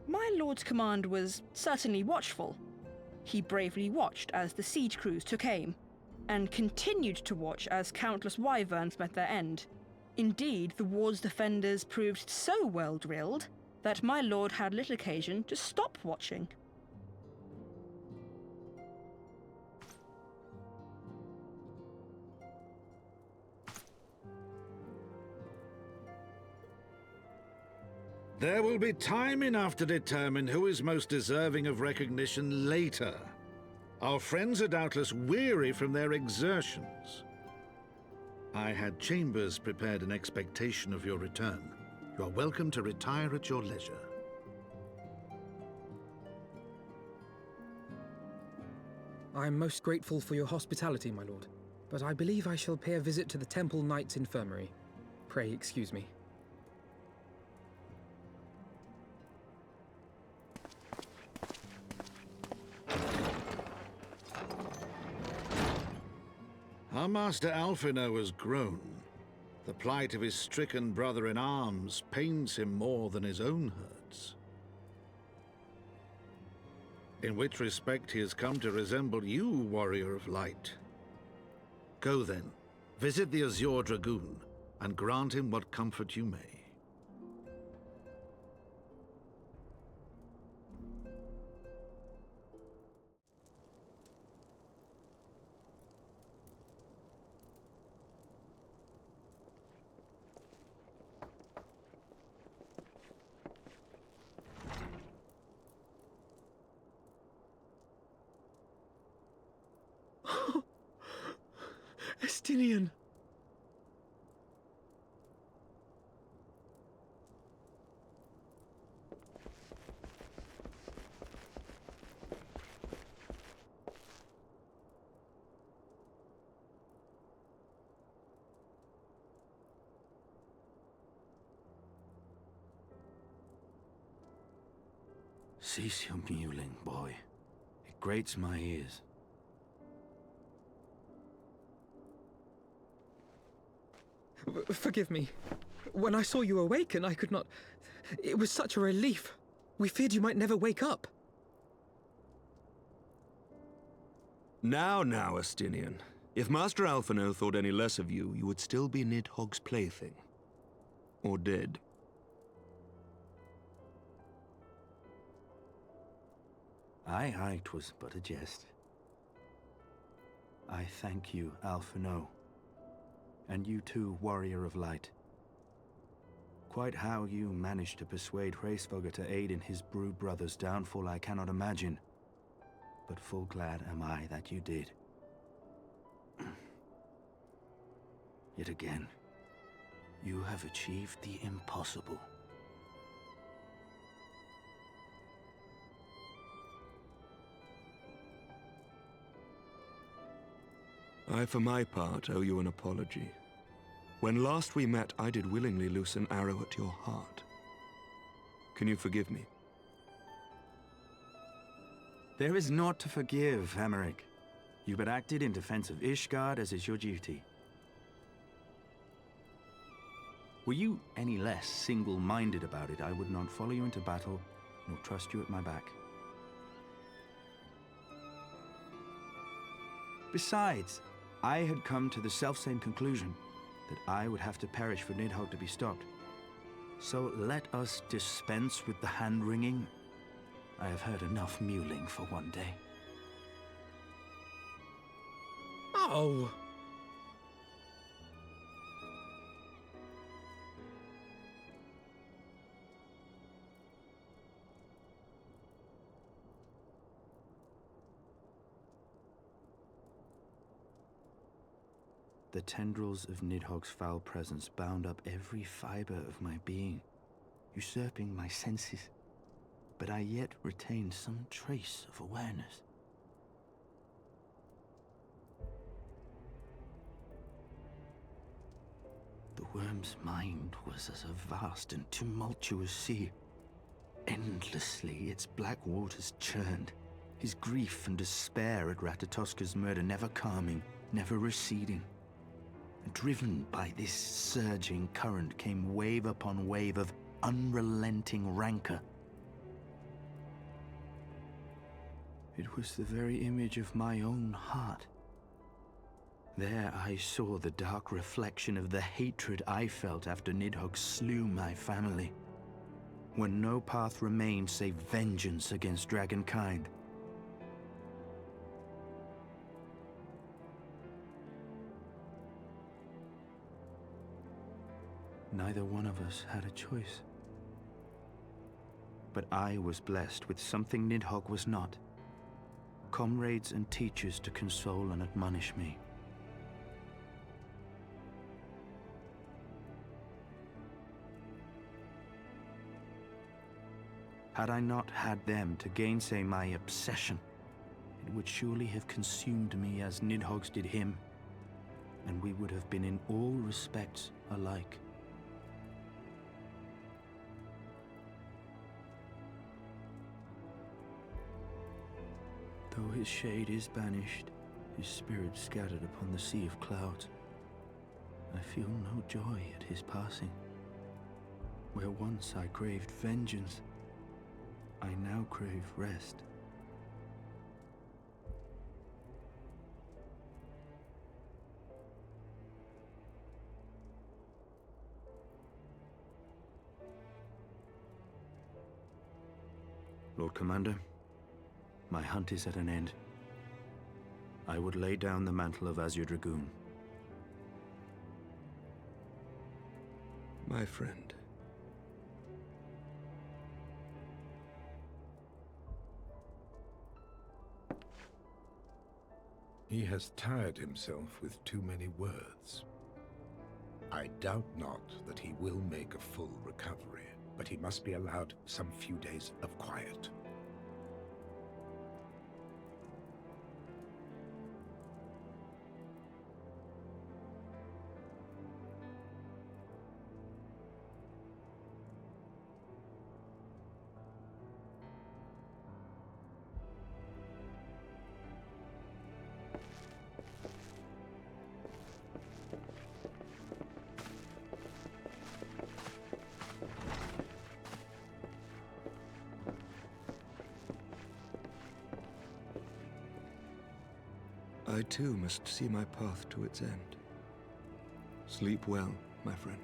S: My lord's command was certainly watchful. He bravely watched as the siege crews took aim, and continued to watch as countless wyverns met their end. Indeed, the ward's defenders proved so well drilled that my lord had little occasion to stop watching.
D: There will be time enough to determine who is most deserving of recognition later. Our friends are doubtless weary from their exertions. I had chambers prepared in expectation of your return. You are welcome to retire at your leisure.
B: I am most grateful for your hospitality, my lord, but I believe I shall pay a visit to the Temple Knight's Infirmary. Pray excuse me.
D: Our Master Alphino has grown. The plight of his stricken brother-in-arms pains him more than his own hurts. In which respect he has come to resemble you, Warrior of Light. Go then, visit the Azure Dragoon, and grant him what comfort you may.
B: Estinian!
P: Cease your mewling, boy. It grates my ears.
B: Forgive me. When I saw you awaken, I could not... It was such a relief. We feared you might never wake up.
A: Now, Estinian. If Master Alphino thought any less of you, you would still be Nidhogg's plaything. Or dead.
P: Aye, 'twas but a jest. I thank you, Alphino. And you too, Warrior of Light. Quite how you managed to persuade Hraesvogr to aid in his brood brother's downfall I cannot imagine. But full glad am I that you did. Yet again, you have achieved the impossible.
A: I, for my part, owe you an apology. When last we met, I did willingly loose an arrow at your heart. Can you forgive me?
P: There is naught to forgive, Hameric. You but acted in defense of Ishgard as is your duty. Were you any less single-minded about it, I would not follow you into battle, nor trust you at my back. Besides, I had come to the selfsame conclusion, that I would have to perish for Nidhogg to be stopped. So let us dispense with the hand-wringing. I have heard enough mewling for one day.
B: Oh!
P: The tendrils of Nidhogg's foul presence bound up every fiber of my being, usurping my senses, but I yet retained some trace of awareness. The worm's mind was as a vast and tumultuous sea. Endlessly its black waters churned, his grief and despair at Ratatoska's murder never calming, never receding. Driven by this surging current came wave upon wave of unrelenting rancor. It was the very image of my own heart. There I saw the dark reflection of the hatred I felt after Nidhogg slew my family, when no path remained save vengeance against dragonkind. Neither one of us had a choice. But I was blessed with something Nidhogg was not. Comrades and teachers to console and admonish me. Had I not had them to gainsay my obsession, it would surely have consumed me as Nidhogg's did him, and we would have been in all respects alike. Though his shade is banished, his spirit scattered upon the sea of clouds, I feel no joy at his passing. Where once I craved vengeance, I now crave rest. Lord Commander, my hunt is at an end. I would lay down the mantle of Azure Dragoon.
A: My friend.
G: He has tired himself with too many words. I doubt not that he will make a full recovery, but he must be allowed some few days of quiet.
A: I too must see my path to its end. Sleep well, my friend.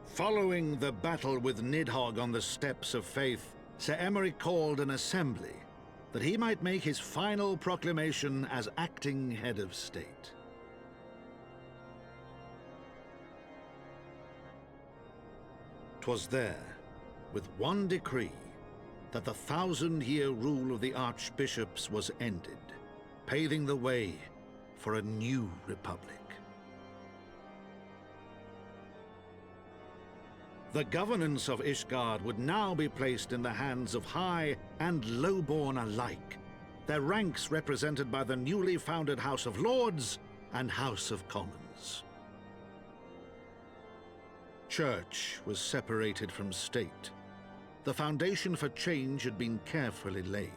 D: Following the battle with Nidhogg on the Steps of Faith, Sir Emeric called an assembly that he might make his final proclamation as acting head of state. "'Twas there, with one decree, that the 1,000-year rule of the archbishops was ended, paving the way for a new republic. The governance of Ishgard would now be placed in the hands of high and lowborn alike, their ranks represented by the newly founded House of Lords and House of Commons. Church was separated from state. The foundation for change had been carefully laid,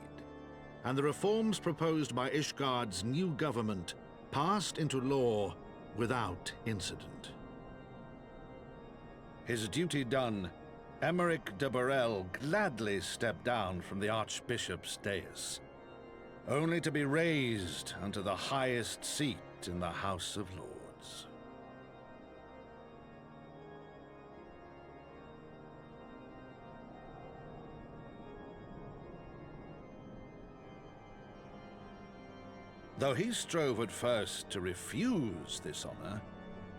D: and the reforms proposed by Ishgard's new government passed into law without incident. His duty done, Emeric de Burrell gladly stepped down from the Archbishop's dais, only to be raised unto the highest seat in the House of Lords. Though he strove at first to refuse this honor,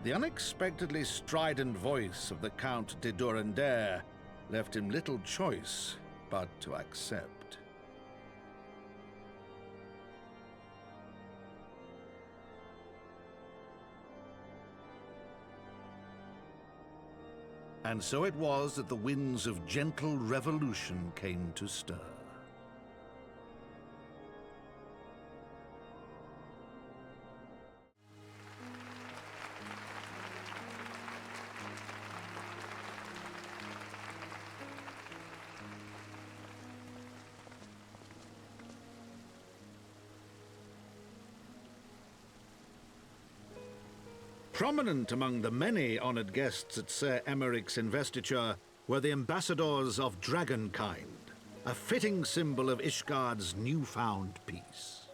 D: the unexpectedly strident voice of the Count de Durandare left him little choice but to accept. And so it was that the winds of gentle revolution came to stir. Prominent among the many honored guests at Sir Emeric's investiture were the ambassadors of Dragonkind, a fitting symbol of Ishgard's newfound peace.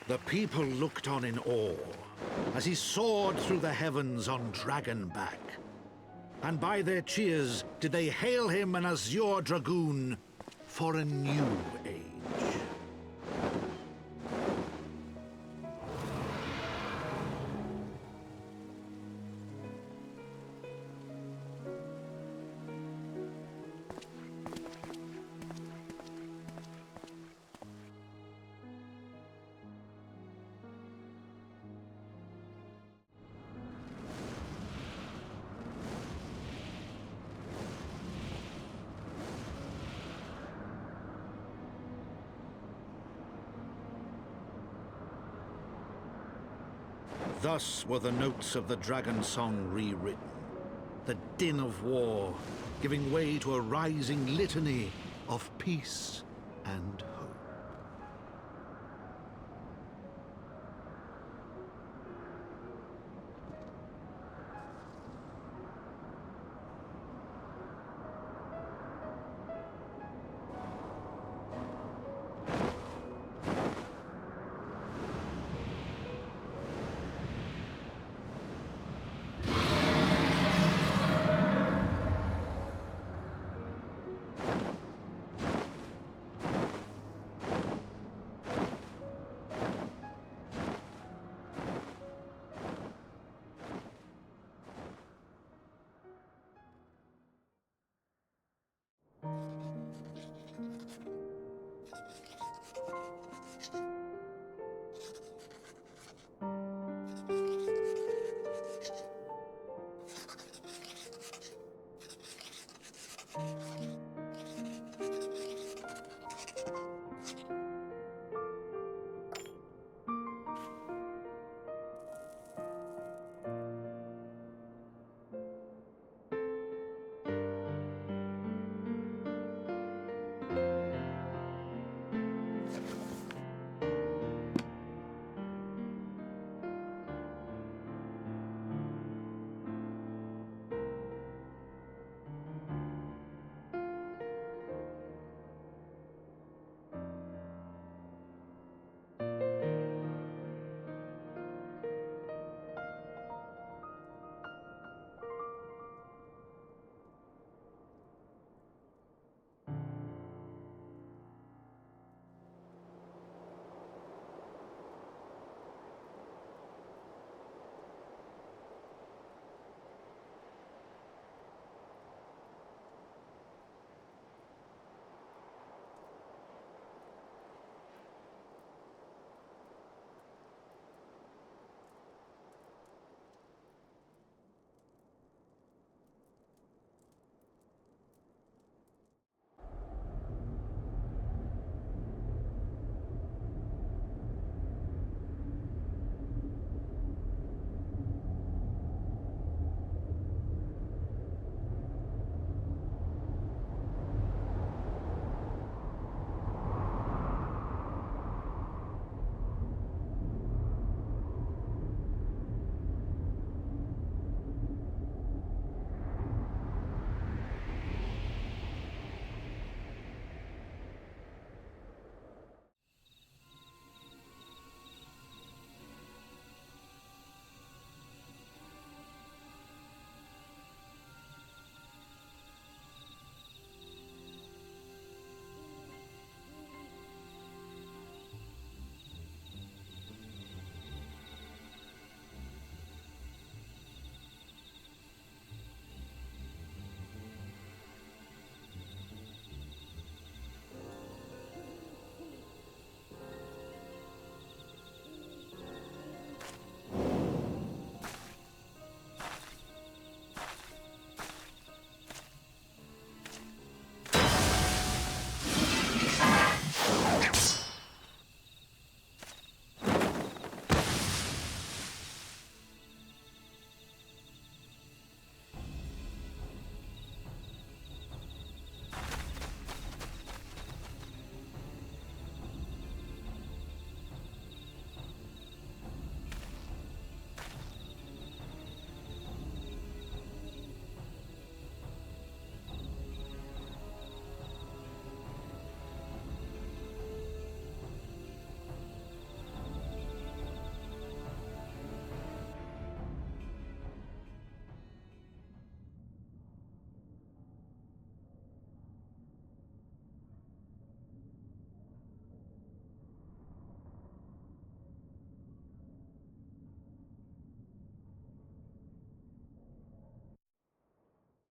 D: The people looked on in awe as he soared through the heavens on Dragonback. And by their cheers did they hail him an azure dragoon for a new age. Thus were the notes of the Dragonsong rewritten, the din of war giving way to a rising litany of peace and hope.